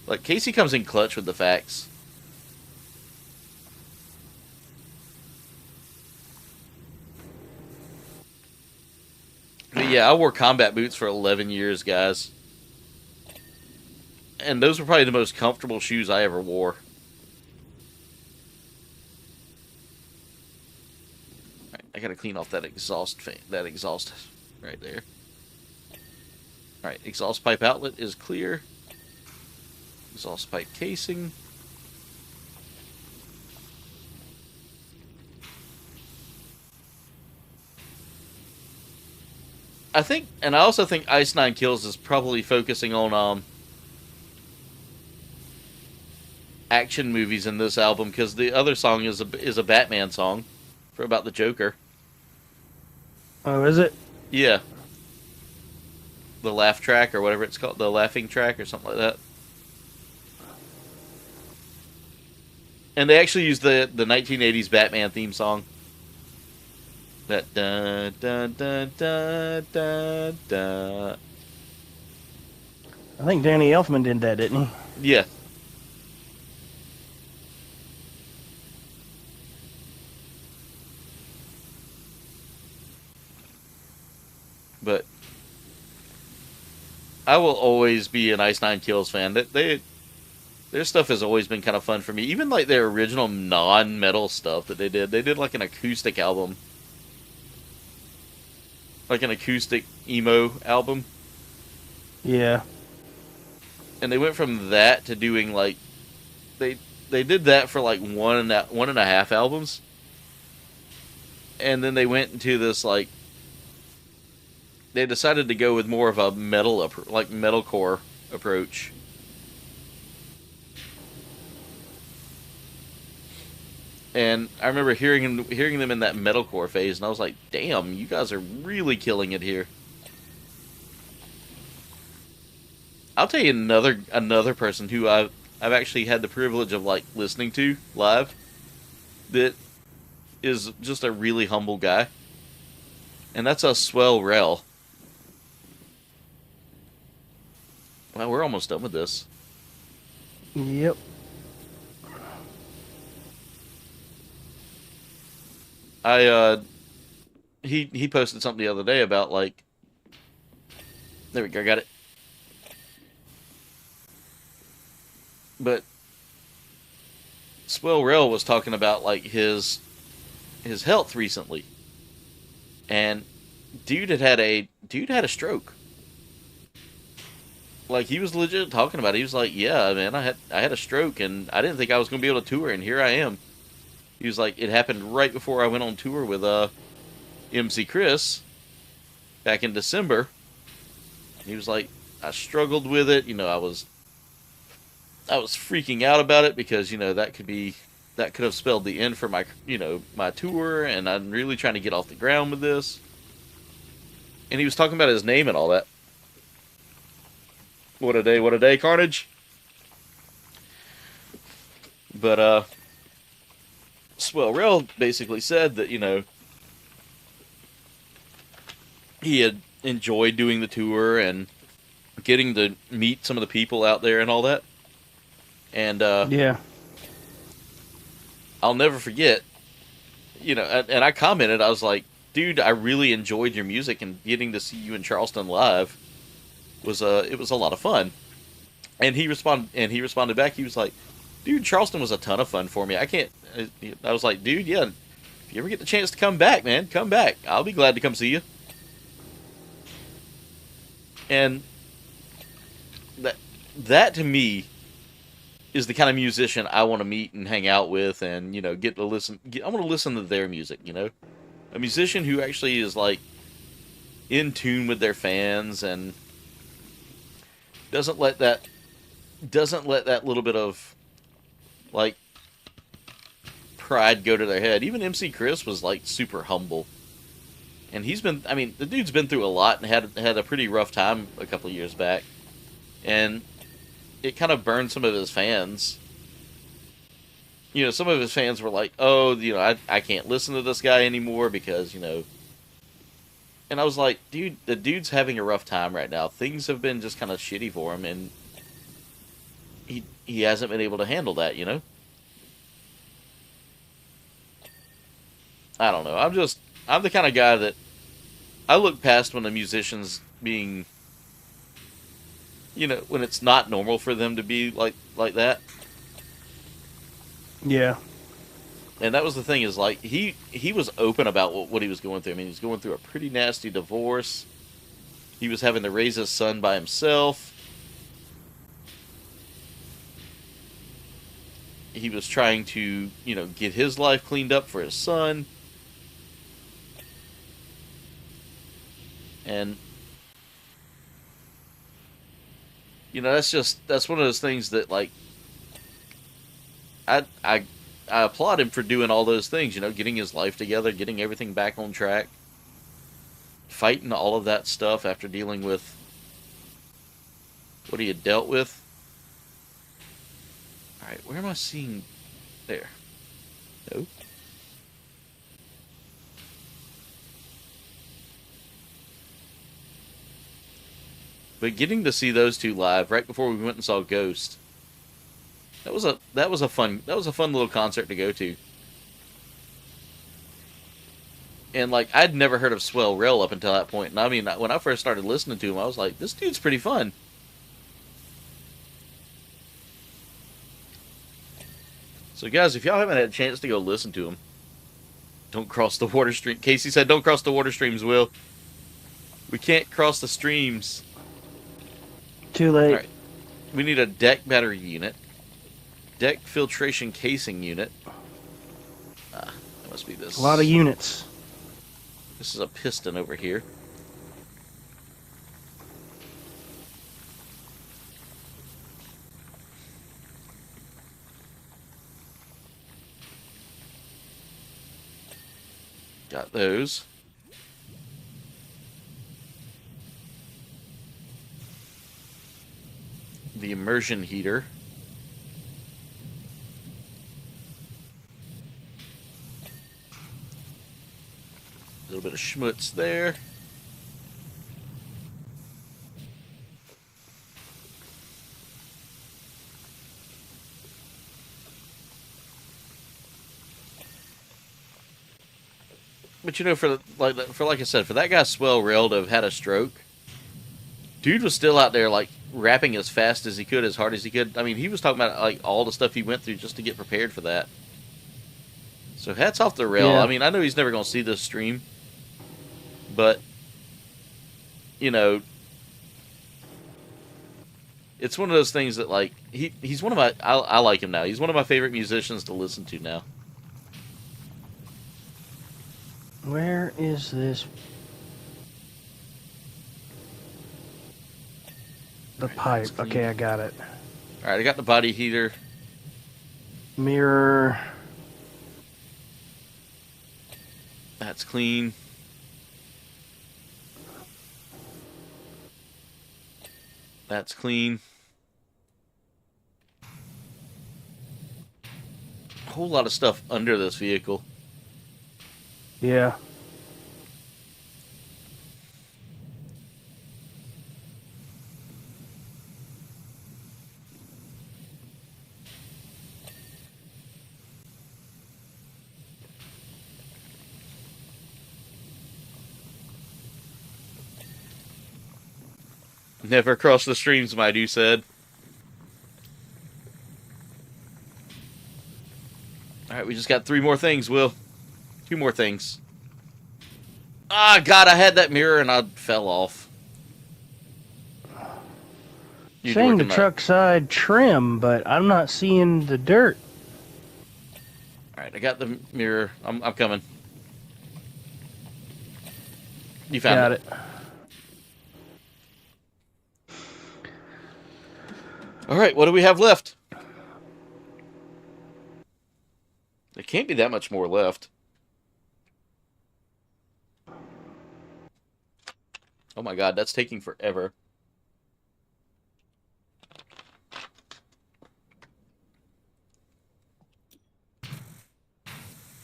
like Casey comes in clutch with the facts. But yeah, I wore combat boots for 11 years, guys. And those were probably the most comfortable shoes I ever wore. Alright, I gotta clean off that exhaust right there. Alright, exhaust pipe outlet is clear. Exhaust pipe casing. I also think Ice Nine Kills is probably focusing on action movies in this album, because the other song is a Batman song for about the Joker. Oh, is it? Yeah. The laugh track or whatever it's called, the laughing track or something like that. And they actually used the 1980s Batman theme song. That da da da da da da. I think Danny Elfman did that, didn't he? Yeah. But I will always be an Ice Nine Kills fan. Their stuff has always been kind of fun for me. Even like their original non-metal stuff that they did. They did like an acoustic album. Like an acoustic emo album. Yeah. And they went from that to doing like they did that for like one and a half albums, and then they went into this like they decided to go with more of a metalcore approach. And I remember hearing them in that metalcore phase, and I was like, "Damn, you guys are really killing it here." I'll tell you another person who I've actually had the privilege of like listening to live that is just a really humble guy, and that's a Swell Rel. Well, we're almost done with this. Yep. He posted something the other day about like, there we go, got it. But Swell Rel was talking about like his health recently, and dude had a stroke. Like, he was legit talking about it. He was like, "Yeah, man, I had a stroke, and I didn't think I was going to be able to tour, and here I am." He was like, "It happened right before I went on tour with MC Chris back in December." And he was like, "I struggled with it. You know, I was freaking out about it because, you know, that could have spelled the end for my tour, and I'm really trying to get off the ground with this." And he was talking about his name and all that. What a day, Carnage. But Swell Rel basically said that, you know, he had enjoyed doing the tour and getting to meet some of the people out there and all that. And Yeah. I'll never forget, you know, and I commented, I was like, "Dude, I really enjoyed your music, and getting to see you in Charleston live was it was a lot of fun." And he responded back. He was like, "Dude, Charleston was a ton of fun for me. I was like, "Dude, yeah, if you ever get the chance to come back, man, come back. I'll be glad to come see you." And that to me is the kind of musician I want to meet and hang out with, and, you know, I want to listen to their music, you know? A musician who actually is like in tune with their fans and doesn't let that little bit of like pride go to their head. Even MC Chris was like super humble, and the dude's been through a lot and had a pretty rough time a couple of years back, and it kind of burned some of his fans. You know, some of his fans were like, "Oh, you know, I can't listen to this guy anymore because, you know." And I was like, "Dude, the dude's having a rough time right now. Things have been just kind of shitty for him, and he hasn't been able to handle that, you know?" I don't know. I'm the kind of guy that I look past when a musician's being, you know, when it's not normal for them to be like that. Yeah. And that was the thing, is like he was open about what he was going through. I mean, he was going through a pretty nasty divorce. He was having to raise his son by himself. He was trying to, you know, get his life cleaned up for his son. And, you know, that's one of those things that, like, I applaud him for doing all those things, you know, getting his life together, getting everything back on track, fighting all of that stuff after dealing with what he had dealt with. Alright, where am I seeing? There. No. But getting to see those two live right before we went and saw Ghost, that was a fun little concert to go to. And like, I'd never heard of Swell Rel up until that point. And I mean, when I first started listening to him, I was like, this dude's pretty fun. So guys, if y'all haven't had a chance to go listen to him, don't cross the water stream. Casey said, "Don't cross the water streams, Will. We can't cross the streams." Too late. All right. We need a deck battery unit. Deck filtration casing unit. That must be this. A lot of units. This is a piston over here. Got those. The immersion heater. A little bit of schmutz there. But you know, for like I said, for that guy Swell Rail to have had a stroke, dude was still out there like rapping as fast as he could, as hard as he could. I mean, he was talking about like all the stuff he went through just to get prepared for that. So hats off to Rail. Yeah. I mean, I know he's never going to see this stream, but you know, it's one of those things that like he's one of my I like him now. He's one of my favorite musicians to listen to now. Where is this? The pipe. that's clean. Okay, I got it. All right, I got the body heater. Mirror. That's clean. That's clean. A whole lot of stuff under this vehicle. Yeah. Never cross the streams, my dude said. Alright, we just got 3 more things, Will. 2 more things. Ah, God, I had that mirror and I fell off. You'd Saying work the in my- truck side trim, but I'm not seeing the dirt. Alright, I got the mirror. I'm coming. You found Got it. it. Alright, what do we have left? There can't be that much more left. Oh my God, that's taking forever.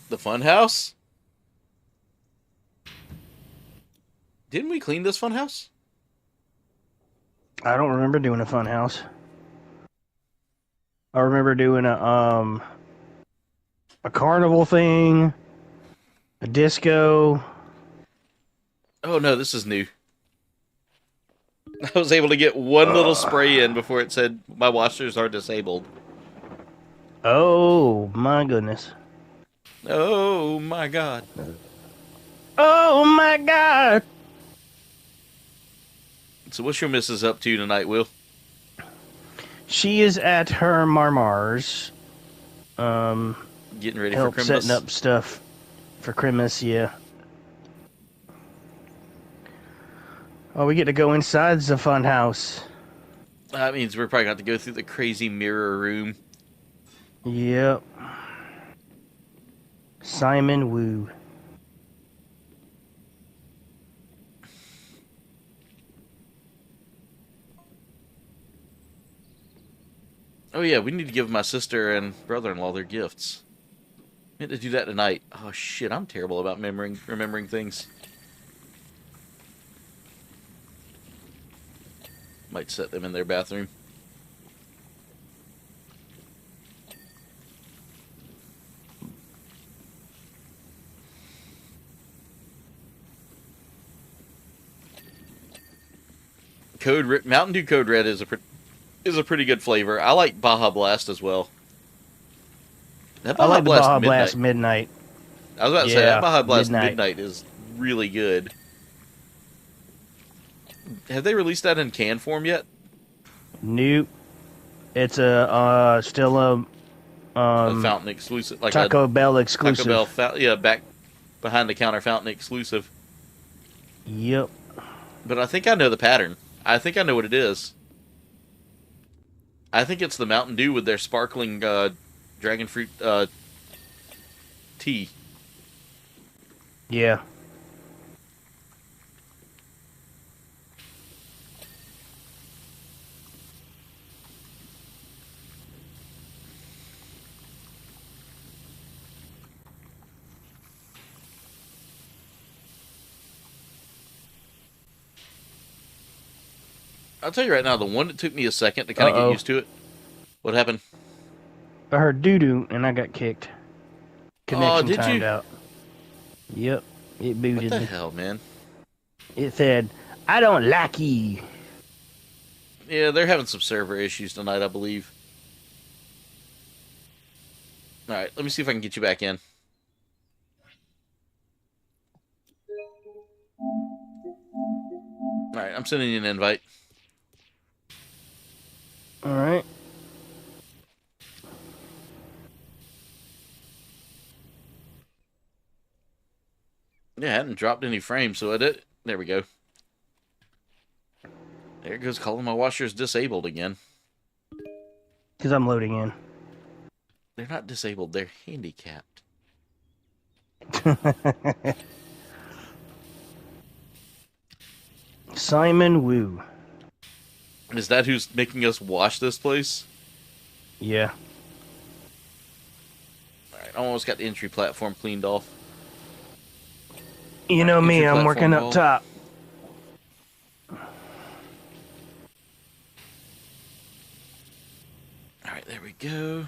The funhouse? Didn't we clean this funhouse? I don't remember doing a fun house. I remember doing a carnival thing, a disco. Oh no, this is new. I was able to get one little spray in before it said my washers are disabled. Oh my goodness. Oh my God. Oh my God. So what's your missus up to tonight, Will? She is at her Marmar's. Getting ready Help for Christmas? setting up stuff for Christmas, yeah. Oh, we get to go inside the fun house. That means we're probably going to have to go through the crazy mirror room. Yep. Simon Wu. Oh yeah, we need to give my sister and brother-in-law their gifts. We had to do that tonight. Oh shit, I'm terrible about remembering things. Might set them in their bathroom. Mountain Dew Code Red is a pretty good flavor. I like Baja Blast as well. That I like the Baja Midnight. Blast Midnight. I was about to say Yeah, that Baja Blast Midnight. Midnight is really good. Have they released that in can form yet? Nope. It's a still a A fountain exclusive, like Taco a Bell exclusive. Taco Bell, yeah, back behind the counter fountain exclusive. Yep. But I think I know the pattern. I think I know what it is. I think it's the Mountain Dew with their sparkling dragon fruit tea. Yeah. I'll tell you right now, the one that took me a second to kind of get used to it. What happened? I heard doo-doo and I got kicked. Connection did timed you? out. Yep. It What booted the me. hell, man? It said, I don't like you. Yeah, they're having some server issues tonight, I believe. Alright, let me see if I can get you back in. Alright, I'm sending you an invite. Alright. Yeah, I hadn't dropped any frames, so I did. There we go. There goes calling my washers disabled again. Because I'm loading in. They're not disabled, they're handicapped. Simon Wu. Is that who's making us wash this place? Yeah. Alright, I almost got the entry platform cleaned off. You know me, Entry I'm working platform up top. Alright, there we go.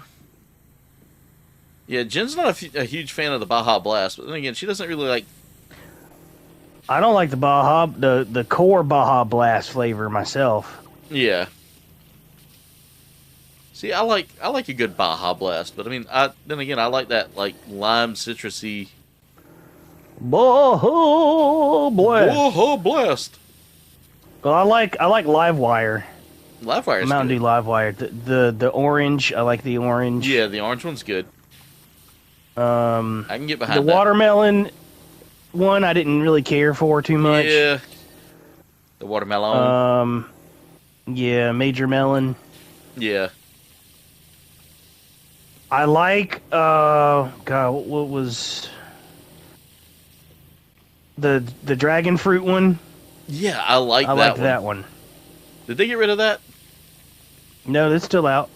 Yeah, Jen's not a huge fan of the Baja Blast, but then again, she doesn't really like... I don't like the Baja, the core Baja Blast flavor myself. Yeah. See, I like a good Baja Blast, but I mean, then again, I like that like lime citrusy. Baja Blast. Whoa, Blast! Well, I like Livewire. Livewire's Mountain good. Dew Livewire. The orange, I like the orange. Yeah, the orange one's good. I can get The behind that. watermelon one I didn't really care for too much. Yeah. The watermelon. Yeah, Major Melon. Yeah. I like God, what was the dragon fruit one? Yeah, I like I that like one. that one. Did they get rid of that? No, that's still out.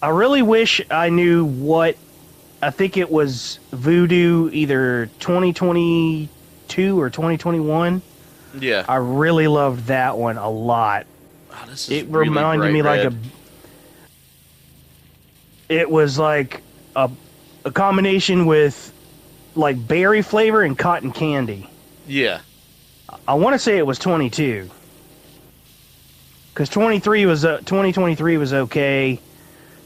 I really wish I knew what. I think it was Voodoo, either 2022 or 2021. Yeah. I really loved that one a lot. Oh, this is It really reminded bright me like red. It was like a combination with like berry flavor and cotton candy. Yeah. I want to say it was 22. Because 2023 was okay.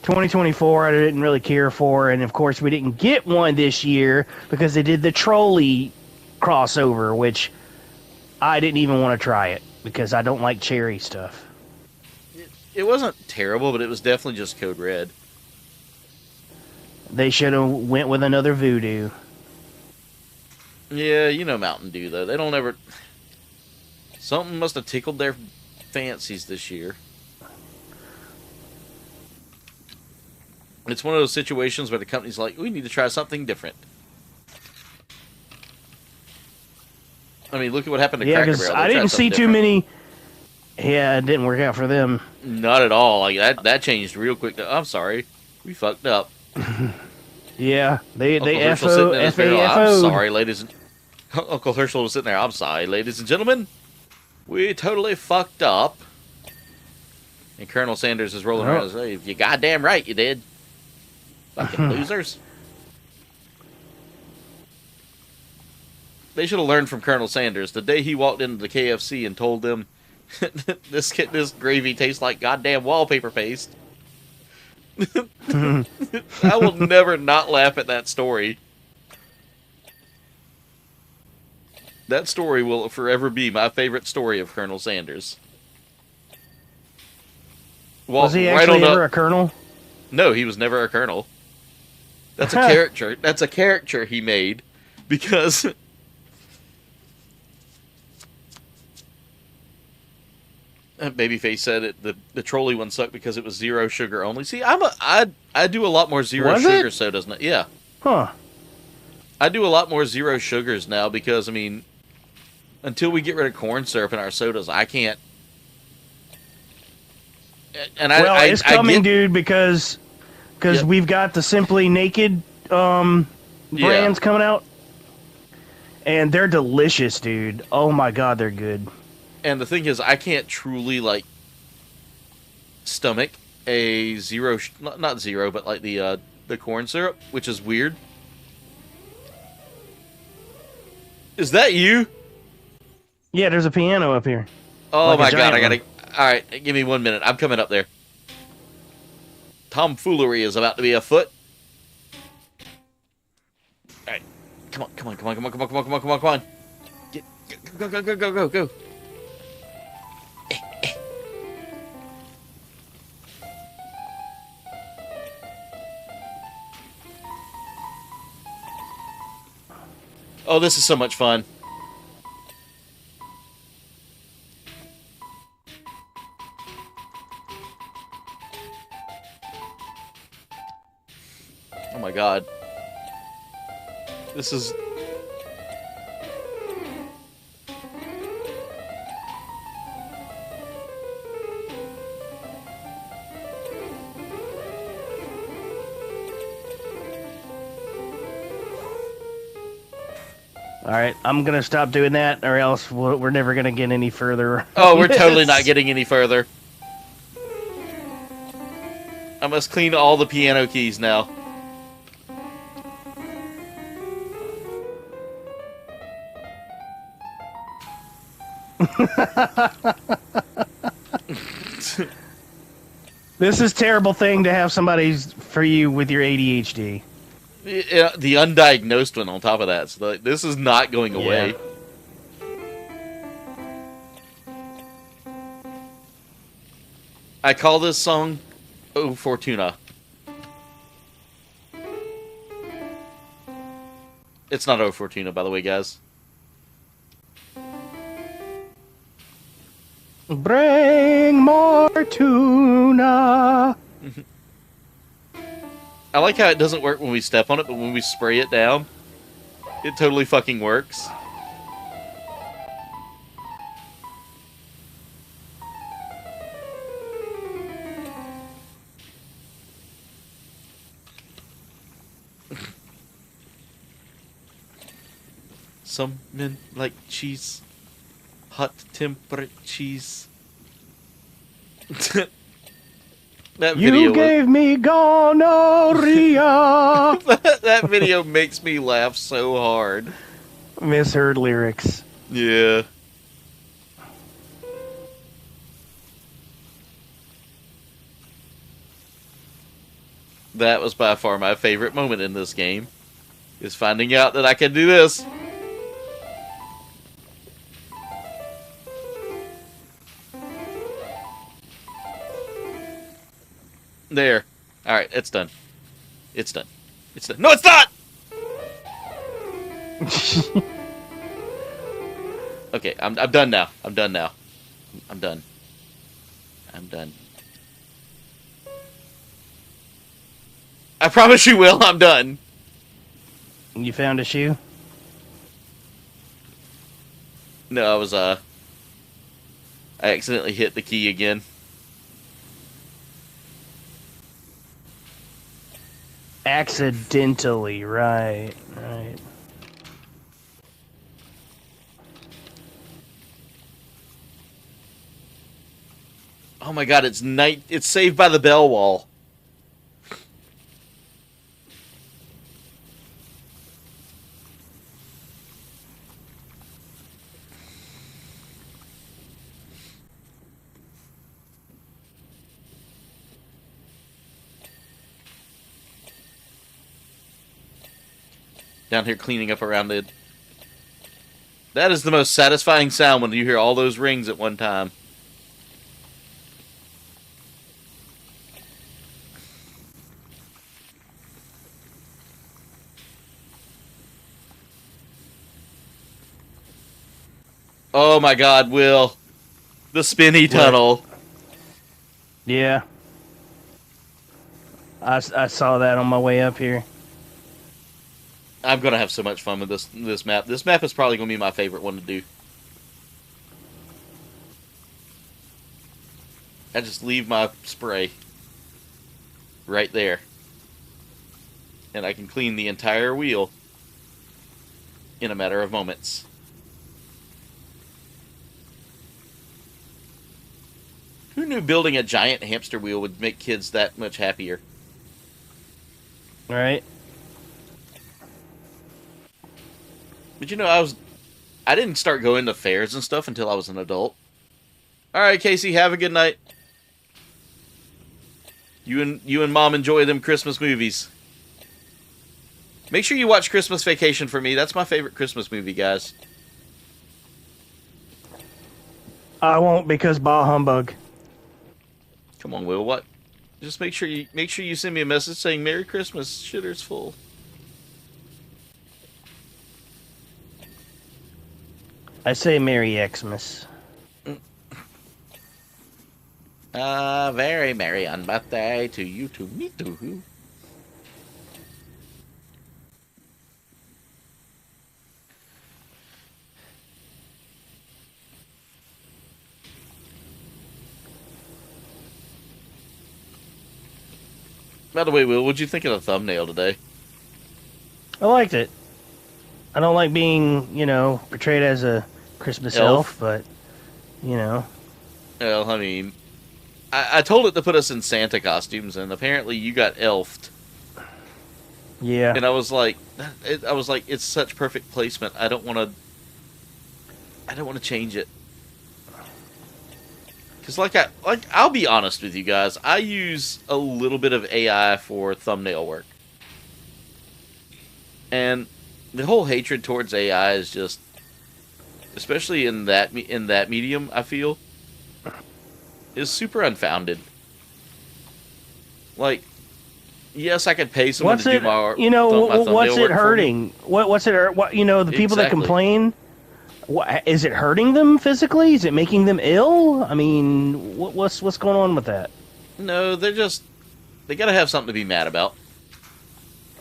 2024 I didn't really care for, and of course we didn't get one this year because they did the trolley crossover, which I didn't even want to try it because I don't like cherry stuff. It wasn't terrible, but it was definitely just Code Red. They should have went with another Voodoo. Yeah, you know Mountain Dew, though. They don't ever... Something must have tickled their fancies this year. It's one of those situations where the company's like, we need to try something different. I mean, look at what happened to Yeah, Cracker because Barrel. I They tried didn't see something too different. many. Yeah, it didn't work out for them. Not at all. Like that changed real quick. I'm sorry. We fucked up. Yeah, they Uncle Herschel sitting in his barrel. I'm FAFO'd. sorry, ladies and... Uncle Herschel was sitting there. I'm sorry, ladies and gentlemen. We totally fucked up. And Colonel Sanders is rolling around and saying, you goddamn right you did. Fucking losers. They should have learned from Colonel Sanders. The day he walked into the KFC and told them, this gravy tastes like goddamn wallpaper paste. I will never not laugh at that story. That story will forever be my favorite story of Colonel Sanders. Was he right actually on ever up. a colonel? No, he was never a colonel. That's a character. That's a character he made because Babyface said it. The trolley one sucked because it was zero sugar only. See, I do a lot more zero Was sugar it? sodas now. Yeah, Huh. I do a lot more zero sugars now because I mean, until we get rid of corn syrup in our sodas, I can't. And Well, it's coming, get, dude, because Yep. we've got the Simply Naked brands coming out, and they're delicious, dude. Oh my god, they're good. And the thing is, I can't truly like stomach a zero, not zero, but like the corn syrup, which is weird. Is that you? Yeah, there's a piano up here. Oh Like a my god! I giant gotta. All right, give me 1 minute. I'm coming up there. Tomfoolery is about to be afoot. All right, come on, come on, come on, come on, come on, come on, come on, come on, come on. Go, go, go, go, go, go. Oh, this is so much fun. Oh my god. This is... All right, I'm gonna stop doing that, or else we're never gonna get any further. Oh, we're totally not getting any further. I must clean all the piano keys now. This is a terrible thing to have somebody for you with your ADHD. Yeah, the undiagnosed one on top of that. So this is not going away. I call this song "Oh Fortuna." It's not "Oh Fortuna," by the way, guys. Bring more tuna. I like how it doesn't work when we step on it, but when we spray it down, it totally fucking works. Some men like cheese. Hot temperate cheese. That video You gave me gonorrhea. that video makes me laugh so hard. Misheard lyrics. Yeah. That was by far my favorite moment in this game. Is finding out that I can do this. There. Alright, it's done. It's done. It's done. No, it's not! Okay, I'm done now. I'm done now. I'm done. I'm done. I promise you will, I'm done. You found a shoe? No, I accidentally hit the key again. Accidentally, right. Oh my god, it's night. It's Saved by the Bell wall. Down here cleaning up around it. That is the most satisfying sound when you hear all those rings at one time. Oh my God, Will. The spinny tunnel. Yeah. I saw that on my way up here. I'm gonna have so much fun with this map. This map is probably gonna be my favorite one to do. I just leave my spray right there, and I can clean the entire wheel in a matter of moments. Who knew building a giant hamster wheel would make kids that much happier? Right? But you know, I didn't start going to fairs and stuff until I was an adult. All right, Casey, have a good night. You and Mom enjoy them Christmas movies. Make sure you watch Christmas Vacation for me. That's my favorite Christmas movie, guys. I won't because bah humbug. Come on, Will. What? Just make sure you send me a message saying Merry Christmas. Shitter's full. I say Merry Xmas. Very merry on birthday to you, to me too. By the way, Will, what'd you think of the thumbnail today? I liked it. I don't like being, portrayed as a Christmas elf, but, Well, I mean, I told it to put us in Santa costumes, and apparently you got elfed. Yeah. And I was like, it's such perfect placement. I don't want to change it. Because I'll be honest with you guys, I use a little bit of AI for thumbnail work. And the whole hatred towards AI is just, especially in that medium, I feel, is super unfounded. Like, yes, I could pay someone to do my art. What's it hurting? What's it? The people that complain. What is it hurting them physically? Is it making them ill? I mean, what's going on with that? No, they gotta have something to be mad about.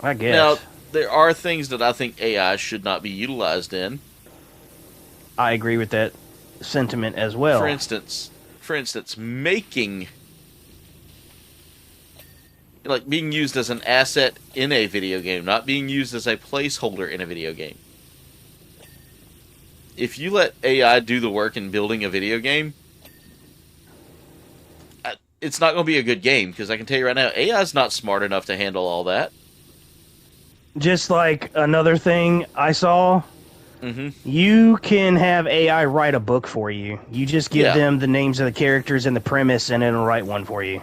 I guess. Now, there are things that I think AI should not be utilized in. I agree with that sentiment as well. For instance, making, like, being used as an asset in a video game, not being used as a placeholder in a video game. If you let AI do the work in building a video game, it's not going to be a good game, because I can tell you right now, AI is not smart enough to handle all that. Just like another thing I saw, you can have AI write a book for you. You just give them the names of the characters and the premise, and it'll write one for you.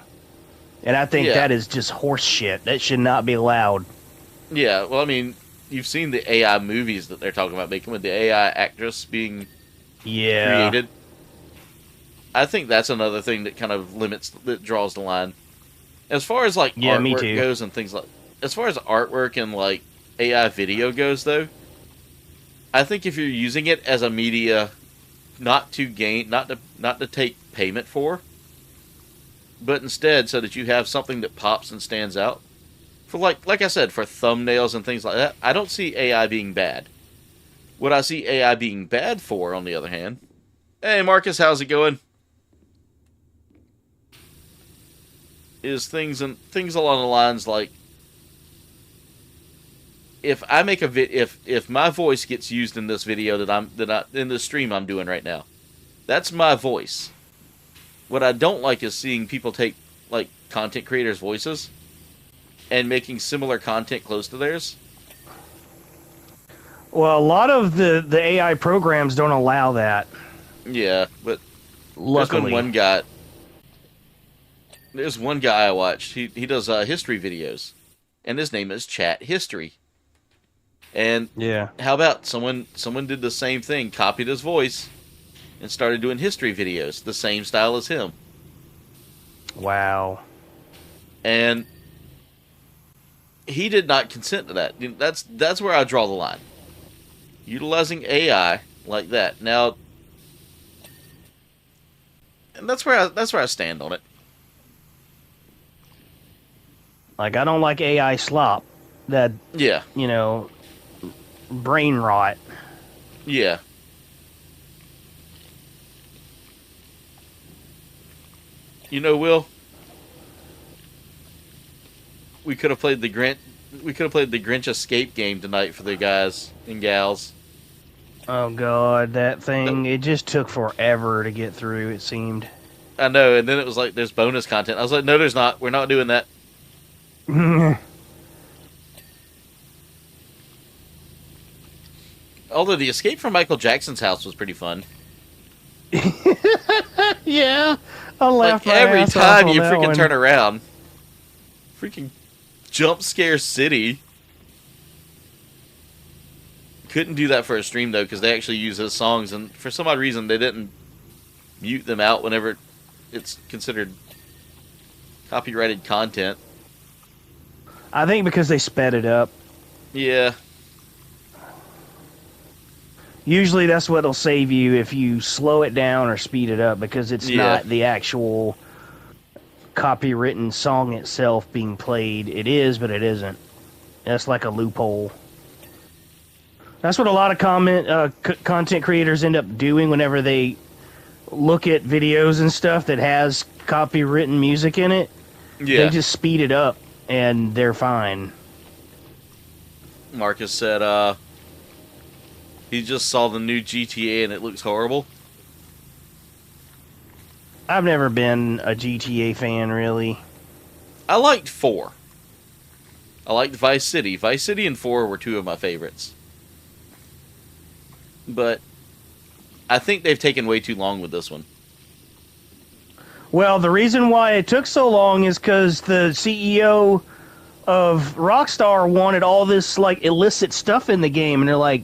And I think that is just horse shit. That should not be allowed. Yeah, well, I mean, you've seen the AI movies that they're talking about making with the AI actress being created. I think that's another thing that kind of that draws the line. As far as, like, artwork goes and things like... As far as artwork and, like, AI video goes, though, I think if you're using it as a media not to take payment for, but instead so that you have something that pops and stands out, for like I said, for thumbnails and things like that, I don't see AI being bad. What I see AI being bad for, on the other hand... Hey, Marcus, how's it going? Is things along the lines like, if I make if my voice gets used in this video in this stream I'm doing right now, that's my voice. What I don't like is seeing people take, like, content creators' voices and making similar content close to theirs. Well, a lot of the AI programs don't allow that. Yeah, but luckily, there's one guy I watched. He does history videos, and his name is Chat History. And how about someone did the same thing, copied his voice, and started doing history videos, the same style as him. Wow. And he did not consent to that. That's where I draw the line. Utilizing AI like that. Now, and that's where I stand on it. Like, I don't like AI slop. That, Yeah, you know, brain rot. yeah. You know, Will, we could have played the Grinch Escape game tonight for the guys and gals. Oh, God, that thing, it just took forever to get through, it seemed. I know, and then it was like, there's bonus content. I was like, no, there's not. We're not doing that. Although the escape from Michael Jackson's house was pretty fun. Yeah, I laughed Like, my every ass off time on you that freaking one. turn around, freaking jump scare city. Couldn't do that for a stream, though, because they actually use his songs, and for some odd reason, they didn't mute them out whenever it's considered copyrighted content. I think because they sped it up. Yeah. Usually that's what'll save you if you slow it down or speed it up, because it's Yeah. not the actual copywritten song itself being played. It is, but it isn't. That's like a loophole. That's what a lot of content creators end up doing whenever they look at videos and stuff that has copywritten music in it. Yeah. They just speed it up and they're fine. Marcus said, he just saw the new GTA and it looks horrible. I've never been a GTA fan, really. I liked 4. I liked Vice City. Vice City and 4 were 2 of my favorites. But I think they've taken way too long with this one. Well, the reason why it took so long is because the CEO of Rockstar wanted all this like illicit stuff in the game, and they're like,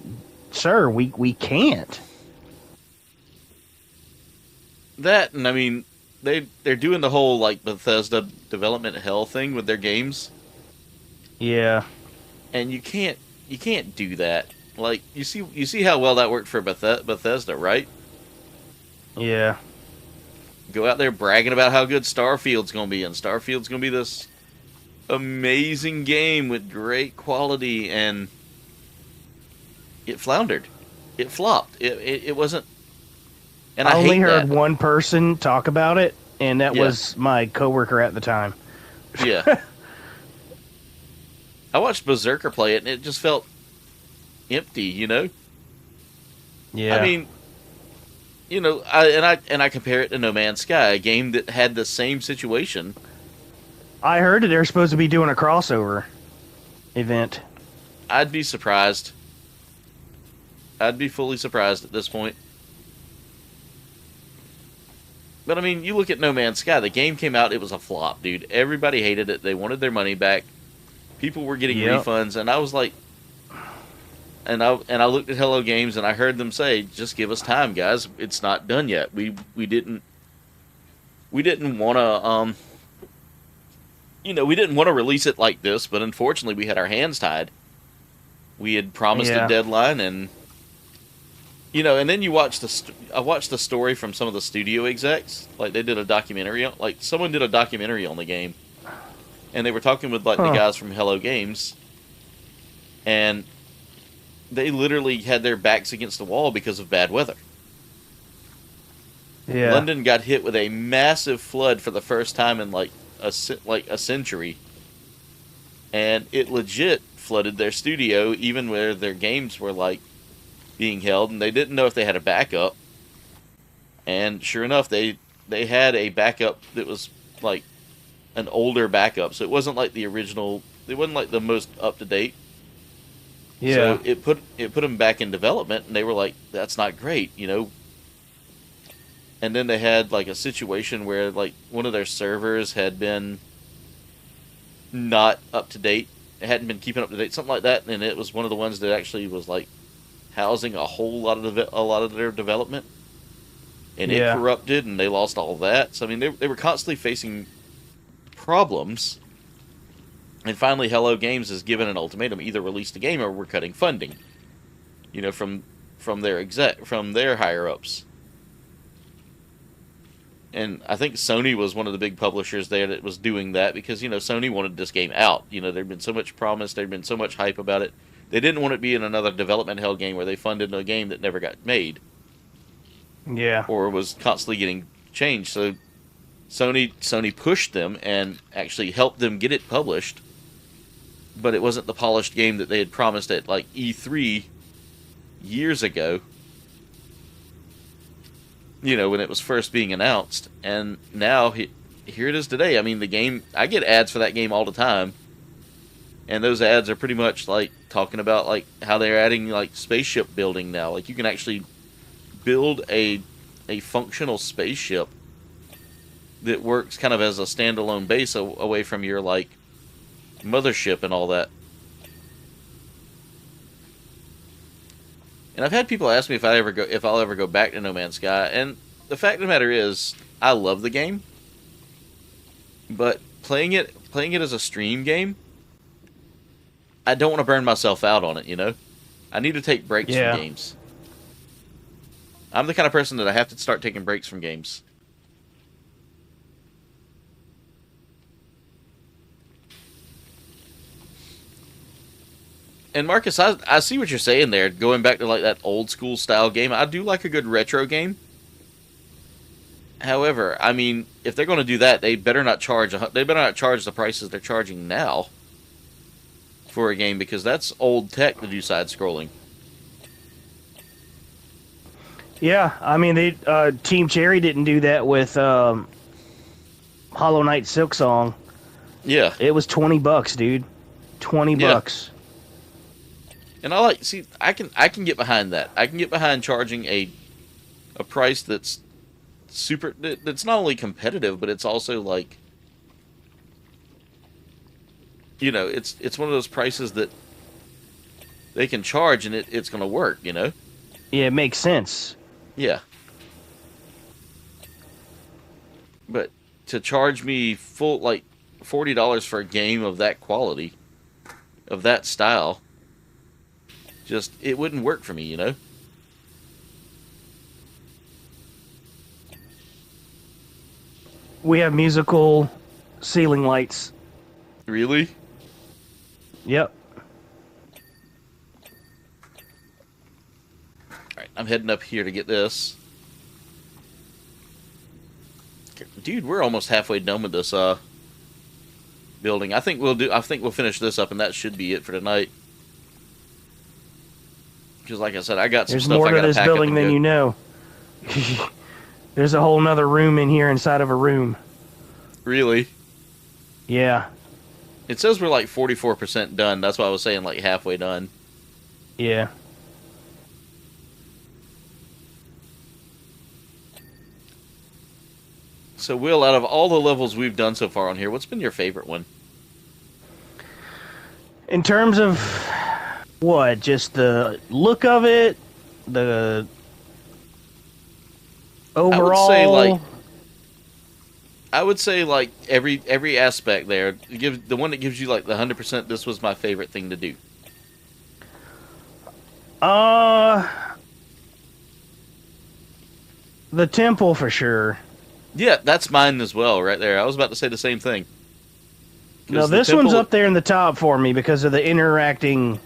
"Sir, we can't." That, and I mean, they're doing the whole like Bethesda development hell thing with their games, Yeah. and you can't do that. Like you see how well that worked for Bethesda, right? Yeah. Go out there bragging about how good Starfield's going to be, and Starfield's going to be this amazing game with great quality, and it floundered. It flopped. It wasn't. And I only hate heard that. one person talk about it, and that Yeah. was my coworker at the time. Yeah. I watched Berserker play it, and it just felt empty, you know? Yeah. I mean, you know, I compare it to No Man's Sky, a game that had the same situation. I heard that they're supposed to be doing a crossover event. I'd be surprised. I'd be fully surprised at this point. But I mean, you look at No Man's Sky, the game came out, it was a flop, dude. Everybody hated it. They wanted their money back. People were getting Yep. refunds, and I was like, and I looked at Hello Games and I heard them say, "Just give us time, guys. It's not done yet. We didn't want to we didn't want to release it like this, but unfortunately we had our hands tied. We had promised Yeah. a deadline, and and then you watch I watched the story from some of the studio execs. Like they did a documentary someone did a documentary on the game, and they were talking with the guys from Hello Games, and they literally had their backs against the wall because of bad weather. Yeah. London got hit with a massive flood for the first time in like a century, and it legit flooded their studio, even where their games were like being held, and they didn't know if they had a backup. And sure enough, they had a backup that was like an older backup, so it wasn't like the original. It wasn't like the most up to date. Yeah. So it put them back in development, and they were like, "That's not great," And then they had like a situation where like one of their servers had been not up to date. It hadn't been keeping up to date, something like that, and it was one of the ones that actually was like housing a whole lot of their development, and Yeah. it corrupted, and they lost all of that. So I mean, they were constantly facing problems. And finally, Hello Games has given an ultimatum: either release the game or we're cutting funding. From their higher ups. And I think Sony was one of the big publishers there that was doing that because, Sony wanted this game out. There'd been so much promise, there'd been so much hype about it. They didn't want it being another development hell game where they funded a game that never got made Yeah. or was constantly getting changed. So Sony pushed them and actually helped them get it published, but it wasn't the polished game that they had promised at like E3 years ago. When it was first being announced, and now here it is today. I mean, the game, I get ads for that game all the time, and those ads are pretty much like talking about like how they're adding like spaceship building now. Like you can actually build a functional spaceship that works kind of as a standalone base away from your like mothership and all that. And I've had people ask me if I'll ever go back to No Man's Sky, and the fact of the matter is, I love the game, but playing it as a stream game, I don't want to burn myself out on it. I need to take breaks from games. I'm the kind of person that I have to start taking breaks from games. And Marcus, I see what you're saying there. Going back to like that old school style game, I do like a good retro game. However, I mean, if they're going to do that, they better not charge the prices they're charging now for a game, because that's old tech to do side scrolling. Yeah, I mean, Team Cherry didn't do that with Hollow Knight Silksong. Yeah, it was $20, dude. $20. And I can get behind that. I can get behind charging a price that's not only competitive, but it's also like, it's one of those prices that they can charge and it's going to work, Yeah, it makes sense. Yeah. But to charge me full like $40 for a game of that quality, of that style, just, it wouldn't work for me, We have musical ceiling lights. Really? Yep. Alright, I'm heading up here to get this. Dude, we're almost halfway done with this building. I think we'll finish this up and that should be it for tonight. Because like I said, I got some stuff I gotta pack up. There's more to this building than you know. There's a whole nother room in here inside of a room. Really? Yeah. It says we're like 44% done. That's why I was saying like halfway done. Yeah. So, Will, out of all the levels we've done so far on here, what's been your favorite one? In terms of what? Just the look of it? The overall? I would say like every aspect there. The one that gives you like the 100%, this was my favorite thing to do. The temple for sure. Yeah, that's mine as well, right there. I was about to say the same thing. No, this one's up there in the top for me because of the interacting.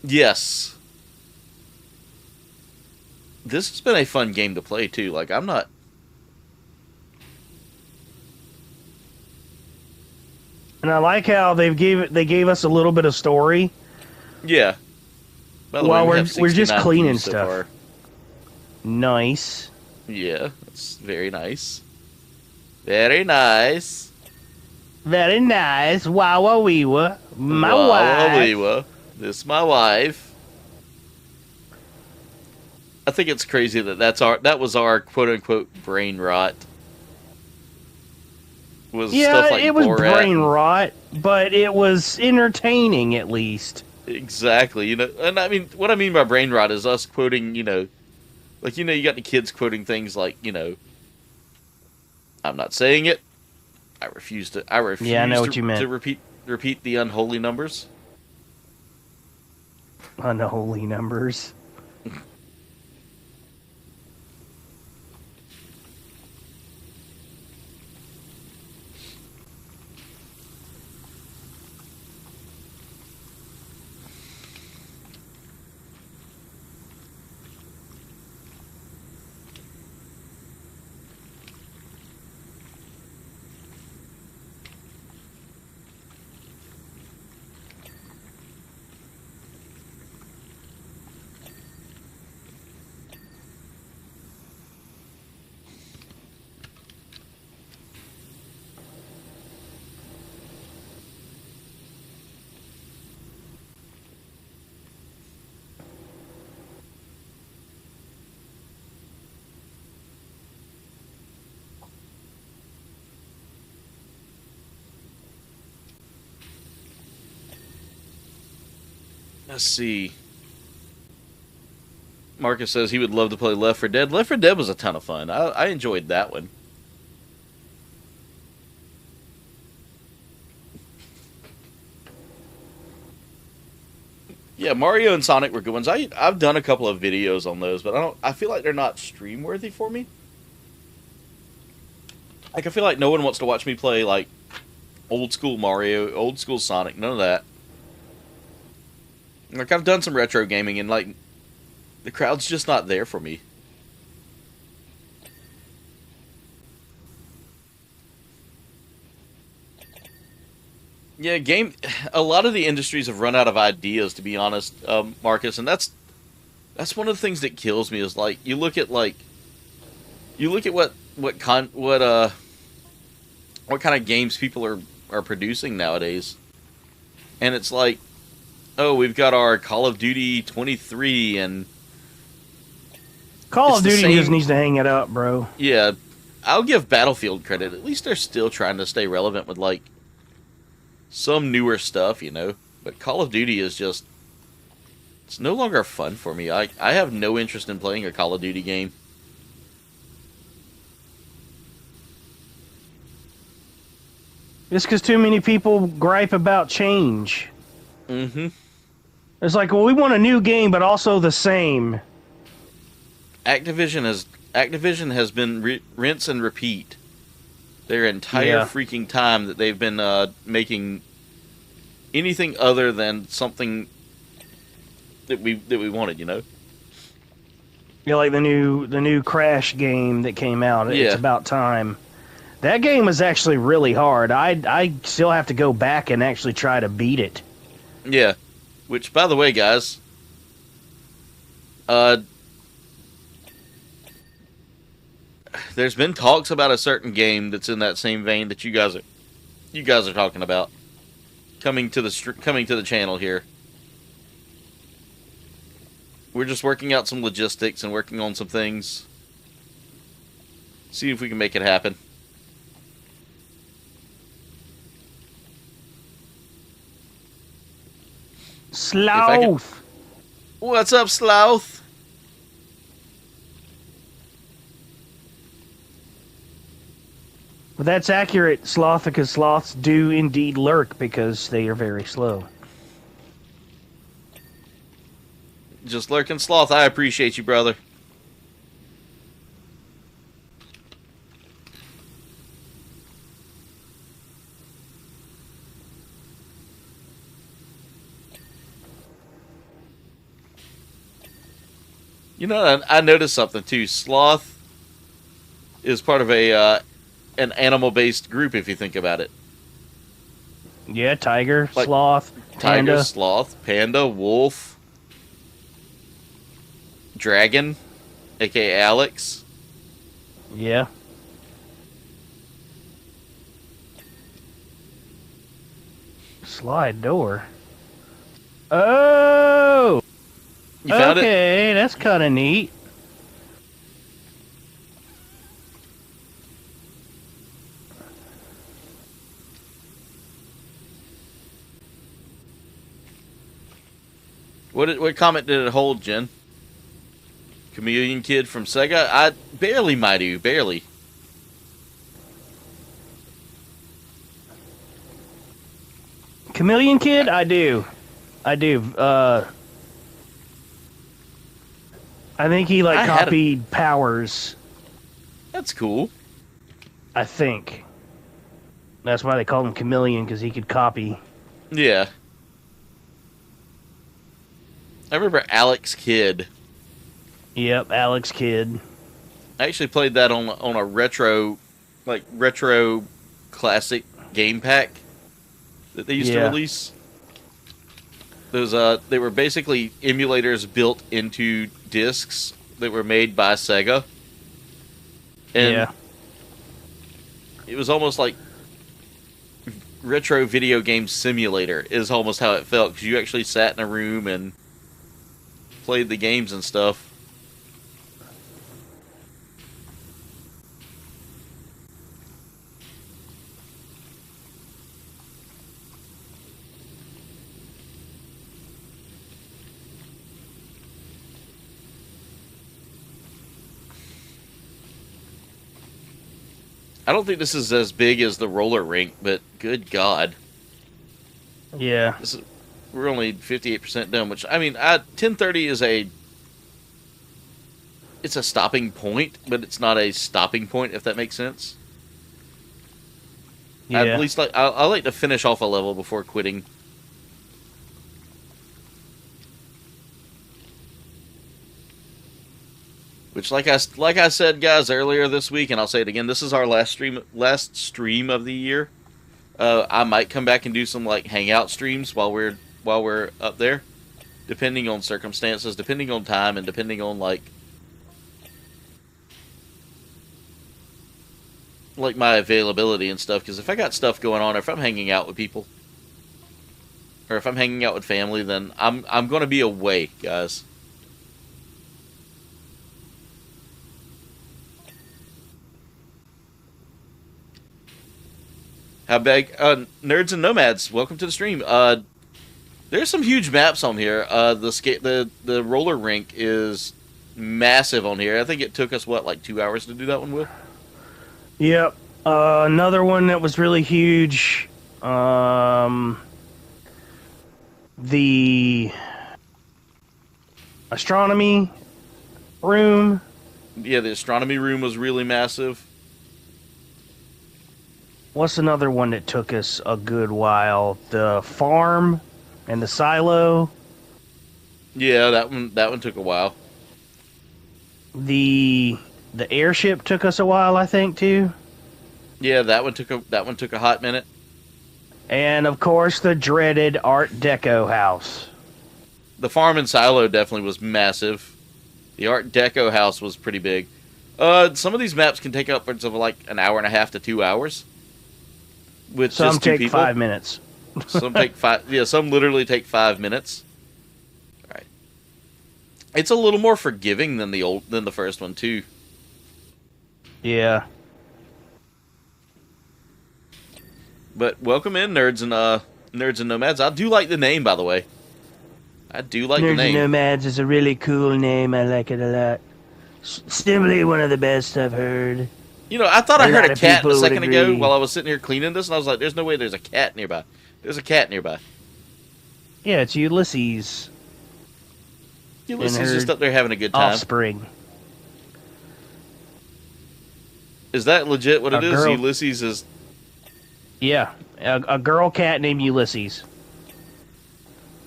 Yes. This has been a fun game to play too. Like, I'm not. And I like how they gave us a little bit of story. Yeah. By the way, we're just cleaning so stuff. far. Nice. Yeah, that's very nice. Very nice. Very nice. Wawa weewa. My Wawa wife. weewa. This is my wife. I think it's crazy that was our quote unquote brain rot. Stuff like it was Borat brain rot, but it was entertaining at least. Exactly. And I mean, what I mean by brain rot is us quoting, like, you got the kids quoting things like, I'm not saying it. I refuse Yeah, I know what you meant. To repeat the unholy numbers. Unholy numbers. Let's see. Marcus says he would love to play Left 4 Dead. Left 4 Dead was a ton of fun. I enjoyed that one. Yeah, Mario and Sonic were good ones. I've done a couple of videos on those, but I feel like they're not stream worthy for me. Like, I feel like no one wants to watch me play like old school Mario, old school Sonic, none of that. Like, I've done some retro gaming and like the crowd's just not there for me. Yeah, a lot of the industries have run out of ideas, to be honest, Marcus, and that's one of the things that kills me is like you look at what kind of games people are producing nowadays, and it's like, oh, we've got our Call of Duty 23 and Call it's of the Duty same- just needs to hang it up, bro. yeah, I'll give Battlefield credit. At least they're still trying to stay relevant with like some newer stuff, you know. But Call of Duty is just, it's no longer fun for me. I have no interest in playing a Call of Duty game. It's because too many people gripe about change. Mm-hmm. It's like, well, we want a new game, but also the same. Activision has been rinse and repeat their entire Yeah. freaking time that they've been making anything other than something that we wanted, you know. You know, like the new Crash game that came out. Yeah. It's about time. That game was actually really hard. I still have to go back and actually try to beat it. Yeah. Which, by the way, guys, there's been talks about a certain game that's in that same vein that you guys are talking about coming to the channel here. We're just working out some logistics and working on some things. See if we can make it happen. Sloth. What's up, Sloth? But that's accurate, Sloth, because sloths do indeed lurk because they are very slow. Just lurking, Sloth. I appreciate you, brother. You know, I noticed something too. Sloth is part of an animal-based group, if you think about it. Yeah, tiger, Like sloth, Tiger, panda. sloth, panda, wolf, dragon, aka Alex. Yeah. Slide door. Oh! You found it? Okay, that's kind of neat. What comment did it hold, Jen? Chameleon Kid from Sega? I barely, my dude, barely. Chameleon Kid? I do. I think he I had a- copied Powers. That's cool. I think. That's why they called him Chameleon, because he could copy. Yeah. I remember Alex Kidd. Yep, Alex Kidd. I actually played that on a retro classic game pack that they used to Yeah. release. Those they were basically emulators built into discs that were made by Sega. And Yeah. it was almost like retro video game simulator is almost how it felt, because you actually sat in a room and played the games and stuff. I don't think this is as big as the roller rink, but good God. Yeah. We're only 58% done, which, I mean, 10:30 is it's a stopping point, but it's not a stopping point, if that makes sense. Yeah. At least I like to finish off a level before quitting. Which, like I said, guys, earlier this week, and I'll say it again, this is our last stream of the year. I might come back and do some like hangout streams while we're up there, depending on circumstances, depending on time, and depending on like my availability and stuff. Because if I got stuff going on, or if I'm hanging out with people, or if I'm hanging out with family, then I'm going to be away, guys. How big? Nerds and Nomads, welcome to the stream. There's some huge maps on here. The roller rink is massive on here. I think it took us, what, like 2 hours to do that one, Will? Yep. Another one that was really huge. The astronomy room. Yeah, the astronomy room was really massive. What's another one that took us a good while? The farm and the silo. Yeah, that one took a while. The airship took us a while, I think, too. Yeah, that one took a hot minute. And of course, the dreaded Art Deco house. The farm and silo definitely was massive. The Art Deco house was pretty big. Some of these maps can take upwards of like an hour and a half to 2 hours. With Some just two take people. 5 minutes. Some take 5. Yeah, some literally take 5 minutes. All right. It's a little more forgiving than the first one too. Yeah. But welcome in, nerds and nomads. I do like the name, by the way. I do like the Nerds and name. Nomads is a really cool name. I like it a lot. Simply one of the best I've heard. You know, I thought I A heard lot a of cat a people would second ago agree. while I was sitting here cleaning this, and I was like, "There's no way there's a cat nearby." There's a cat nearby. Yeah, it's Ulysses. Ulysses her just up there having a good time. Offspring. Is that legit what it A is? girl- Ulysses is... Yeah, a girl cat named Ulysses.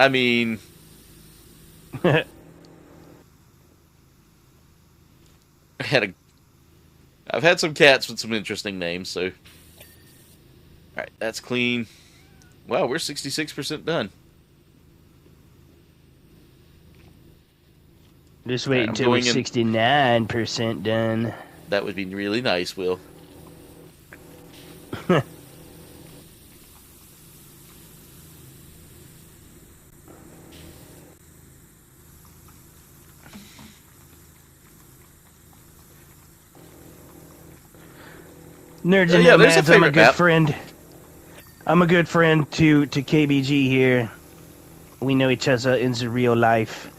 I mean... I've had some cats with some interesting names, so... Alright, that's clean. Wow, we're 66% done. Just wait I'm until we're going in- 69% done. That would be really nice, Will. Nerds Oh, and yeah, there's a Nomads, I'm a favorite good map. friend. I'm a good friend to KBG here. We know each other in the real life.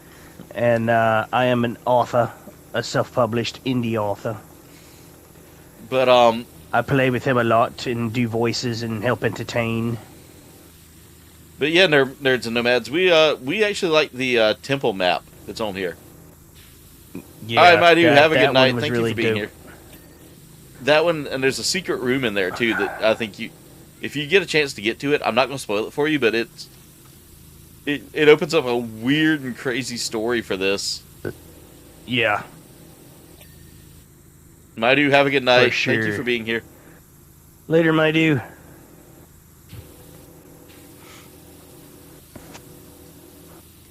And I am an author, a self-published indie author. But, I play with him a lot and do voices and help entertain. But yeah, nerds and nomads, we actually like the temple map that's on here. Yeah, All right, Mighty, have a that good night. one was Thank really you for being dope. here. That one, and there's a secret room in there too that I think if you get a chance to get to it, I'm not going to spoil it for you, but it opens up a weird and crazy story for this. Yeah. Mighty, have a good night. For Thank you sure. for being here. Later, my dude.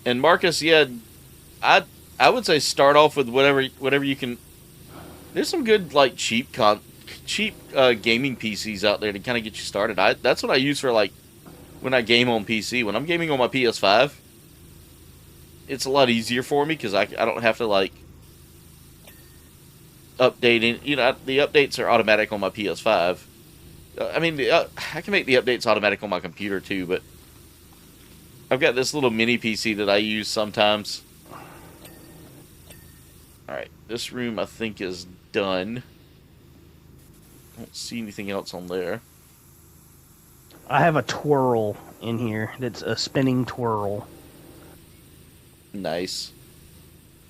And Marcus, yeah, I would say start off with whatever you can. There's some good like cheap gaming PCs out there to kind of get you started. That's what I use for like when I game on PC. When I'm gaming on my PS5, it's a lot easier for me because I don't have to like update it. You know, the updates are automatic on my PS5. I mean, I can make the updates automatic on my computer too, but I've got this little mini PC that I use sometimes. Alright, this room I think is done. I don't see anything else on there. I have a twirl in here. That's a spinning twirl. Nice.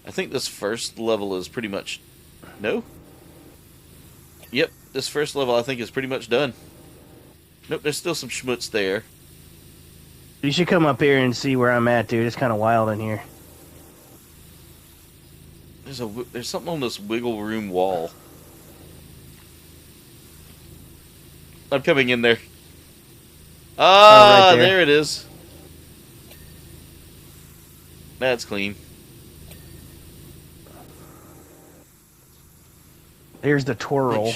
I think this first level is pretty much... No? Yep, this first level I think is pretty much done. Nope, there's still some schmutz there. You should come up here and see where I'm at, dude. It's kind of wild in here. There's something on this wiggle room wall. I'm coming in there. Ah, right there. there it is. That's clean. There's the twirl.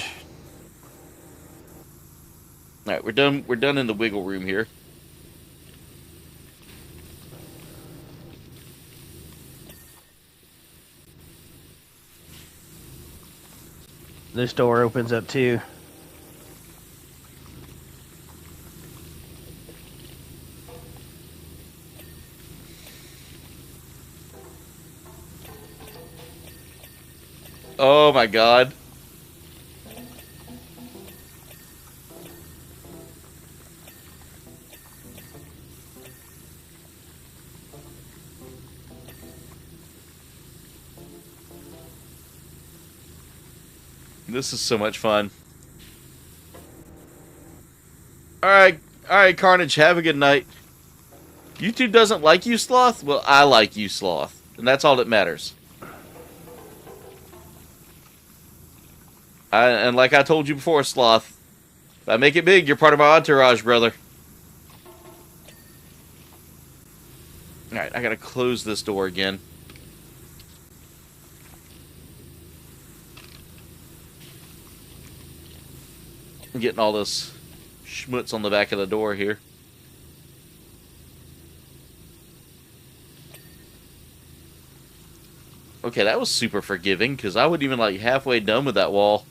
Alright, we're done. We're done in the wiggle room here. This door opens up too. Oh my god. This is so much fun. Alright, Carnage, have a good night. YouTube doesn't like you, Sloth? Well, I like you, Sloth. And that's all that matters. And like I told you before, Sloth, if I make it big, you're part of my entourage, brother. Alright, I gotta close this door again. I'm getting all this schmutz on the back of the door here. Okay, that was super forgiving, because I wasn't even like halfway done with that wall.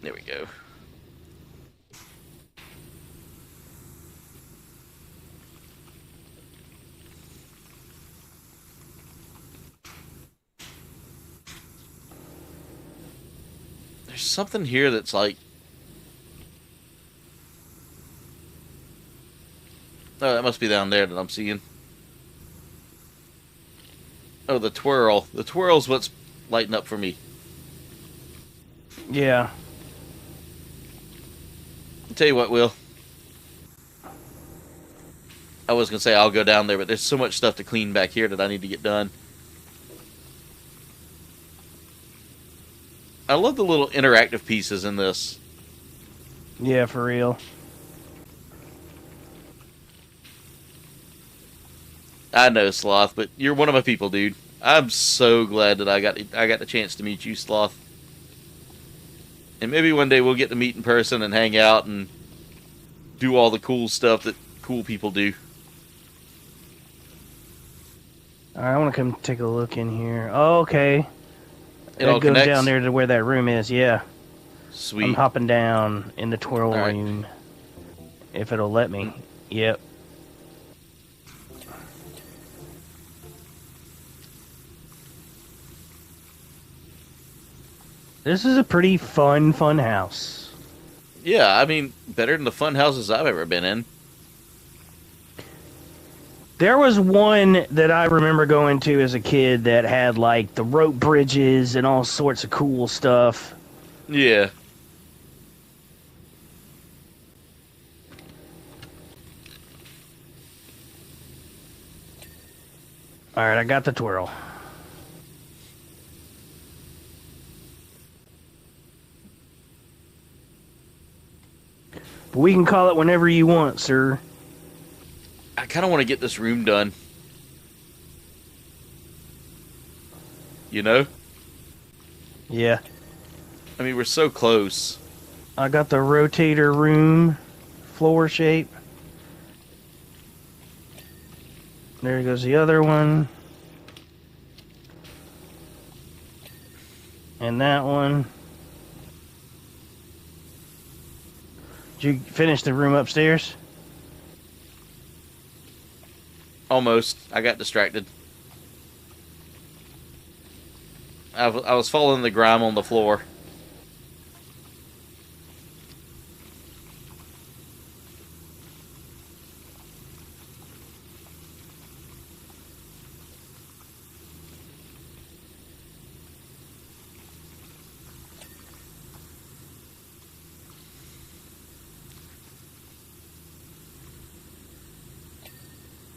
There we go. There's something here that's like... Oh, that must be down there that I'm seeing. Oh, the twirl. The twirl's what's lighting up for me. Yeah. I'll tell you what, Will. I was going to say I'll go down there, but there's so much stuff to clean back here that I need to get done. I love the little interactive pieces in this. Yeah, for real. I know, Sloth, but you're one of my people, dude. I'm so glad that I got the chance to meet you, Sloth. And maybe one day we'll get to meet in person and hang out and do all the cool stuff that cool people do. Alright, I want to come take a look in here. Oh, okay. It all goes connects? down there to where that room is, yeah. Sweet. I'm hopping down in the twirl All right. room. If it'll let me. Yep. This is a pretty fun house. Yeah, I mean, better than the fun houses I've ever been in. There was one that I remember going to as a kid that had like the rope bridges and all sorts of cool stuff. Yeah. Alright, I got the twirl. But we can call it whenever you want, sir. I kind of want to get this room done. You know? Yeah. I mean, we're so close. I got the rotator room floor shape. There goes the other one. And that one. Did you finish the room upstairs? Almost. I got distracted. I was following the grime on the floor.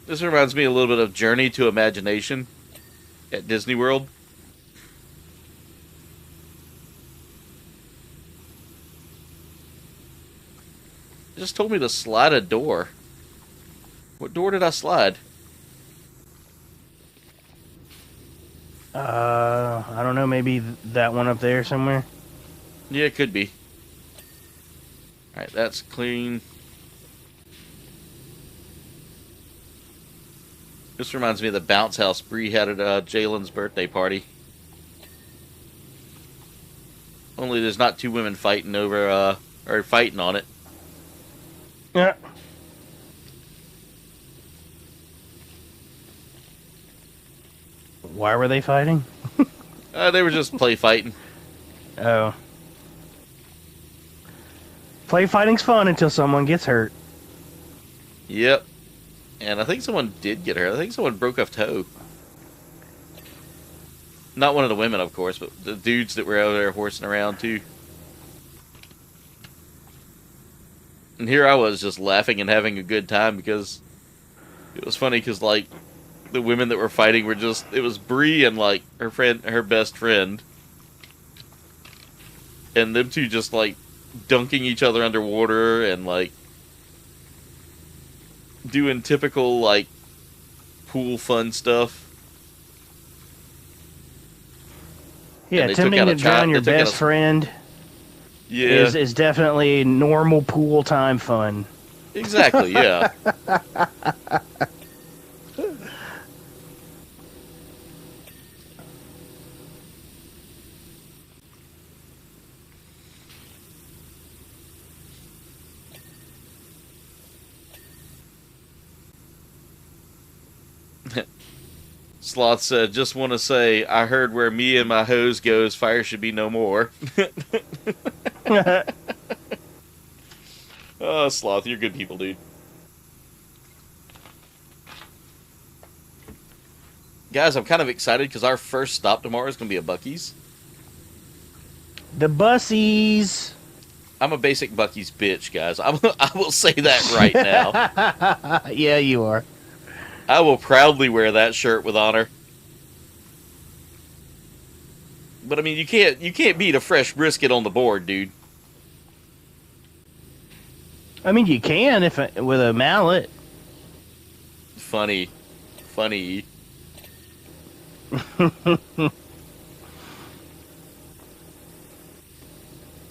This reminds me a little bit of Journey to Imagination at Disney World. It just told me to slide a door. What door did I slide? I don't know. Maybe that one up there somewhere. Yeah, it could be. Alright, that's clean. This reminds me of the bounce house Bree had at Jalen's birthday party. Only there's not two women fighting over, or fighting on it. Yeah. Why were they fighting? They were just play fighting. Oh. Play fighting's fun until someone gets hurt. Yep. And I think someone did get hurt. I think someone broke a toe. Not one of the women, of course, but the dudes that were out there horsing around, too. And here I was just laughing and having a good time because it was funny because, like, the women that were fighting were just... It was Bree and, like, her best friend. And them two just, like, dunking each other underwater and, like, doing typical, like, pool fun stuff. Yeah, attempting to drown your best friend is definitely normal pool time fun. Exactly, yeah. Sloth said, just want to say, I heard where me and my hose goes, fire should be no more. Oh, Sloth, you're good people, dude. Guys, I'm kind of excited because our first stop tomorrow is going to be a Buc-ee's. The bussies. I'm a basic Buc-ee's bitch, guys. I will say that right now. Yeah, you are. I will proudly wear that shirt with honor. But I mean, you can't beat a fresh brisket on the board, dude. I mean, you can with a mallet. Funny. Alright,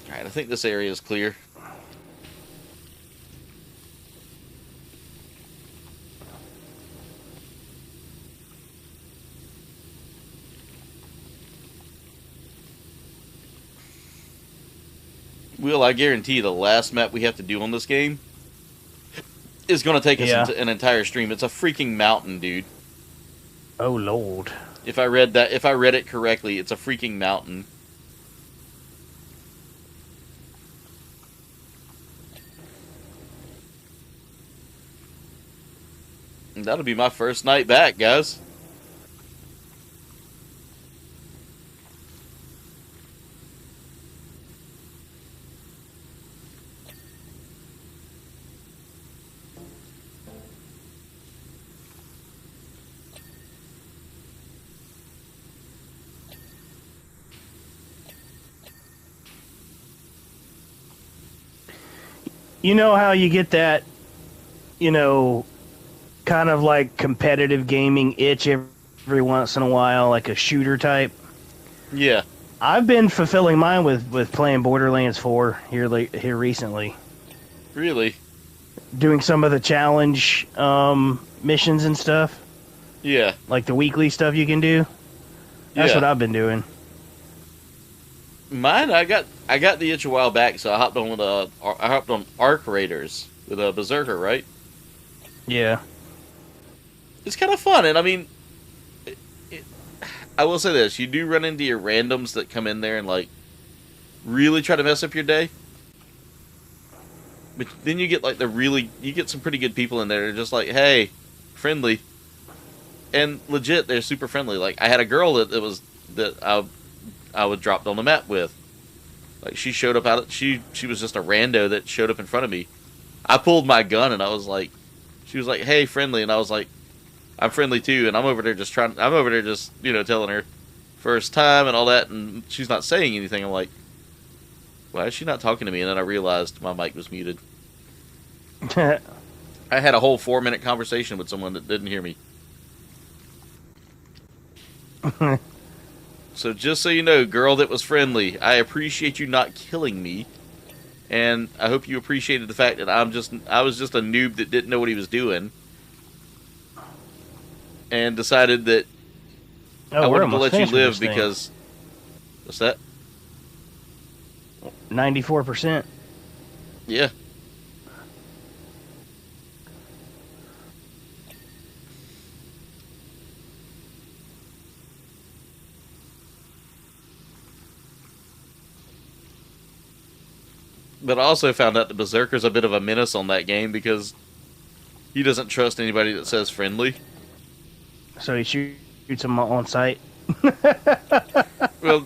I think this area is clear. Will, I guarantee the last map we have to do on this game is going to take us into an entire stream. It's a freaking mountain, dude. Oh, Lord. If I read it correctly, it's a freaking mountain. And that'll be my first night back, guys. You know how you get that, kind of like competitive gaming itch every once in a while, like a shooter type? Yeah. I've been fulfilling mine with playing Borderlands 4 here recently. Really? Doing some of the challenge missions and stuff. Yeah. Like the weekly stuff you can do. That's what I've been doing. Mine, I got the itch a while back, so I hopped on Arc Raiders with a Berserker, right? Yeah. It's kind of fun, and I mean, I will say this: you do run into your randoms that come in there and like really try to mess up your day. But then you get like you get some pretty good people in there. They're just like, hey, friendly, and legit, they're super friendly. Like I had a girl that I was dropped on the map with. Like she showed up she was just a rando that showed up in front of me. I pulled my gun and I was like, she was like, hey, friendly, and I was like, I'm friendly too, and I'm over there just telling her first time and all that, and she's not saying anything. I'm like, why is she not talking to me? And then I realized my mic was muted. I had a whole 4-minute conversation with someone that didn't hear me. So just so you know, girl that was friendly, I appreciate you not killing me, and I hope you appreciated the fact that I was just a noob that didn't know what he was doing, and decided that I wanted to let you live because. What's that? 94%. Yeah. But I also found out the Berserker's a bit of a menace on that game because he doesn't trust anybody that says friendly. So he shoots them on sight. Well,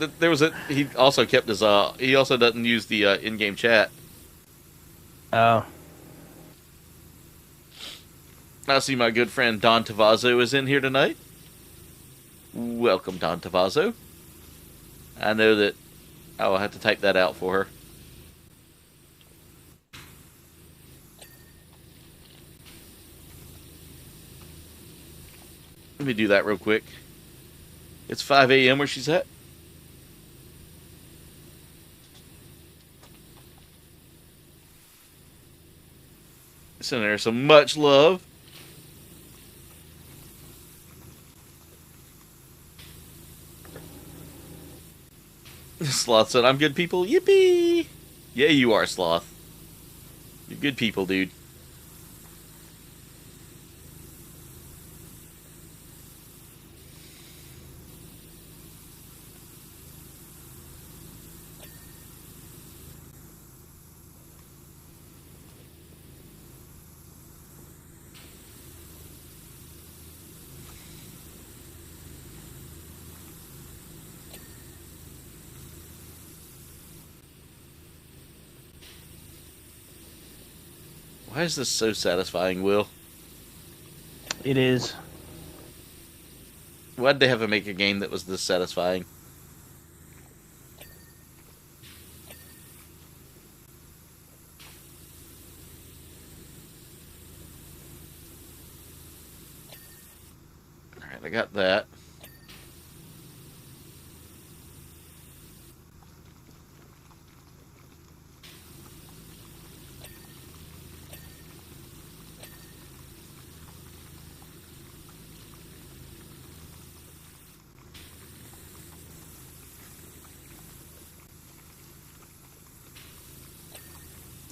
he also kept his he also doesn't use the in-game chat. Oh. I see my good friend Don Tavazo is in here tonight. Welcome, Don Tavazo. I know that I will have to type that out for her. Let me do that real quick. It's 5 a.m. where she's at. Sending her some much love. Sloth said, I'm good people. Yippee! Yeah, you are, Sloth. You're good people, dude. Why is this so satisfying, Will? It is. Why'd they have to make a game that was this satisfying? Alright, I got that.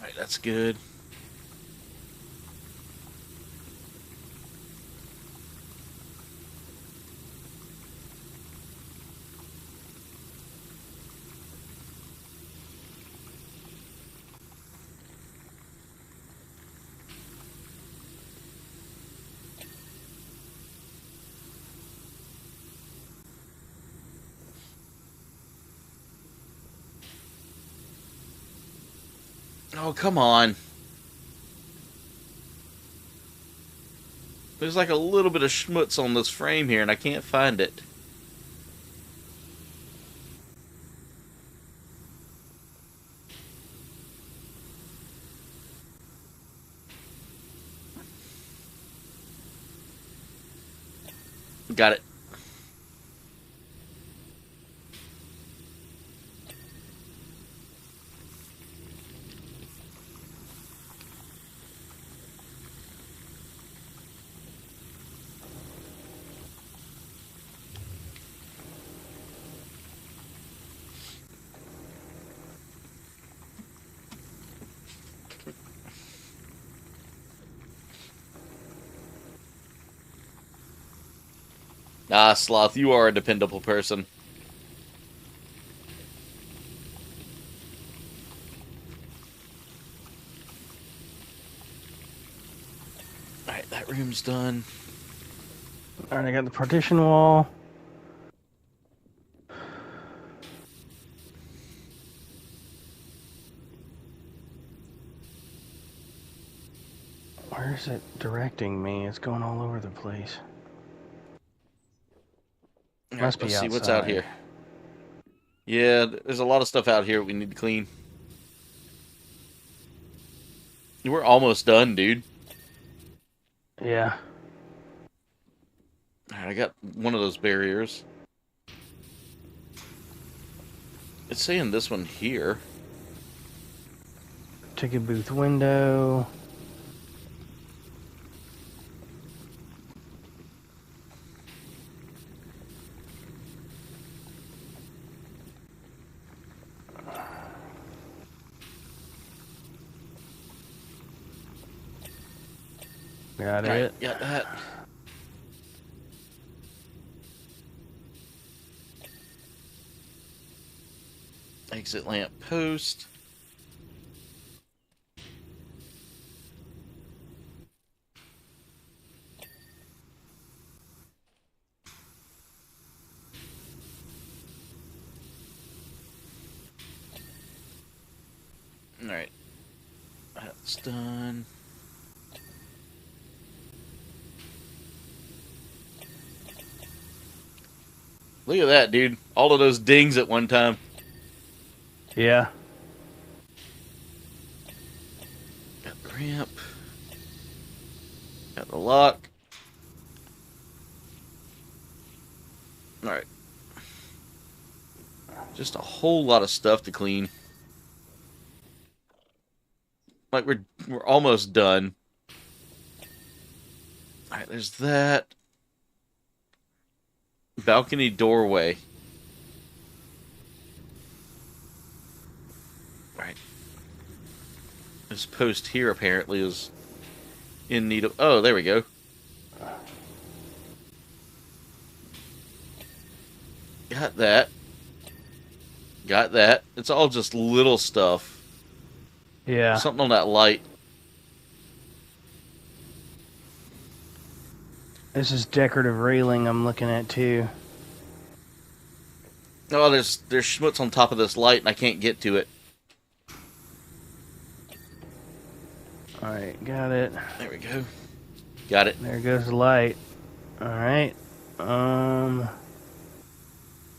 Alright, that's good. Oh, come on. There's like a little bit of schmutz on this frame here, and I can't find it. Got it. Ah, Sloth, you are a dependable person. Alright, that room's done. Alright, I got the partition wall. Where's it directing me? It's going all over the place. Alright, Must be let's see outside. what's out here. Yeah, there's a lot of stuff out here we need to clean. We're almost done, dude. Yeah. Alright, I got one of those barriers. It's saying this one here. Ticket booth window. Got Alright, it. got that. Exit lamp post. Alright. That's done. Look at that, dude. All of those dings at one time. Yeah. Got the ramp. Got the lock. Alright. Just a whole lot of stuff to clean. Like we're almost done. Alright, there's that. Balcony doorway. Alright. This post here apparently is in need of... Oh, there we go. Got that. Got that. It's all just little stuff. Yeah. Something on that light. This is decorative railing I'm looking at too. Oh, there's schmutz on top of this light and I can't get to it. Alright, got it. There we go. Got it. There goes the light. Alright.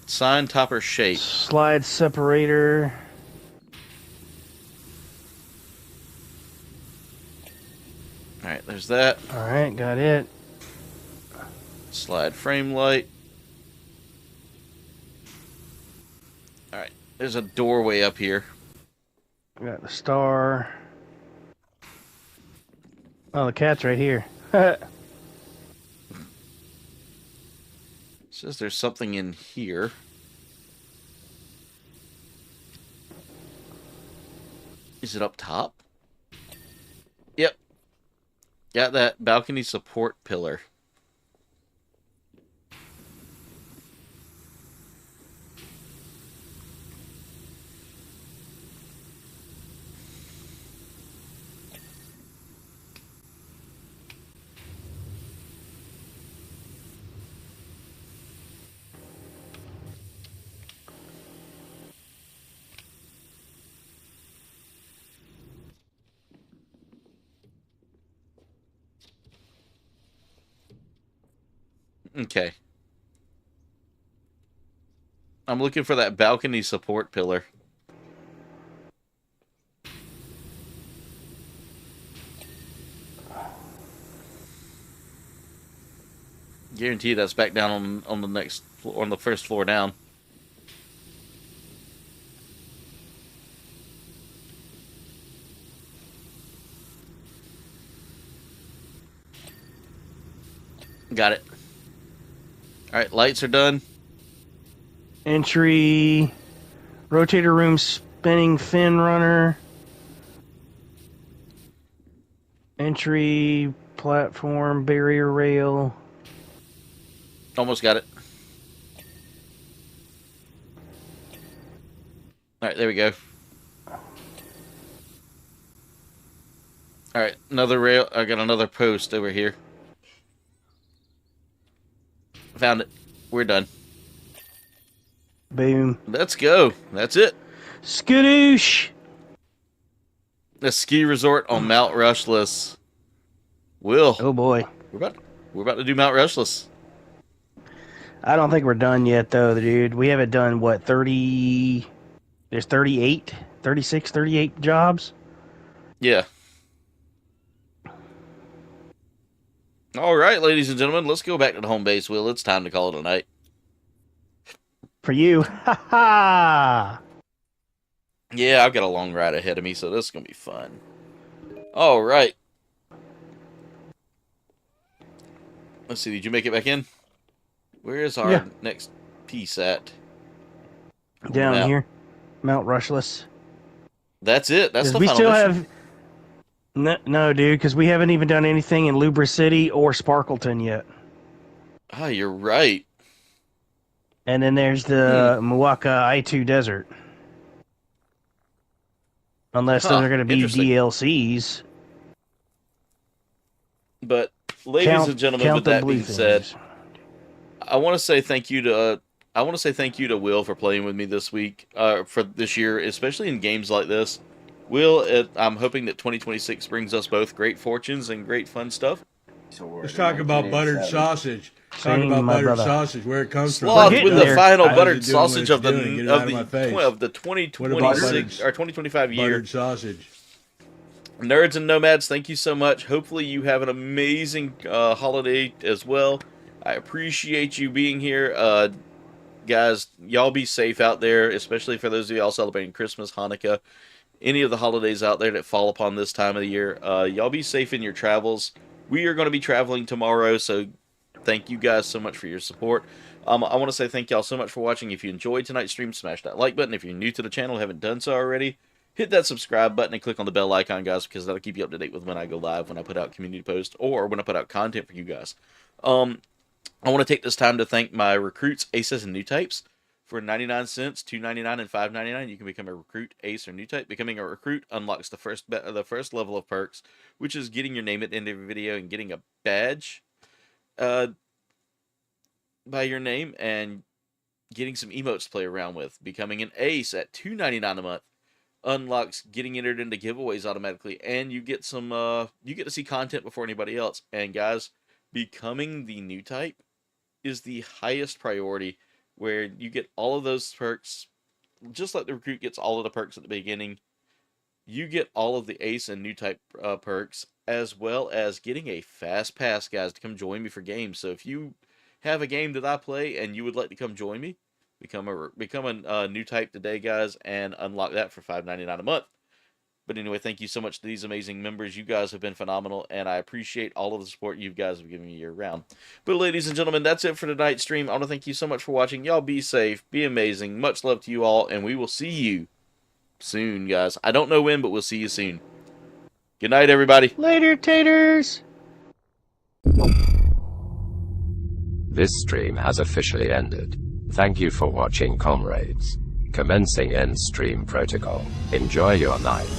Sign topper shape. Slide separator. Alright, there's that. Alright, got it. Slide frame light. Alright, there's a doorway up here. Got the star. Oh, the cat's right here. Says there's something in here. Is it up top? Yep. Got that balcony support pillar. Okay. I'm looking for that balcony support pillar. Guarantee that's back down on the next floor, on the first floor down. Got it. Alright, lights are done. Entry. Rotator room spinning fin runner. Entry platform barrier rail. Almost got it. All right, there we go. All right, another rail. I got another post over here. Found it. We're done. Boom. Let's go. That's it. Skadoosh. The ski resort on Mount Rushless. Will. Oh boy. We're about to do Mount Rushless. I don't think we're done yet, though, dude. We haven't done, what, 30... There's 38, 36, 38 jobs? Yeah. All right, ladies and gentlemen, let's go back to the home base, Will. It's time to call it a night. For you. Ha ha! Yeah, I've got a long ride ahead of me, so this is going to be fun. All right. Let's see, did you make it back in? Where is our next piece at? Down here. Mount Rushless. That's it. That's the we final still mission. have... No, dude, because we haven't even done anything in Lubra City or Sparkleton yet. Ah, you're right. And then there's the Muwaka I-2 Desert. Unless those are going to be DLCs. But, ladies and gentlemen, with that being said, I want to say thank you to Will for playing with me this week, for this year, especially in games like this. Will, I'm hoping that 2026 brings us both great fortunes and great fun stuff. Let's talk about buttered sausage. Talk about buttered sausage, where it comes from. Sloth with the final buttered doing what sausage it's of the doing. Get it out of my face. 2026 or 2025 year. Buttered sausage. Nerds and nomads, thank you so much. Hopefully you have an amazing holiday as well. I appreciate you being here. Guys, y'all be safe out there, especially for those of y'all celebrating Christmas, Hanukkah, any of the holidays out there that fall upon this time of the year. Y'all be safe in your travels. We are going to be traveling tomorrow, so thank you guys so much for your support. I want to say thank y'all so much for watching. If you enjoyed tonight's stream, smash that like button. If you're new to the channel, haven't done so already, hit that subscribe button and click on the bell icon, guys, because that'll keep you up to date with when I go live, when I put out community posts, or when I put out content for you guys. I want to take this time to thank my recruits, aces, and new types. For 99 cents, $2.99, and $5.99, you can become a recruit, ace, or new type. Becoming a recruit unlocks the first level of perks, which is getting your name at the end of every video and getting a badge by your name and getting some emotes to play around with. Becoming an ace at $2.99 a month unlocks getting entered into giveaways automatically, and you get some you get to see content before anybody else. And guys, becoming the new type is the highest priority, where you get all of those perks, just like the recruit gets all of the perks at the beginning. You get all of the ace and new type perks, as well as getting a fast pass, guys, to come join me for games. So if you have a game that I play and you would like to come join me, become a new type today, guys, and unlock that for $5.99 a month. But anyway, thank you so much to these amazing members. You guys have been phenomenal, and I appreciate all of the support you guys have given me year-round. But ladies and gentlemen, that's it for tonight's stream. I want to thank you so much for watching. Y'all be safe, be amazing. Much love to you all, and we will see you soon, guys. I don't know when, but we'll see you soon. Good night, everybody. Later, taters! This stream has officially ended. Thank you for watching, comrades. Commencing end stream protocol. Enjoy your night.